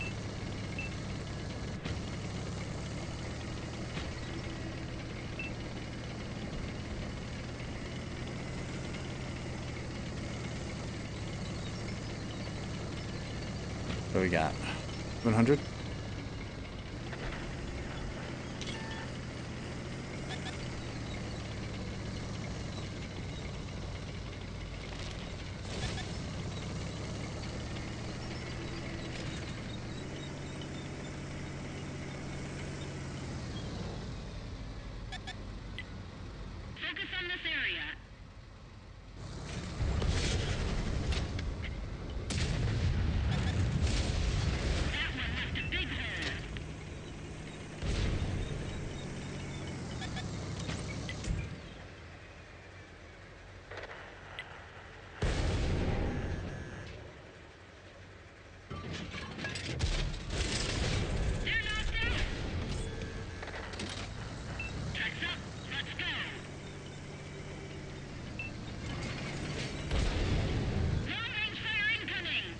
What do we got? 100? Focus on this area. That one left a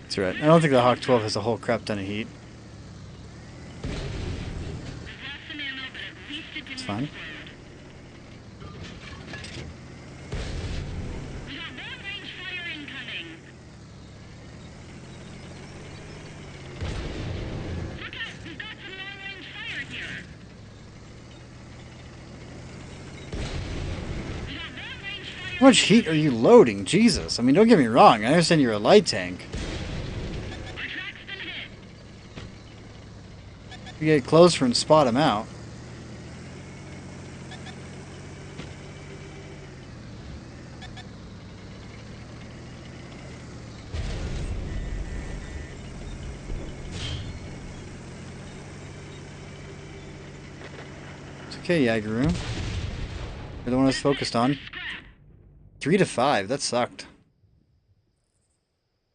That's right. I don't think the Hawk 12 has a whole crap ton of heat. We've lost some ammo, but at least it didn't It's fine. explode. We got long-range fire incoming. Look out! We've got some long-range fire here. We got long-range fire. How much heat are you loading? Jesus. I mean, don't get me wrong. I understand you're a light tank. Our track's been hit. You get closer and spot him out. It's okay, Yaguru. You're the one I was focused on. Scrap. 3 to 5. That sucked.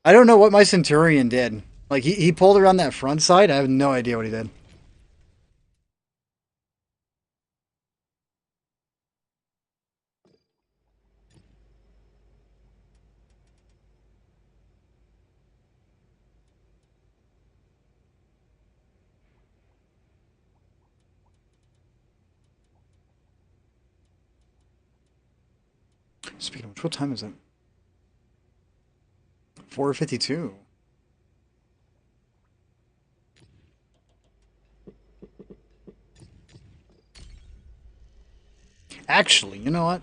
I don't know what my Centurion did. Like, he pulled around that front side. I have no idea what he did. Speaking of which, what time is it? 4:52. Actually, you know what?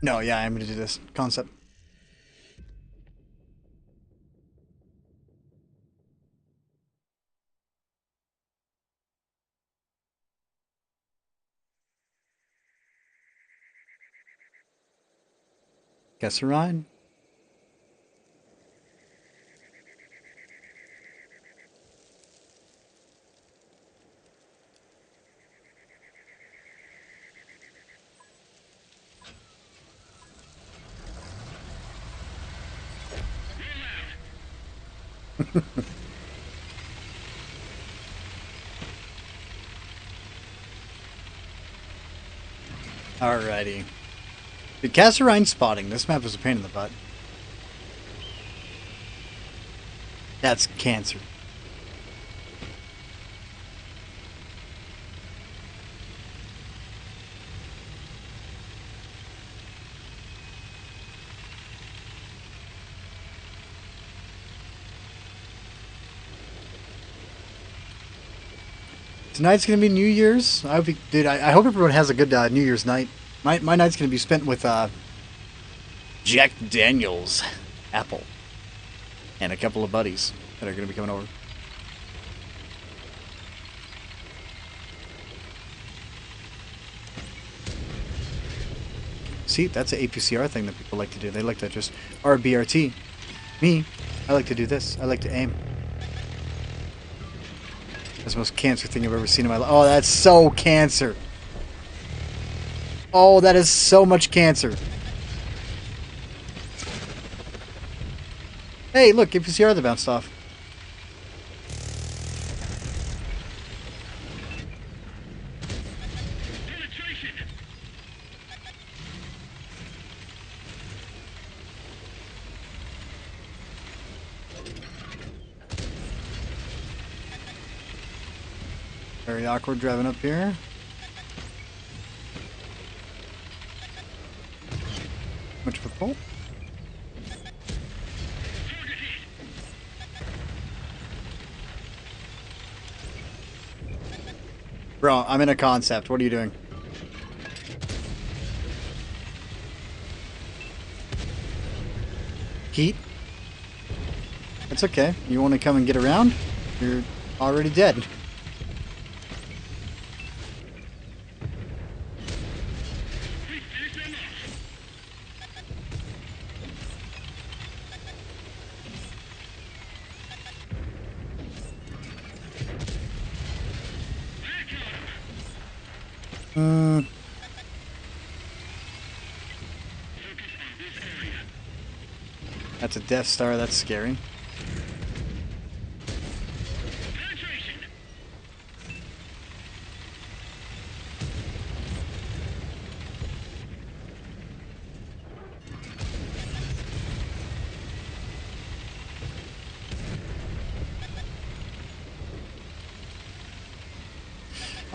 No, yeah, I'm gonna do this concept. Guess a ride. Alrighty. The Kasserine spotting. This map is a pain in the butt. That's cancer. Tonight's gonna be New Year's. I hope, dude. I hope everyone has a good New Year's night. My night's gonna be spent with Jack Daniels, Apple, and a couple of buddies that are gonna be coming over. See, that's an APCR thing that people like to do. They like to just RBRT. Me, I like to do this. I like to aim. That's the most cancer thing I've ever seen in my life. Oh, that's so cancer. Oh, that is so much cancer. Hey, look, APCR that bounced off. Penetration. Very awkward driving up here. Much of a pull. Bro, I'm in a concept. What are you doing? Heat? It's okay. You want to come and get around? You're already dead. We finish them off. Back on 'em. Focus on this area. That's a Death Star. That's scary. Penetration.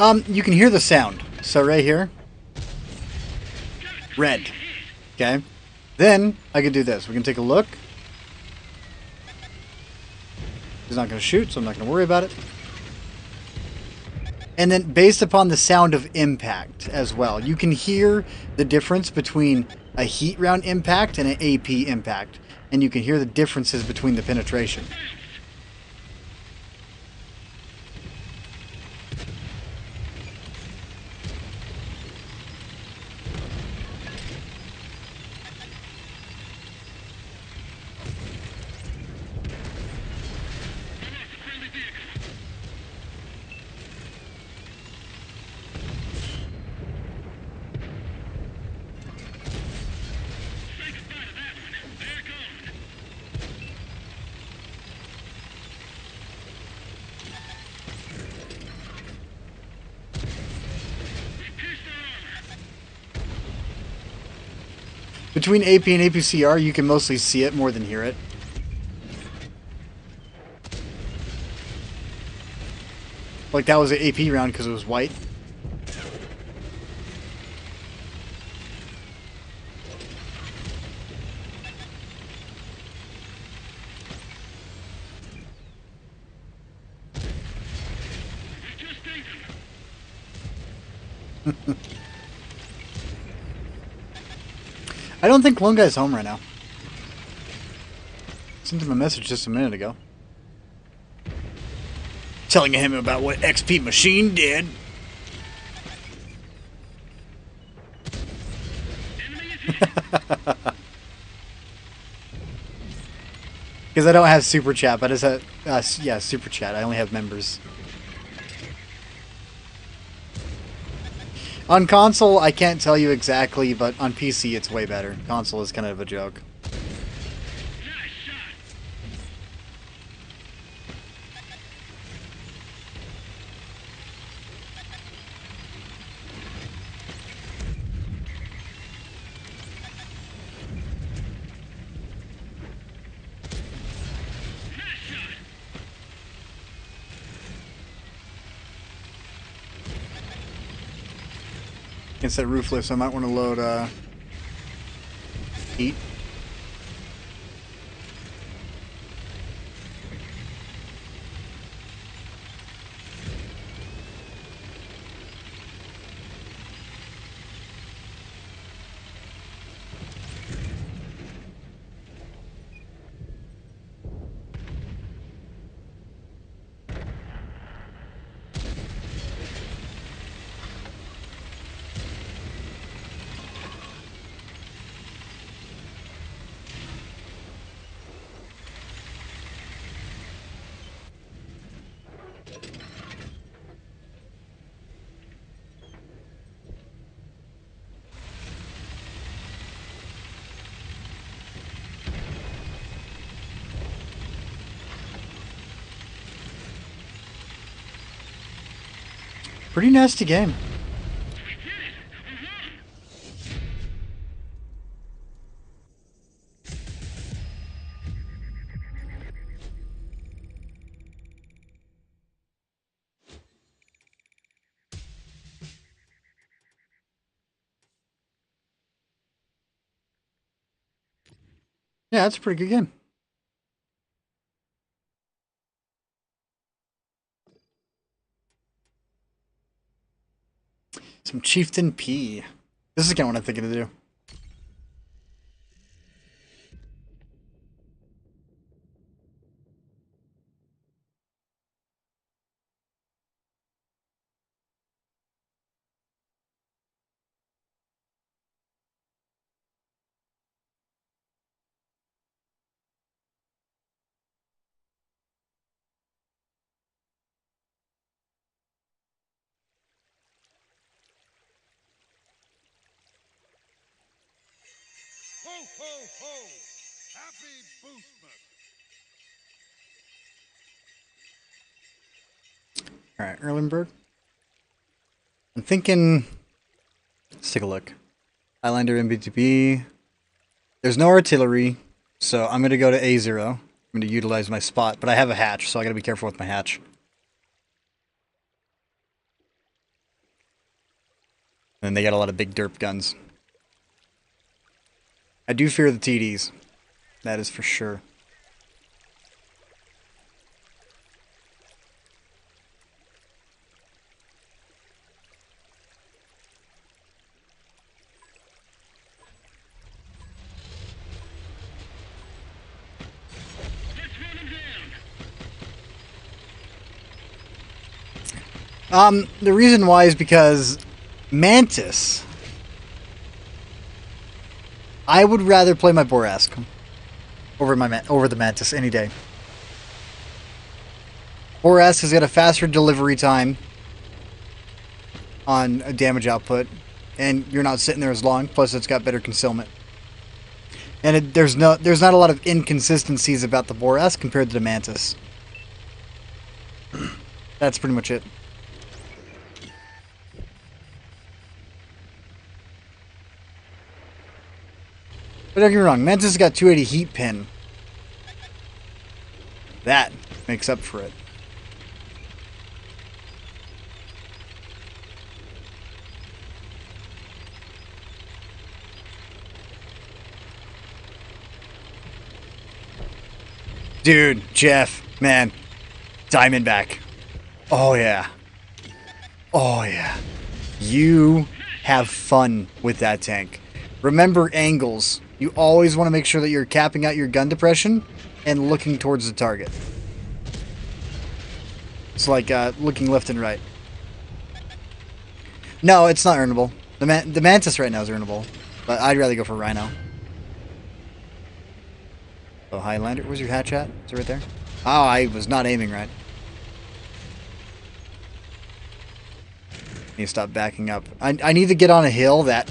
You can hear the sound. So right here, red. Okay. Then I can do this. We can take a look. He's not going to shoot, so I'm not going to worry about it. And then based upon the sound of impact as well, you can hear the difference between a heat round impact and an AP impact. And you can hear the differences between the penetration. Between AP and APCR, you can mostly see it more than hear it. Like that was an AP round because it was white. I don't think Lone Guy's home right now. Sent him a message just a minute ago. Telling him about what XP Machine did. Because I don't have Super Chat, but it's a... yeah, Super Chat. I only have members. On console, I can't tell you exactly, but on PC it's way better. Console is kind of a joke. Against that roofless, I might want to load heat. Pretty nasty game. Yeah, that's a pretty good game. Some Chieftain P. This is kind of what I'm thinking to do. Ho, ho, ho! Happy Boostmas! Alright, Erlenberg. I'm thinking... Let's take a look. Highlander MBTB. There's no artillery, so I'm going to go to A0. I'm going to utilize my spot, but I have a hatch, so I got to be careful with my hatch. And they got a lot of big derp guns. I do fear the TDs. That is for sure. Let's run him down. The reason why is because Mantis. I would rather play my Borask over the Mantis any day. Borask has got a faster delivery time on a damage output, and you're not sitting there as long. Plus, it's got better concealment. And there's not a lot of inconsistencies about the Borask compared to the Mantis. That's pretty much it. But don't get me wrong, Mantis has got 280 heat pin. That makes up for it. Dude, Jeff, man, Diamondback. Oh yeah. Oh yeah. You have fun with that tank. Remember angles. You always want to make sure that you're capping out your gun depression and looking towards the target. It's like looking left and right. No, it's not earnable. The Mantis right now is earnable, but I'd rather go for Rhino. Oh, Highlander, where's your hatch at? Is it right there? Oh, I was not aiming right. Need to stop backing up. I need to get on a hill that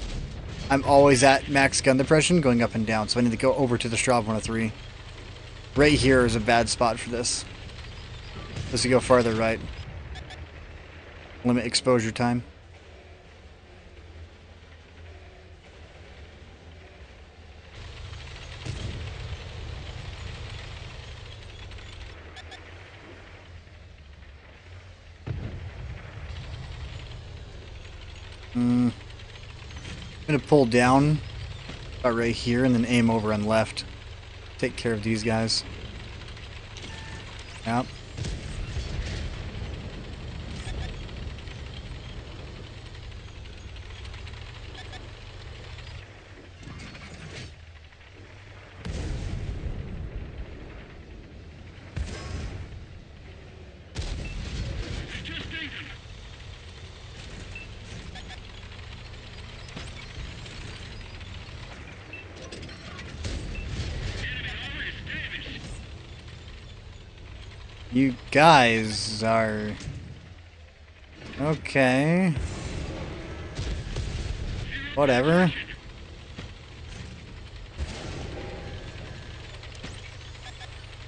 I'm always at max gun depression going up and down, so I need to go over to the Strav 103. Right here is a bad spot for this. Let's go farther right. Limit exposure time. I'm gonna pull down about right here and then aim over on left. Take care of these guys. Yep. You guys are... okay. Whatever.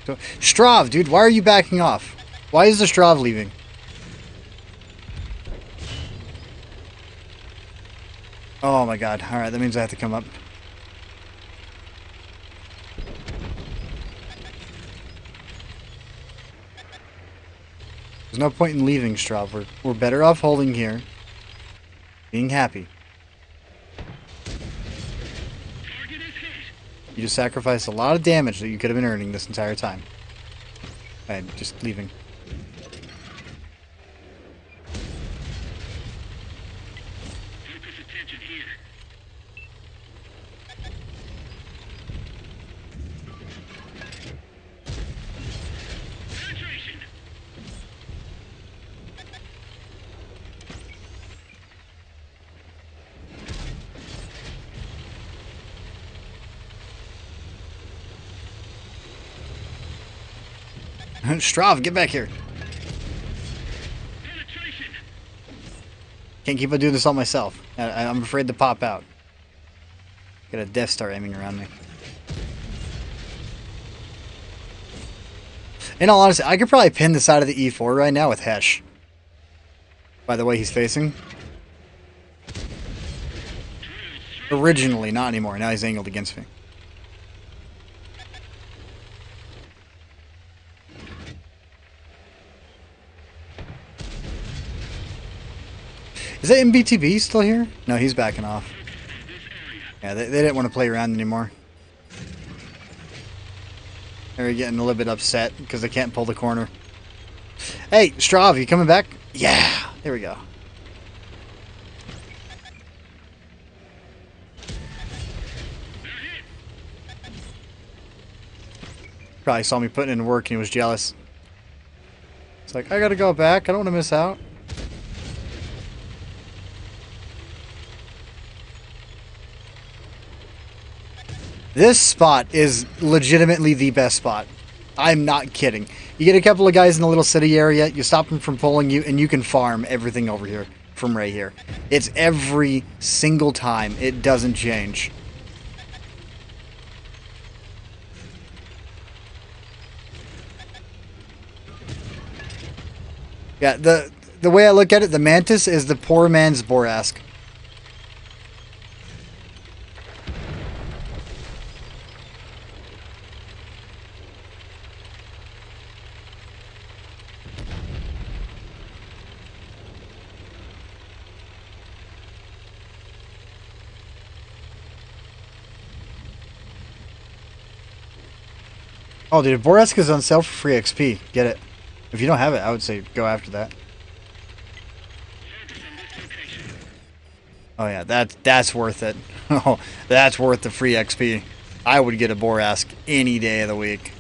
So, Strav, dude, why are you backing off? Why is the Strav leaving? Oh my god. Alright, that means I have to come up. There's no point in leaving, Strav. We're better off holding here. Being happy. You just sacrificed a lot of damage that you could have been earning this entire time. And just leaving. Focus attention here. Penetration. Strav, get back here. Penetration. Can't keep on doing this all myself. I'm afraid to pop out. Got a Death Star aiming around me. In all honesty, I could probably pin the side of the E4 right now with Hesh. By the way he's facing. Originally, not anymore. Now he's angled against me. Is that MBTB still here? No, he's backing off. Yeah, they didn't want to play around anymore. They're getting a little bit upset because they can't pull the corner. Hey, Strav, you coming back? Yeah, there we go. Probably saw me putting in work and he was jealous. It's like, I gotta go back. I don't want to miss out. This spot is legitimately the best spot. I'm not kidding. You get a couple of guys in the little city area, you stop them from pulling you, and you can farm everything over here from right here. It's every single time. It doesn't change. Yeah, the way I look at it, the Mantis is the poor man's Borask. Oh, dude, Borask is on sale for free XP. Get it. If you don't have it, I would say go after that. Oh yeah, that's worth it. Oh, that's worth the free XP. I would get a Borask any day of the week.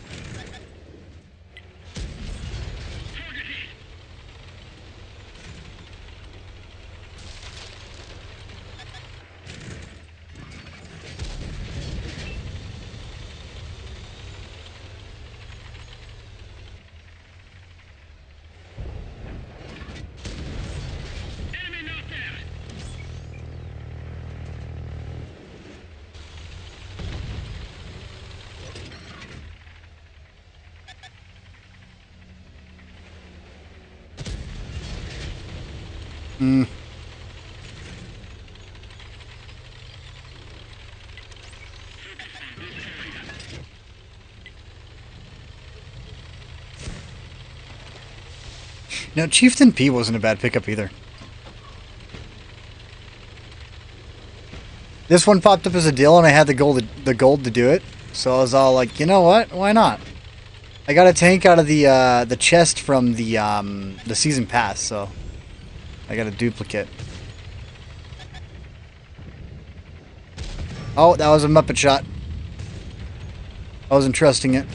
Hmm. No, Chieftain P wasn't a bad pickup either. This one popped up as a deal, and I had the gold to do it. So I was all like, you know what? Why not? I got a tank out of the chest from the season pass, so I got a duplicate. Oh, that was a Muppet shot. I wasn't trusting it.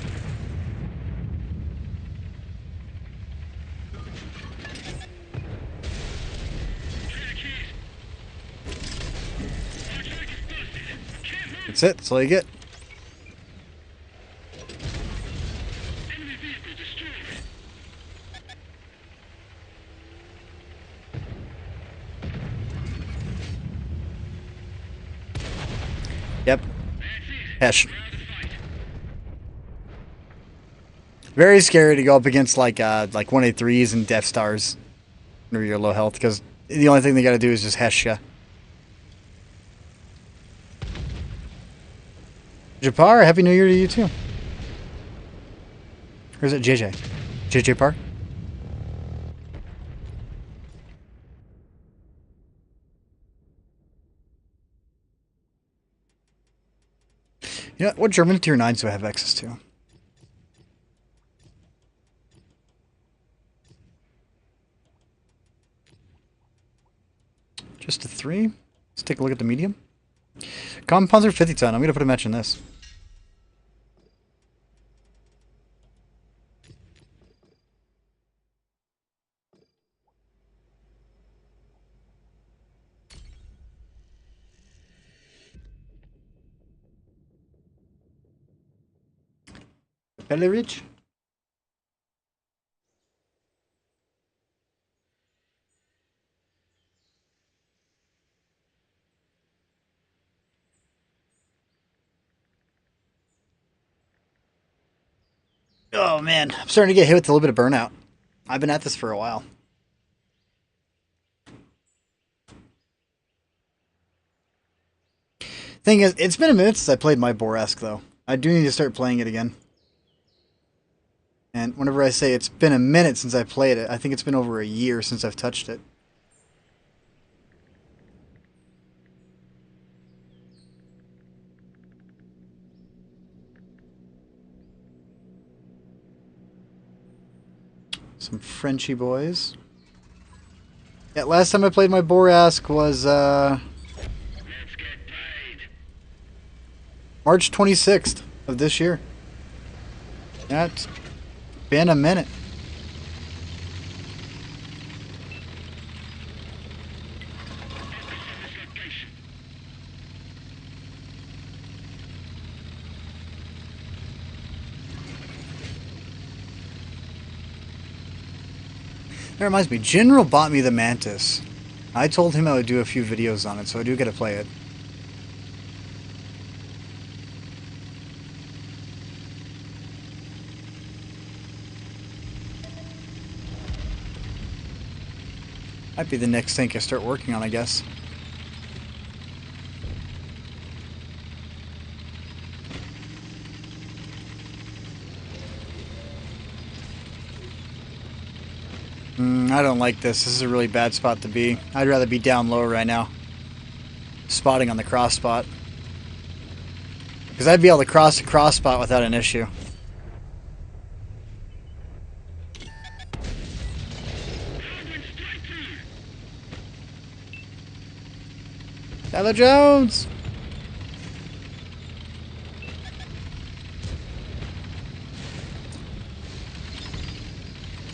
That's it. That's all you get. Yep. Hesh. Very scary to go up against like 183s and Death Stars whenever you're low health, because the only thing they gotta do is just hesh ya. Japar, Happy New Year to you too. Or is it JJ? JJ Park? Yeah, what German tier 9s do I have access to? Just a 3? Let's take a look at the medium. Compounds are 50 ton. I'm going to put a match in this. Bellerich? Oh man, I'm starting to get hit with a little bit of burnout. I've been at this for a while. Thing is, it's been a minute since I played my Borask though. I do need to start playing it again. And whenever I say it's been a minute since I played it, I think it's been over a year since I've touched it. Some Frenchy boys. Yeah, last time I played my Borask was Let's get paid. March 26th of this year. That's been a minute. That reminds me, General bought me the Mantis. I told him I would do a few videos on it, so I do get to play it. Might be the next thing I start working on, I guess. I don't like this. This is a really bad spot to be. I'd rather be down low right now. Spotting on the cross spot. Because I'd be able to cross the cross spot without an issue. Tyler Jones!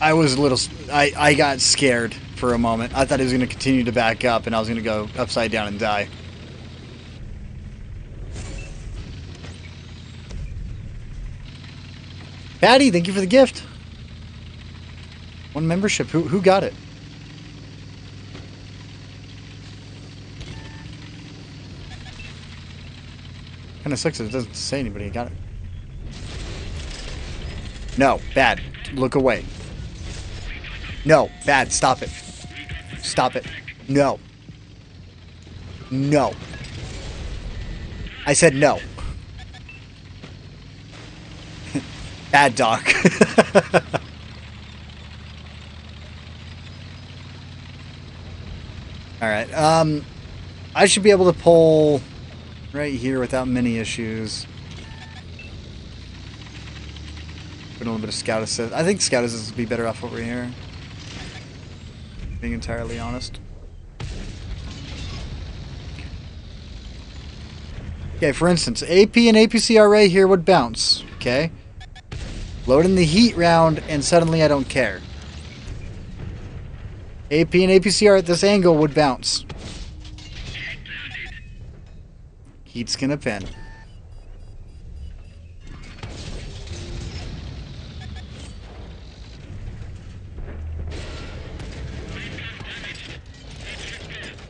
I was a little... I got scared for a moment. I thought he was going to continue to back up and I was going to go upside down and die. Patty, thank you for the gift. One membership. Who got it? Kind of sucks that it doesn't say anybody got it. No, bad. Look away. No, bad. Stop it. Stop it. No. No. I said no. Bad dog. Alright, I should be able to pull right here without many issues. Put a little bit of scout assist. I think scout assist would be better off over here. Being entirely honest. Okay, for instance, AP and APCRA here would bounce. Okay. Load in the heat round and suddenly I don't care. AP and APCR at this angle would bounce. Heat's gonna pin.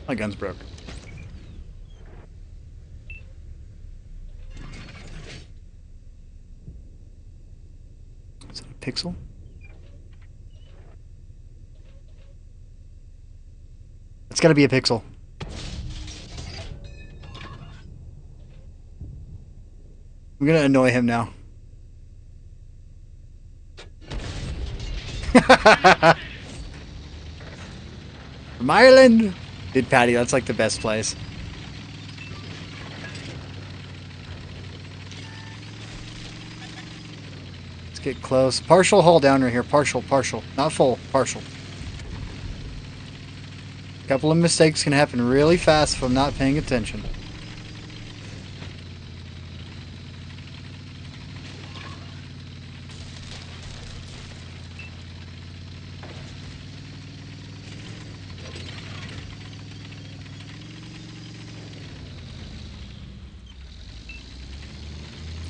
My gun's broke. Is that a pixel? It's gotta be a pixel. I'm gonna annoy him now. From Ireland! Dude, Patty, that's like the best place. Let's get close. Partial hull down right here. Partial. Not full, partial. A couple of mistakes can happen really fast if I'm not paying attention.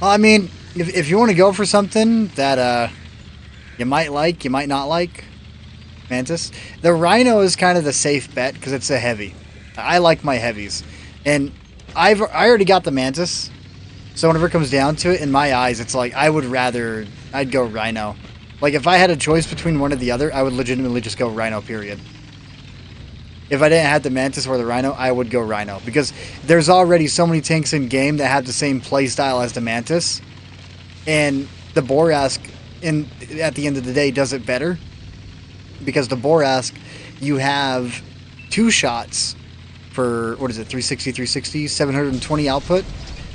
I mean, if you want to go for something that you might like, you might not like, Mantis, the Rhino is kind of the safe bet because it's a heavy. I like my heavies, and I already got the Mantis, so whenever it comes down to it, in my eyes, it's like I'd go Rhino. Like if I had a choice between one or the other, I would legitimately just go Rhino. Period. If I didn't have the Mantis or the Rhino, I would go Rhino. Because there's already so many tanks in game that have the same playstyle as the Mantis. And the Borask, at the end of the day, does it better. Because the Borask, you have 2 shots for, 360, 720 output.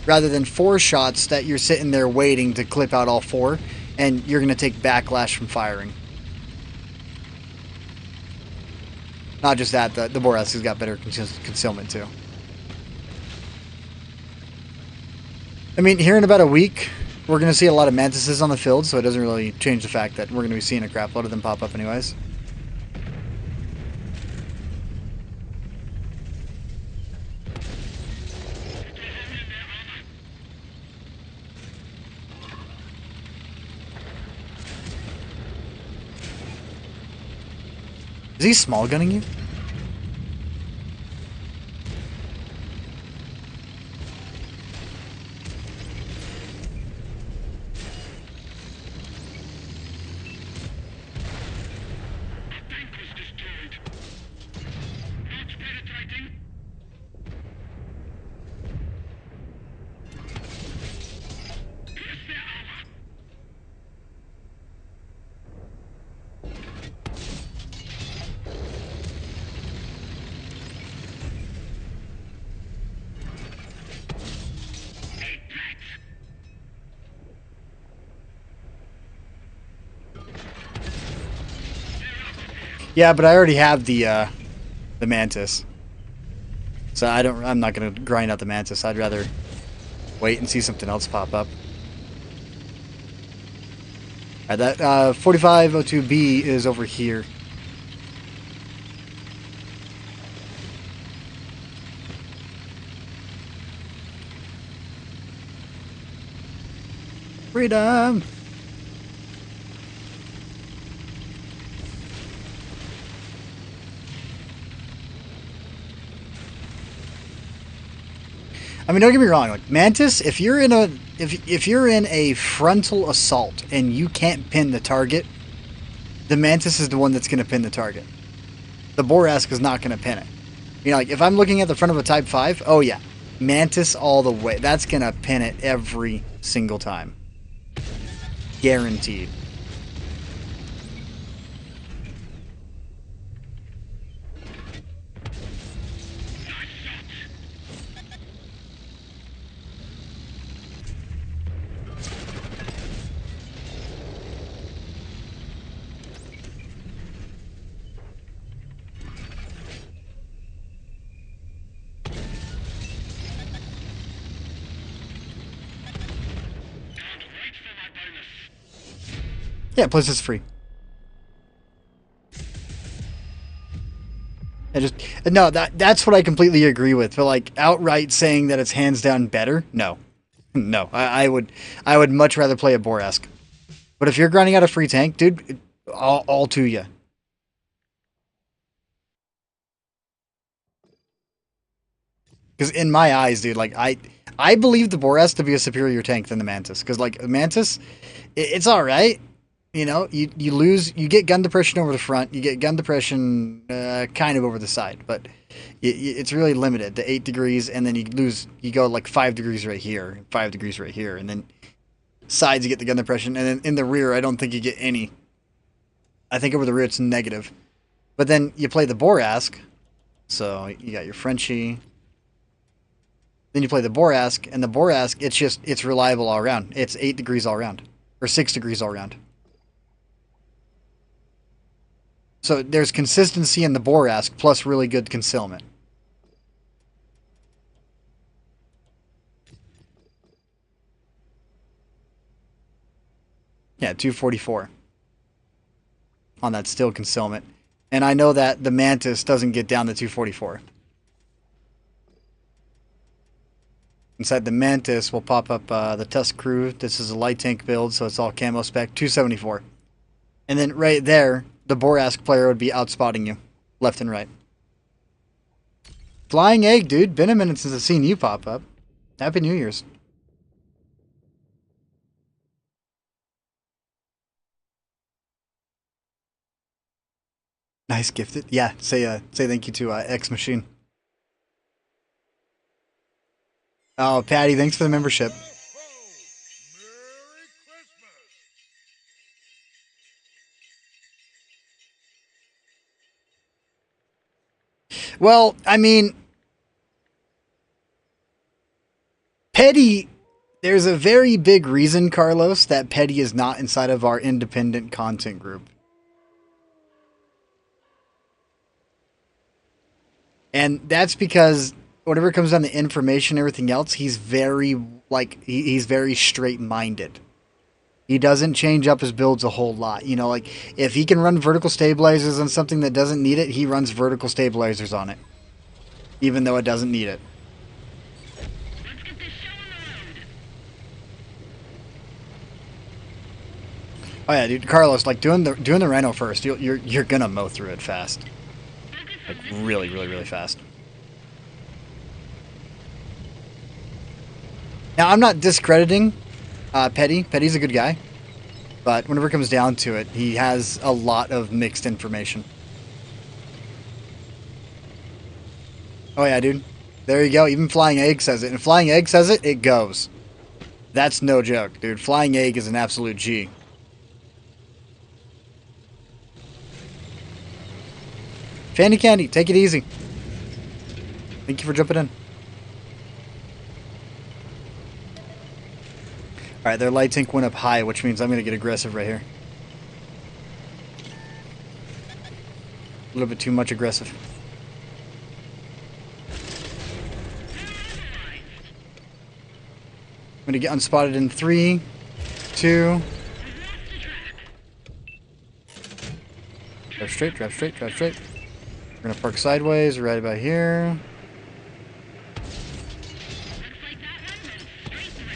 Rather than 4 shots that you're sitting there waiting to clip out all 4. And you're going to take backlash from firing. Not just that, the Boreas has got better concealment too. I mean, here in about a week, we're going to see a lot of Mantises on the field, so it doesn't really change the fact that we're going to be seeing a crap load of them pop up anyways. Is he small gunning you? Yeah, but I already have the Mantis. So I'm not gonna grind out the Mantis. I'd rather wait and see something else pop up. Alright, that 4502B is over here. Freedom! I mean, don't get me wrong. Like Mantis, if you're in a frontal assault and you can't pin the target, the Mantis is the one that's going to pin the target. The Boreas is not going to pin it. You know, like if I'm looking at the front of a Type 5, oh yeah, Mantis all the way. That's going to pin it every single time. Guaranteed. Yeah, plus it's free. That's what I completely agree with. But like outright saying that it's hands down better, no, no. I would much rather play a Boreas. But if you're grinding out a free tank, dude, all to you. Because in my eyes, dude, like I believe the Boreas to be a superior tank than the Mantis. Because like Mantis, it's all right. You know, you get gun depression over the front, you get gun depression kind of over the side, but it's really limited to 8 degrees, and then you go like 5 degrees right here, 5 degrees right here, and then sides you get the gun depression, and then in the rear I don't think you get any. I think over the rear it's negative. But then you play the Boreas, so you got your Frenchie. Then you play the Boreas, and the Boreas, it's reliable all around. It's 8 degrees all around, or 6 degrees all around. So there's consistency in the Boreas plus really good concealment. Yeah, 244 on that still concealment. And I know that the Mantis doesn't get down to 244. Inside the Mantis will pop up the Tusk Crew. This is a light tank build, so it's all camo spec, 274. And then right there, the Boreas player would be outspotting you, left and right. Flying Egg, dude. Been a minute since I've seen you pop up. Happy New Year's. Nice gifted. Yeah, say thank you to X Machine. Oh, Patty, thanks for the membership. Merry Christmas! Well, I mean, Petty, there's a very big reason, Carlos, that Petty is not inside of our independent content group. And that's because whenever it comes down to information and everything else, he's very he's very straight minded. He doesn't change up his builds a whole lot. You know, like if he can run vertical stabilizers on something that doesn't need it, he runs vertical stabilizers on it, even though it doesn't need it. Let's get this show on the road. Oh yeah, dude, Carlos, like doing the Rhino first, you're gonna mow through it fast, Focus like on this. really, really, really fast. Now I'm not discrediting Petty. Petty's a good guy, but whenever it comes down to it, he has a lot of mixed information. Oh yeah, dude. There you go. Even Flying Egg says it. And Flying Egg says it, it goes. That's no joke, dude. Flying Egg is an absolute G. Fanny Candy, take it easy. Thank you for jumping in. Alright, their light tank went up high, which means I'm going to get aggressive right here. A little bit too much aggressive. I'm going to get unspotted in 3, 2. Drive straight, drive straight, drive straight. We're going to park sideways right about here. Looks like that one went straight through.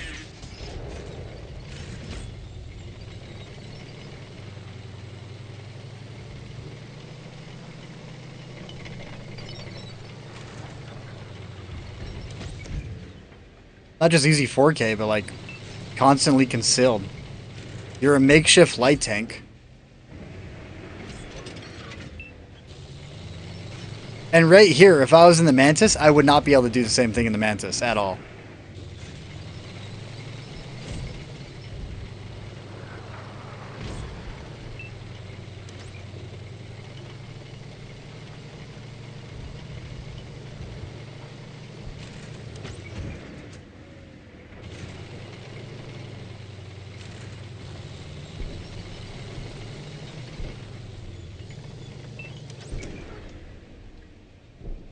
Not just easy 4K, but like constantly concealed. You're a makeshift light tank. And right here, if I was in the Mantis, I would not be able to do the same thing in the Mantis at all.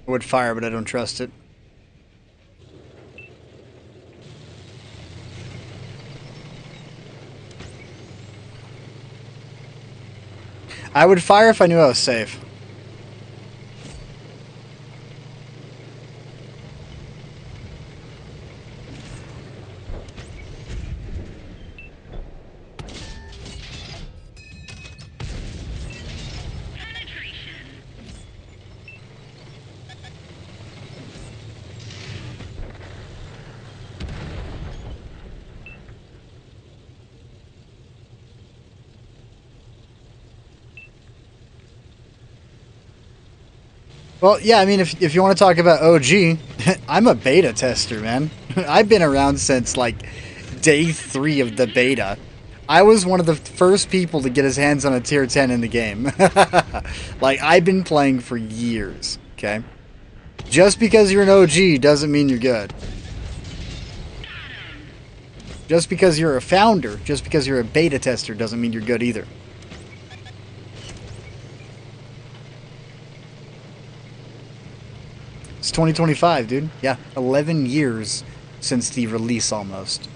I would fire, but I don't trust it. I would fire if I knew I was safe. Penetration. Well, yeah, I mean, if you want to talk about OG, I'm a beta tester, man. I've been around since, like, day 3 of the beta. I was one of the first people to get his hands on a tier 10 in the game. Like, I've been playing for years, okay? Just because you're an OG doesn't mean you're good. Just because you're a founder, just because you're a beta tester doesn't mean you're good either. It's 2025, dude. Yeah, 11 years since the release almost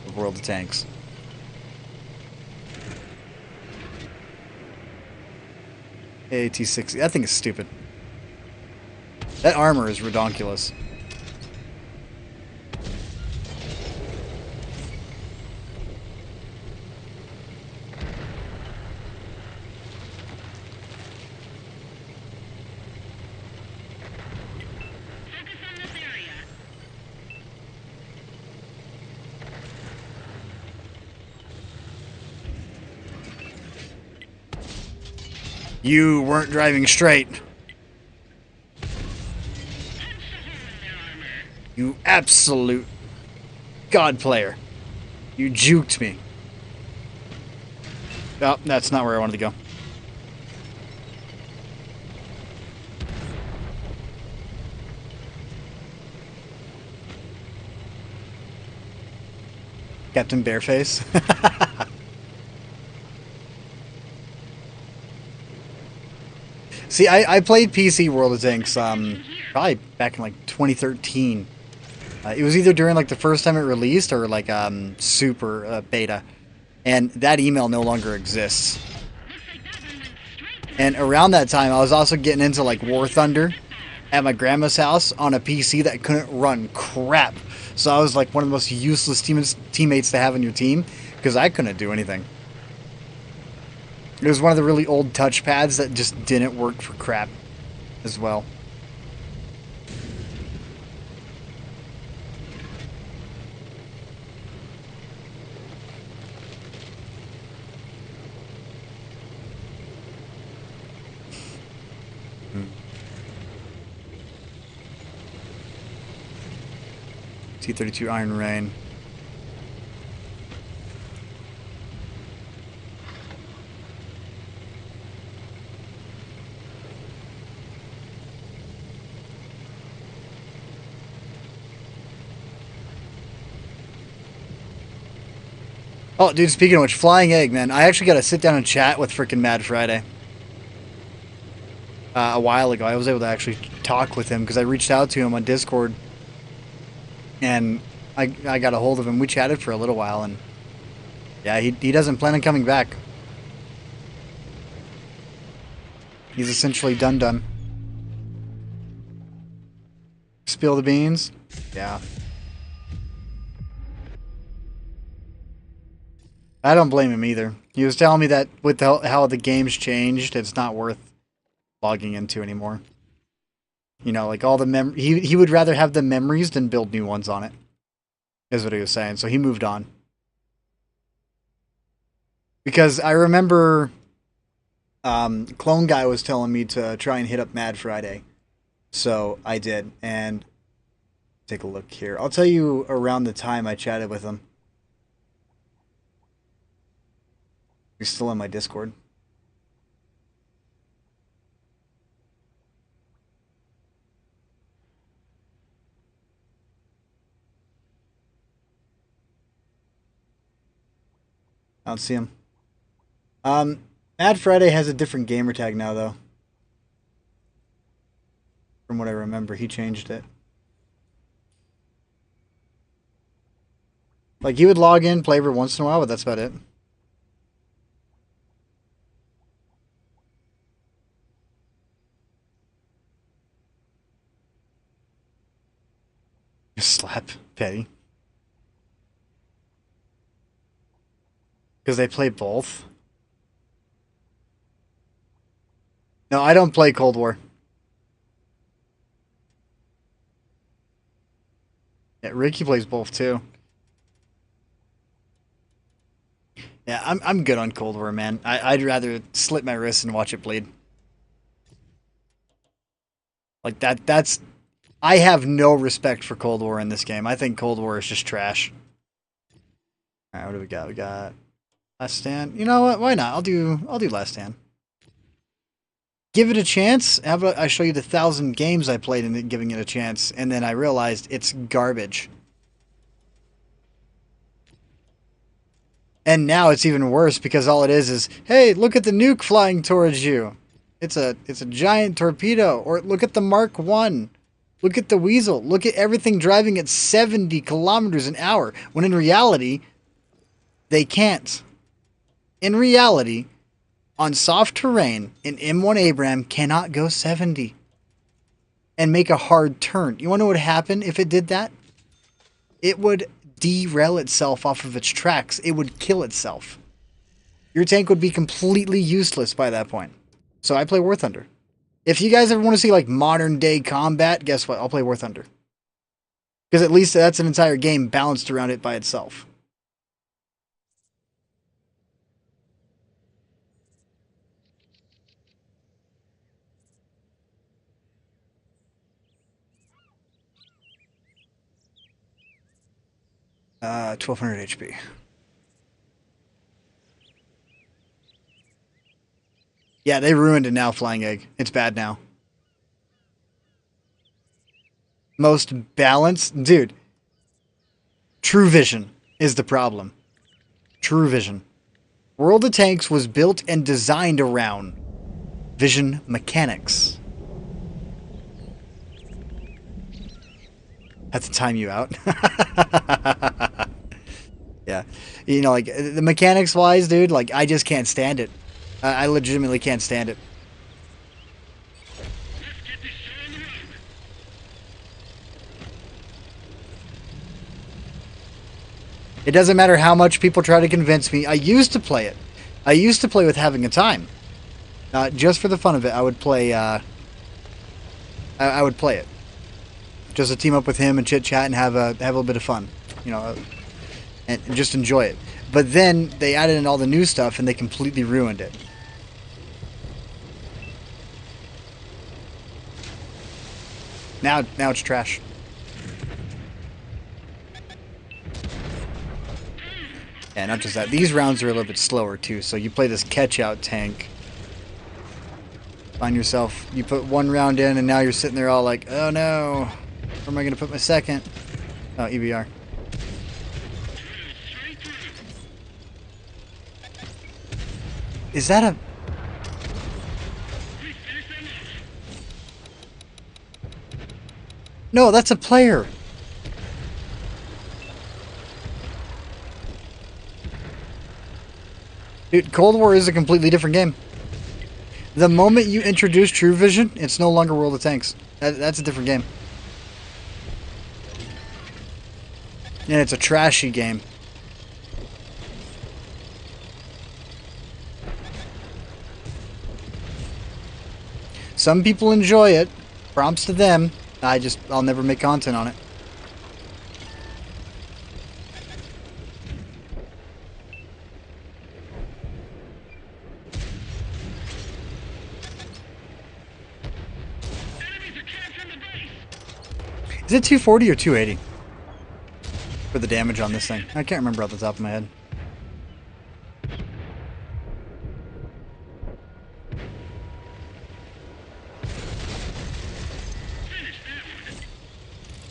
of World of Tanks. AAT-60. That thing is stupid. That armor is redonkulous. Focus on this area. You weren't driving straight. Punch the hole in their armor. You absolute god player. You juked me. Oh, that's not where I wanted to go. Captain Bareface. See, I played PC World of Tanks probably back in like 2013. It was either during like the first time it released or like super beta, and that email no longer exists. And around that time, I was also getting into like War Thunder at my grandma's house on a PC that couldn't run crap. So I was like one of the most useless teammates to have on your team because I couldn't do anything. It was one of the really old touchpads that just didn't work for crap as well. T-32 Iron Rain. Oh, dude, speaking of which, Flying Egg, man. I actually got to sit down and chat with freaking Mad Friday. A while ago, I was able to actually talk with him because I reached out to him on Discord. And I got a hold of him. We chatted for a little while, and yeah, he doesn't plan on coming back. He's essentially done. Spill the beans? Yeah. I don't blame him either. He was telling me that with how the game's changed, it's not worth logging into anymore. You know, like all the he would rather have the memories than build new ones on it. Is what he was saying. So he moved on. Because I remember Clone Guy was telling me to try and hit up Mad Friday. So I did, and take a look here. I'll tell you around the time I chatted with him. He's still in my Discord. I don't see him. Mad Friday has a different gamer tag now, though. From what I remember, he changed it. Like, he would log in, play every once in a while, but that's about it. Slap Petty. Because they play both? No, I don't play Cold War. Yeah, Ricky plays both too. Yeah, I'm good on Cold War, man. I'd rather slit my wrists and watch it bleed. Like that's I have no respect for Cold War in this game. I think Cold War is just trash. Alright, what do we got? We got Last Stand. You know what? Why not? I'll do Last Stand. Give it a chance. How about I show you the 1,000 games I played in it, giving it a chance, and then I realized it's garbage. And now it's even worse because all it is, hey, look at the nuke flying towards you. It's a giant torpedo. Or look at the Mark 1. Look at the Weasel. Look at everything driving at 70 kilometers an hour. When in reality, they can't. In reality, on soft terrain, an M1 Abrams cannot go 70 and make a hard turn. You want to know what would happen if it did that? It would derail itself off of its tracks. It would kill itself. Your tank would be completely useless by that point. So I play War Thunder. If you guys ever want to see like modern day combat, guess what? I'll play War Thunder. Because at least that's an entire game balanced around it by itself. Uh, 1200 HP. Yeah, they ruined it now, Flying Egg. It's bad now. Most balanced? Dude. True Vision is the problem. True Vision. World of Tanks was built and designed around Vision Mechanics. Have to time you out. Yeah. You know, like, the mechanics wise, dude, like, I just can't stand it. I legitimately can't stand it. Let's get this show on the road. It doesn't matter how much people try to convince me. I used to play it. I used to play with Having a Time. Just for the fun of it, I would play, I would play it. Just to team up with him and chit-chat and have a little bit of fun. You know, and just enjoy it. But then they added in all the new stuff and they completely ruined it. Now it's trash. Yeah, not just that. These rounds are a little bit slower too. So you play this catch-out tank. Find yourself, you put one round in and now you're sitting there all like, oh no, where am I going to put my second? Oh, EBR. Is that a... No, that's a player. Dude, Cold War is a completely different game. The moment you introduce True Vision, it's no longer World of Tanks. That's a different game. And it's a trashy game. Some people enjoy it. Props to them. I'll never make content on it. Enemies are capturing the base. Is it 240 or 280? For the damage on this thing. I can't remember off the top of my head. Finish that one.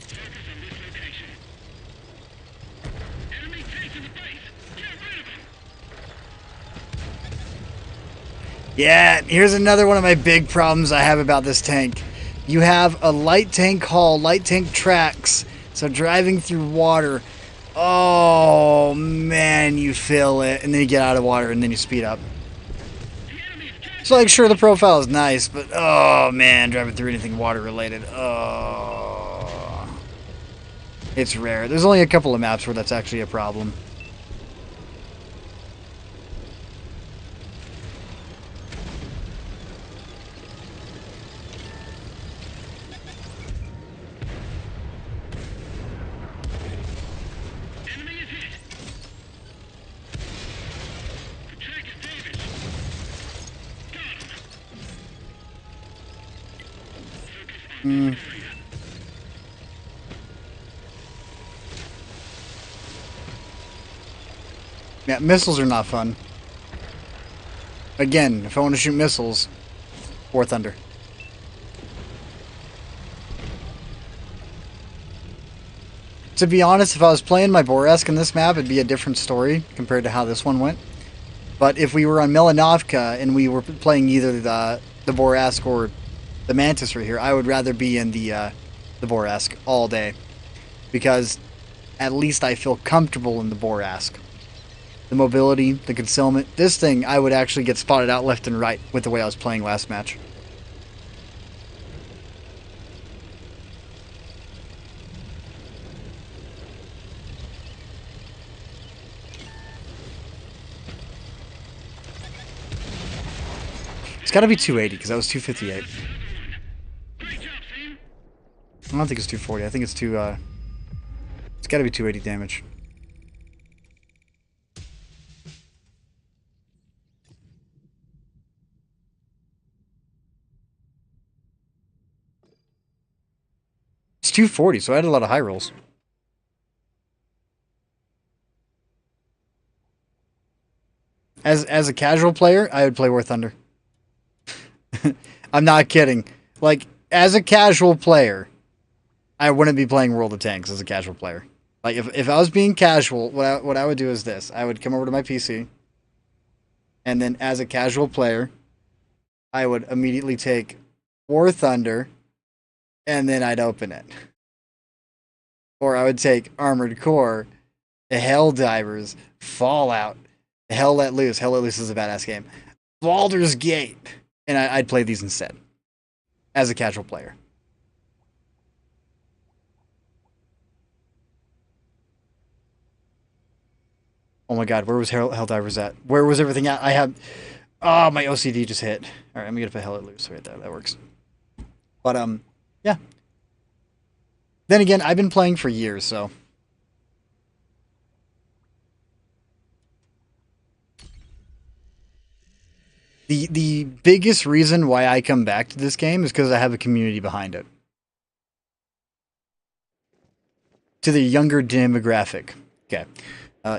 Focus on this location. Enemy tanks in the base. Get rid of them. Yeah, here's another one of my big problems I have about this tank. You have a light tank hull, light tank tracks, so driving through water, oh man, you feel it, and then you get out of water, and then you speed up. The enemy is capturing. So, like, sure, the profile is nice, but oh man, driving through anything water related, oh, it's rare. There's only a couple of maps where that's actually a problem. Enemy is hit. The track is damaged. Got him. Focus on this area. Yeah, missiles are not fun. Again, if I want to shoot missiles, War Thunder. To be honest, if I was playing my Boreask in this map, it'd be a different story compared to how this one went. But if we were on Melanovka and we were playing either the Boreask or the Mantis right here, I would rather be in the Boreask all day. Because at least I feel comfortable in the Boreask. The mobility, the concealment. This thing, I would actually get spotted out left and right with the way I was playing last match. It's got to be 280 because that was 258. Great job, Sam. I don't think it's 240. I think it's it's got to be 280 damage. It's 240, so I had a lot of high rolls. As a casual player, I would play War Thunder. I'm not kidding. Like, as a casual player, I wouldn't be playing World of Tanks as a casual player. Like, if I was being casual, what I would do is this. I would come over to my PC, and then as a casual player, I would immediately take War Thunder, and then I'd open it. Or I would take Armored Core, Helldivers, Fallout, Hell Let Loose. Hell Let Loose is a badass game. Baldur's Gate, and I'd play these instead as a casual player. Oh my god, where was Helldivers at? Where was everything at? I have. Oh, my OCD just hit. All right, I'm gonna put Hell Let Loose right there. That works. But yeah. Then again, I've been playing for years, so. The biggest reason why I come back to this game is because I have a community behind it. To the younger demographic. Okay.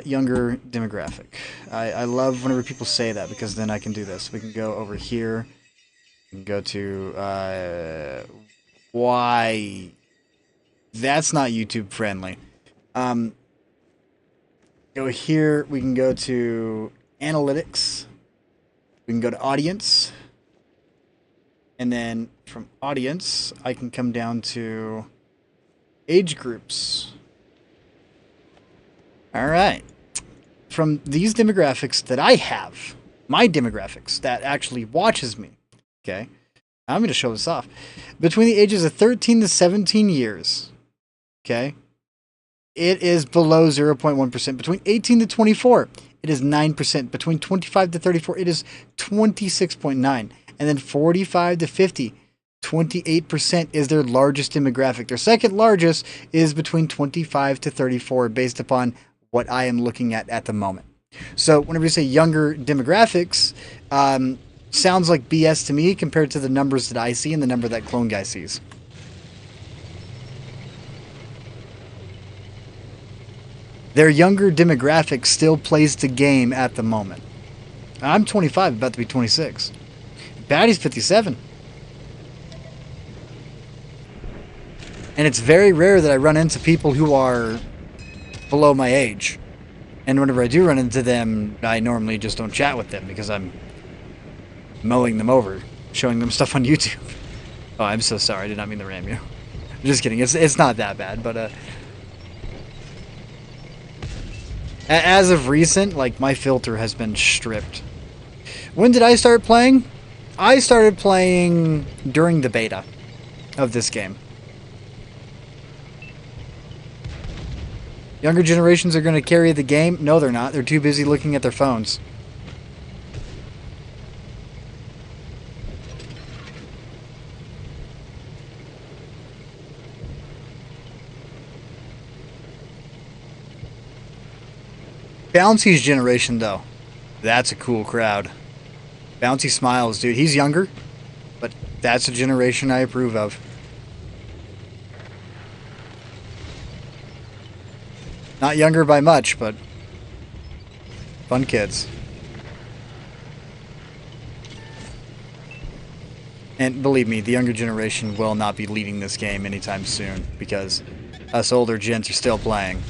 Younger demographic. I love whenever people say that because then I can do this. We can go over here. We can go to why that's not YouTube friendly. Go here. We can go to analytics. We can go to audience. And then from audience, I can come down to age groups. All right. From these demographics that I have, my demographics that actually watches me, okay, I'm going to show this off. Between the ages of 13 to 17 years, okay, it is below 0.1%. Between 18 to 24, it is 9%. Between 25 to 34, it is 26.9%. And then 45 to 50, 28% is their largest demographic. Their second largest is between 25 to 34 based upon what I am looking at the moment. So whenever you say younger demographics, sounds like BS to me compared to the numbers that I see and the number that Clone Guy sees. Their younger demographic still plays the game at the moment. I'm 25, about to be 26. Batty's 57. And it's very rare that I run into people who are below my age. And whenever I do run into them, I normally just don't chat with them because I'm mowing them over, showing them stuff on YouTube. Oh, I'm so sorry. I did not mean to ram you. I'm just kidding. It's not that bad, but as of recent, like, my filter has been stripped. When did I start playing? I started playing during the beta of this game. Younger generations are going to carry the game? No, they're not. They're too busy looking at their phones. Bouncy's generation, though. That's a cool crowd. Bouncy smiles, dude. He's younger, but that's a generation I approve of. Not younger by much, but fun kids. And believe me, the younger generation will not be leading this game anytime soon because us older gents are still playing.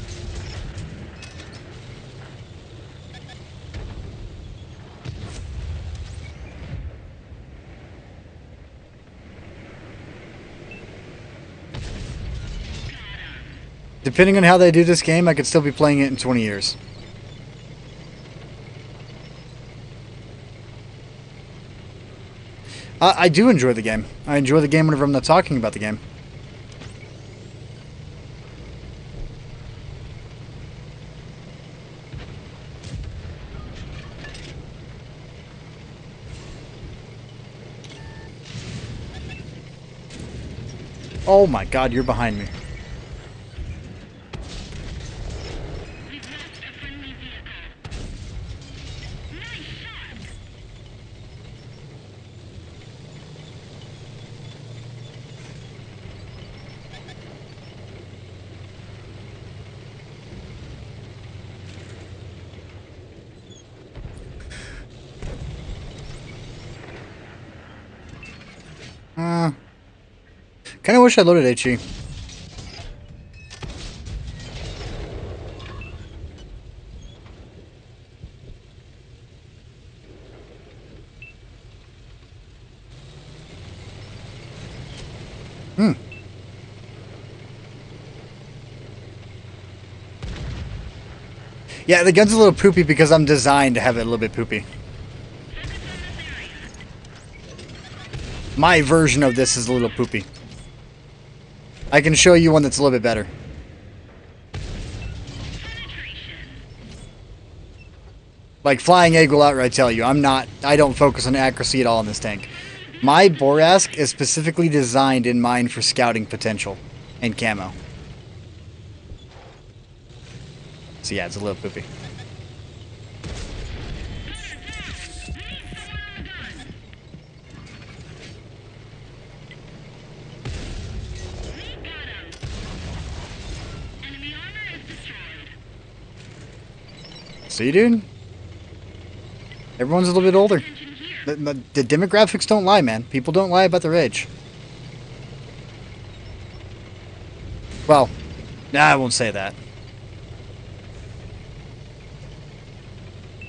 Depending on how they do this game, I could still be playing it in 20 years. I do enjoy the game. I enjoy the game whenever I'm not talking about the game. Oh my god, you're behind me. We've lost a friendly vehicle. Nice shot! Kind of wish I loaded HE. Hmm. Yeah, the gun's a little poopy because I'm designed to have it a little bit poopy. My version of this is a little poopy. I can show you one that's a little bit better. Like Flying Egg will outright tell you, I don't focus on accuracy at all in this tank. My Borask is specifically designed in mind for scouting potential and camo. So yeah, it's a little poopy. See, dude? Everyone's a little bit older. The demographics don't lie, man. People don't lie about their age. Well, nah, I won't say that.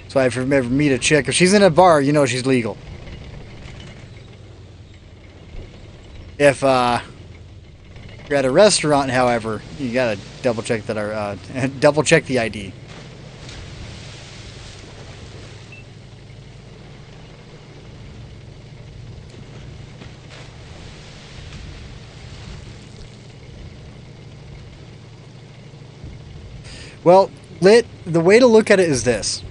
So if you ever meet a chick, if she's in a bar, you know she's legal. If you're at a restaurant, however, you gotta double check that double check the ID. Well, Lit, the way to look at it is this.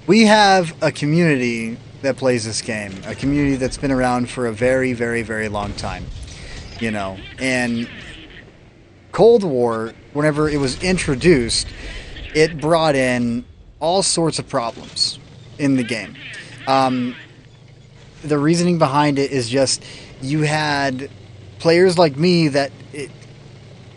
We have a community that plays this game, a community that's been around for a very, very, very long time. You know, and Cold War, whenever it was introduced, it brought in all sorts of problems in the game. The reasoning behind it is just you had players like me that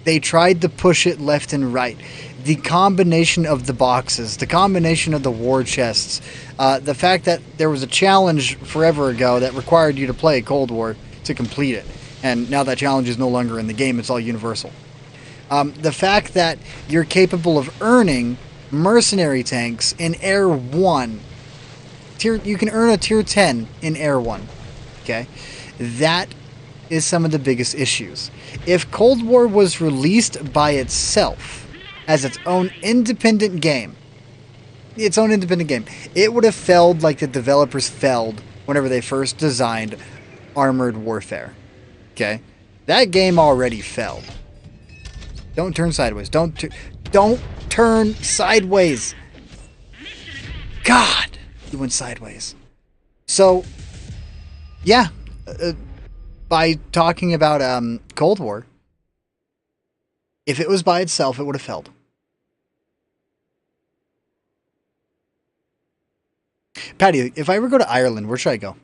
they tried to push it left and right. The combination of the boxes, the combination of the war chests, the fact that there was a challenge forever ago that required you to play Cold War to complete it, and now that challenge is no longer in the game, it's all universal. The fact that you're capable of earning mercenary tanks in Air 1. You can earn a Tier 10 in Air 1. Okay? That is some of the biggest issues. If Cold War was released by itself as its own independent game, it would have failed like the developers failed whenever they first designed Armored Warfare. Okay? That game already failed. Don't turn sideways. Don't turn sideways. God, you went sideways. So, yeah, by talking about Cold War, if it was by itself, it would have failed. Patty, if I ever go to Ireland, where should I go?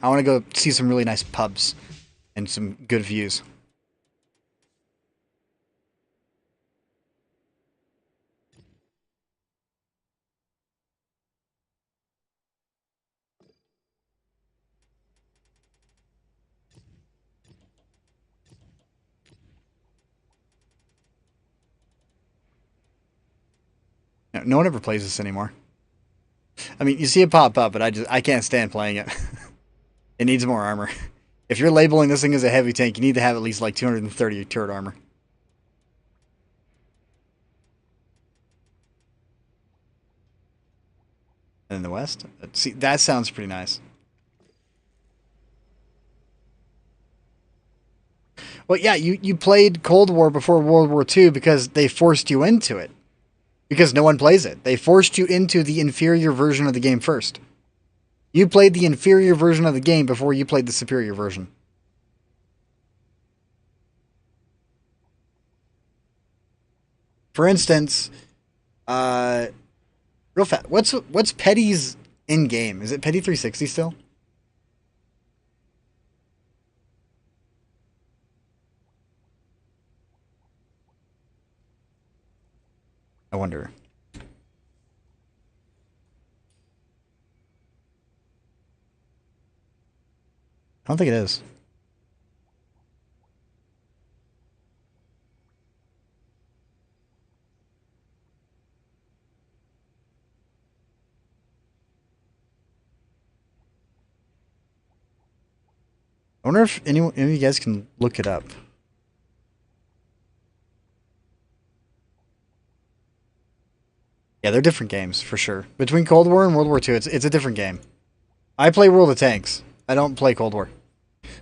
I want to go see some really nice pubs and some good views. No one ever plays this anymore. I mean, you see it pop up, but I can't stand playing it. It needs more armor. If you're labeling this thing as a heavy tank, you need to have at least like 230 turret armor. And in the west? See, that sounds pretty nice. Well, yeah, you played Cold War before World War II because they forced you into it. Because no one plays it. They forced you into the inferior version of the game first. You played the inferior version of the game before you played the superior version. For instance, real fast, what's Petty's in game? Is it Petty 360 still? I wonder. I don't think it is. I wonder if any of you guys can look it up. Yeah, they're different games for sure. Between Cold War and World War II, it's a different game. I play World of Tanks. I don't play Cold War.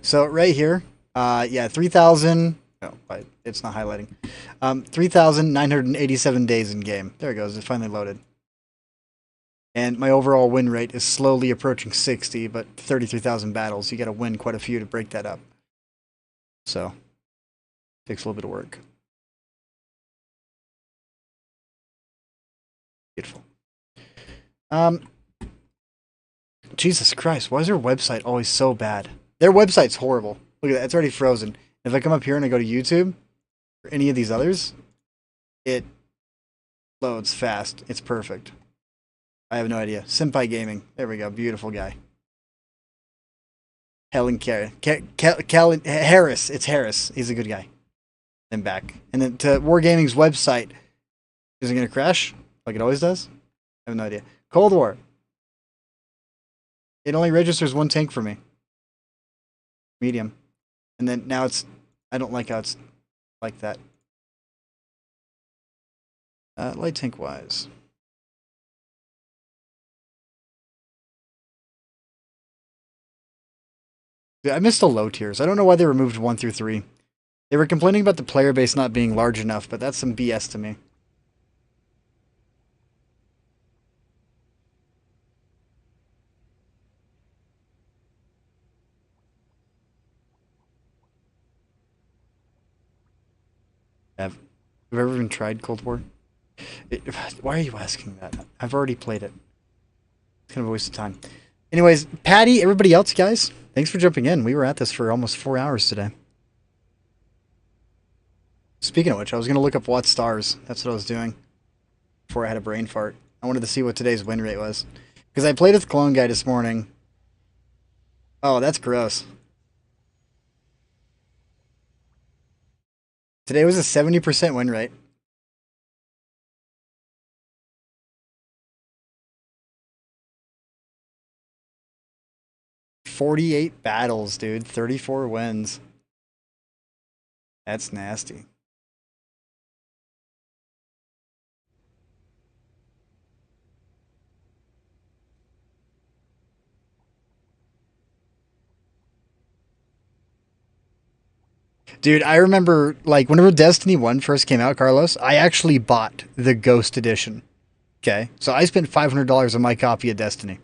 So right here, yeah, 3,000. No, it's not highlighting. 3,987 days in game. There it goes. It finally loaded. And my overall win rate is slowly approaching 60, but 33,000 battles. You got to win quite a few to break that up. So, takes a little bit of work. Beautiful. Jesus Christ, why is their website always so bad? Their website's horrible. Look at that, it's already frozen. If I come up here and I go to YouTube, or any of these others, it loads fast. It's perfect. I have no idea. Senpai Gaming. There we go. Beautiful guy. Helen Harris. It's Harris. He's a good guy. Then back. And then to Wargaming's website. Is it going to crash? Like it always does? I have no idea. Cold War. It only registers one tank for me. Medium. And then now it's... I don't like how it's like that. Light tank wise. I missed the low tiers. I don't know why they removed 1 through 3. They were complaining about the player base not being large enough, but that's some BS to me. Have you ever even tried Cold War? Why are you asking that? I've already played it. It's kind of a waste of time. Anyways, Patty, everybody else, guys, thanks for jumping in. We were at this for almost 4 hours today. Speaking of which, I was going to look up Watt Stars. That's what I was doing before I had a brain fart. I wanted to see what today's win rate was. Because I played with Clone Guy this morning. Oh, that's gross. Today was a 70% win rate. "48 battles, dude. 34 wins. That's nasty. Dude, I remember, like, whenever Destiny 1 first came out, Carlos, I actually bought the Ghost Edition. Okay? So I spent $500 on my copy of Destiny.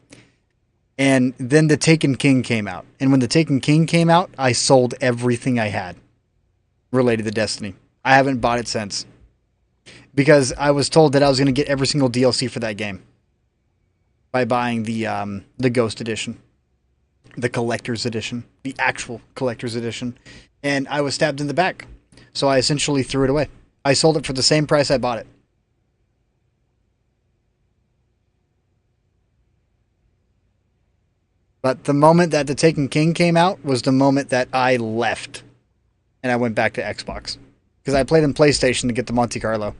And then the Taken King came out. And when the Taken King came out, I sold everything I had related to Destiny. I haven't bought it since. Because I was told that I was going to get every single DLC for that game by buying the Ghost Edition. The Collector's Edition. The actual Collector's Edition. And I was stabbed in the back. So I essentially threw it away. I sold it for the same price I bought it. But the moment that the Taken King came out was the moment that I left. And I went back to Xbox. Because I played in PlayStation to get the Monte Carlo.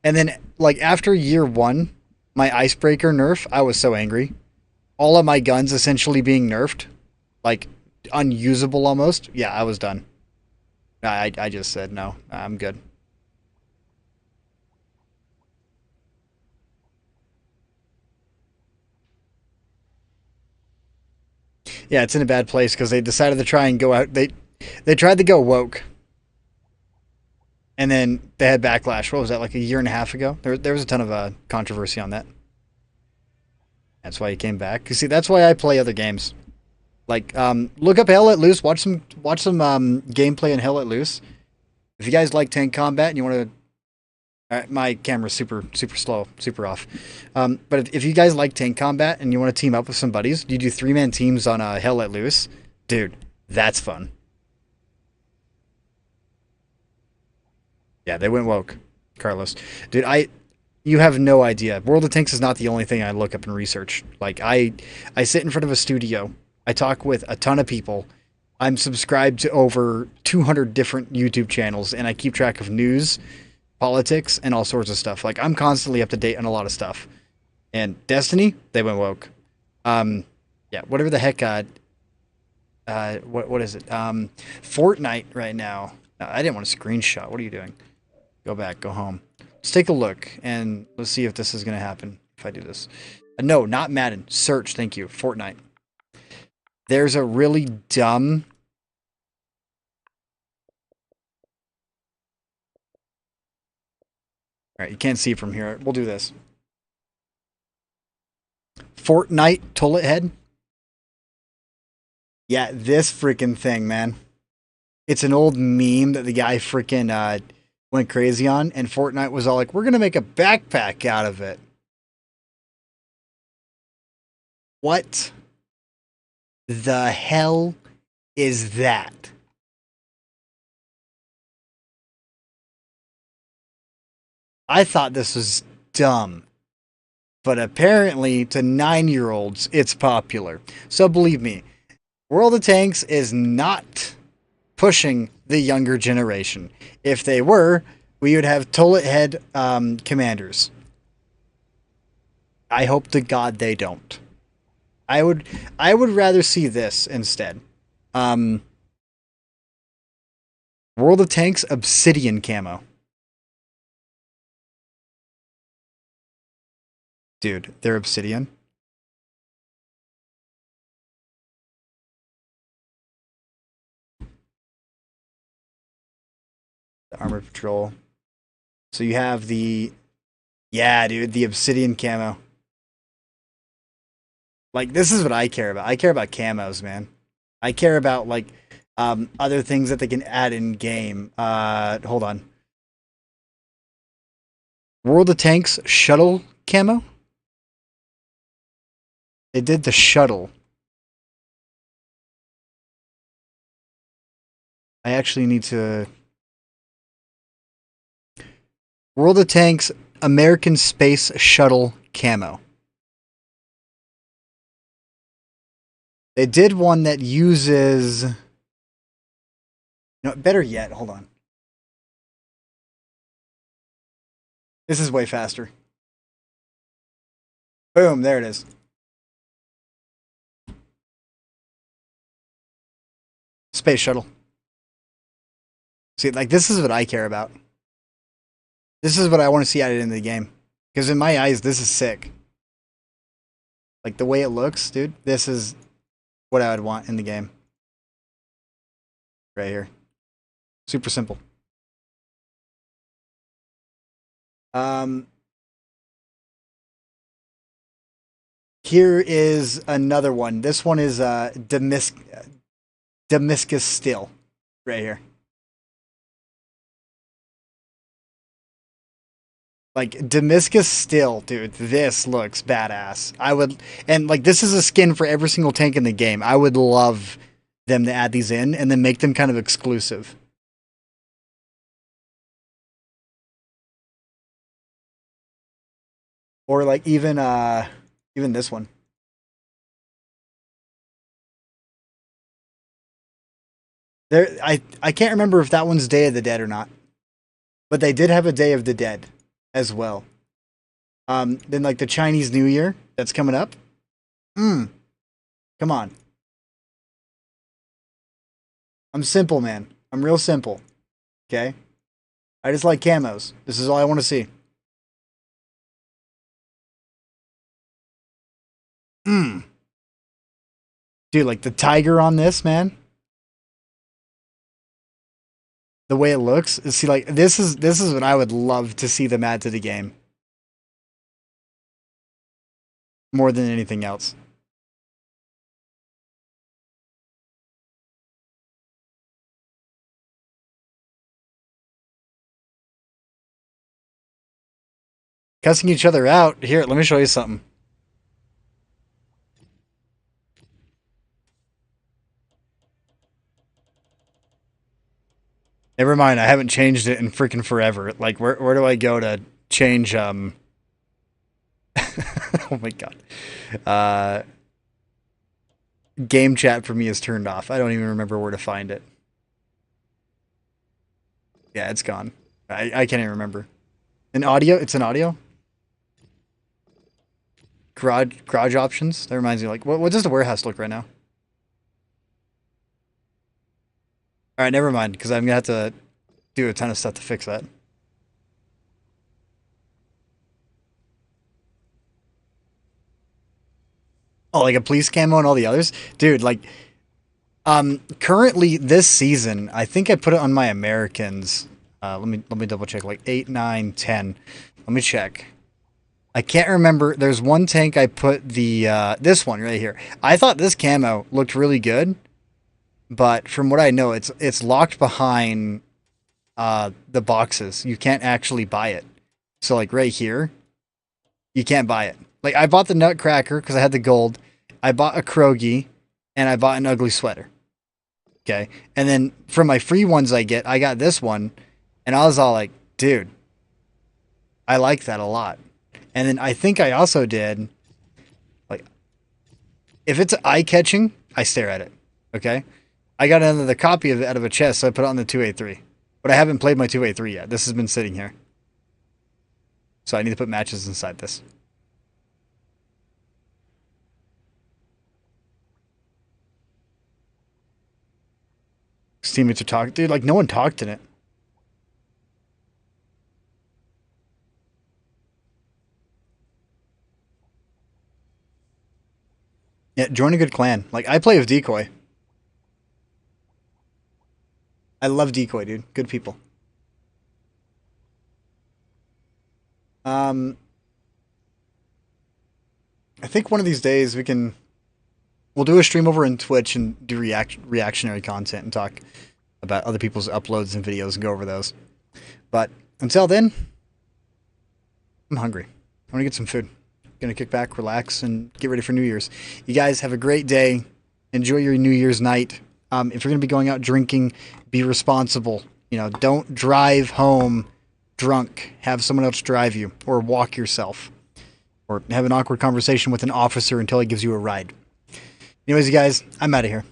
And then, like, after year 1, my Icebreaker nerf, I was so angry. All of my guns essentially being nerfed. Like, unusable almost. Yeah, I was done. I just said, no, I'm good. Yeah, it's in a bad place because they decided to try and go out. They tried to go woke. And then they had backlash. What was that, like a year and a half ago? There was a ton of controversy on that. That's why he came back. You see, that's why I play other games. Like, look up Hell Let Loose. Watch some gameplay in Hell Let Loose. If you guys like tank combat and you want to... Alright, my camera's super slow, super off. But if you guys like tank combat and you want to team up with some buddies, you do 3-man teams on Hell Let Loose. Dude, that's fun. Yeah, they went woke, Carlos. Dude, you have no idea. World of Tanks is not the only thing I look up and research. Like, I sit in front of a studio. I talk with a ton of people. I'm subscribed to over 200 different YouTube channels, and I keep track of news, politics, and all sorts of stuff. Like, I'm constantly up to date on a lot of stuff. And Destiny, they went woke. Yeah, whatever the heck, what is it? Fortnite right now. I didn't want to screenshot. What are you doing? Go back. Go home. Let's take a look and let's see if this is gonna happen if I do this. No, not Madden. Search. Thank you. Fortnite. There's a really dumb. All right, you can't see from here. We'll do this. Fortnite Tullet Head. Yeah, this freaking thing, man. It's an old meme that the guy freaking went crazy on, and Fortnite was all like, "We're gonna make a backpack out of it." What the hell is that? I thought this was dumb. But apparently, to 9-year-olds, it's popular. So believe me, World of Tanks is not pushing the younger generation. If they were, we would have Tullet Head commanders. I hope to God they don't. I would rather see this instead. World of Tanks Obsidian camo. Dude, they're Obsidian. The Armored Patrol. So you have the... Yeah, dude, the Obsidian camo. Like, this is what I care about. I care about camos, man. I care about, like, other things that they can add in game. Hold on. World of Tanks shuttle camo? They did the shuttle. I actually need to... World of Tanks American Space Shuttle camo. They did one that uses... No, better yet, hold on. This is way faster. Boom, there it is. Space shuttle. See, like, this is what I care about. This is what I want to see added into the game. Because in my eyes, this is sick. Like, the way it looks, dude, this is what I would want in the game. Right here. Super simple. Here is another one. This one is Damascus Steel. Right here. Like, Damascus Steel, dude, this looks badass. I would, and like, this is a skin for every single tank in the game. I would love them to add these in and then make them kind of exclusive. Or like even this one. There, I can't remember if that one's Day of the Dead or not, but they did have a Day of the Dead as well. Then like the Chinese New Year that's coming up. Come on. I'm simple, man. I'm real simple. Okay? I just like camos. This is all I want to see. Dude, like the tiger on this, man. The way it looks, see, like this is what I would love to see them add to the game. More than anything else. Cussing each other out. Here, let me show you something. Never mind, I haven't changed it in freaking forever. Like, where do I go to change, oh my god. Game chat for me is turned off. I don't even remember where to find it. Yeah, it's gone. I can't even remember. An audio? It's an audio? Garage options? That reminds me, like, what does the warehouse look right now? All right, never mind, because I'm gonna have to do a ton of stuff to fix that. Oh, like a police camo and all the others, dude. Like, currently this season, I think I put it on my Americans. Let me double check. Like 8, 9, 10. Let me check. I can't remember. There's one tank I put the this one right here. I thought this camo looked really good, but from what I know, it's locked behind the boxes. You can't actually buy it. So like right here, you can't buy it. Like I bought the Nutcracker because I had the gold. I bought a Krogi, and I bought an ugly sweater. Okay, and then from my free ones I got this one, and I was all like, dude, I like that a lot. And then I think I also did, like, if it's eye catching, I stare at it. Okay, I got another copy of it out of a chest, so I put it on the 2A3. But I haven't played my 2A3 yet. This has been sitting here. So I need to put matches inside this. Teammates are talking. Dude, like, no one talked in it. Yeah, join a good clan. Like, I play with Decoy. I love Decoy, dude. Good people. I think one of these days we'll do a stream over in Twitch and do reactionary content and talk about other people's uploads and videos and go over those. But until then, I'm hungry. I want to get some food. Gonna kick back, relax, and get ready for New Year's. You guys have a great day. Enjoy your New Year's night. If you're gonna be going out drinking, be responsible. You know, don't drive home drunk. Have someone else drive you, or walk yourself, or have an awkward conversation with an officer until he gives you a ride. Anyways, you guys, I'm out of here.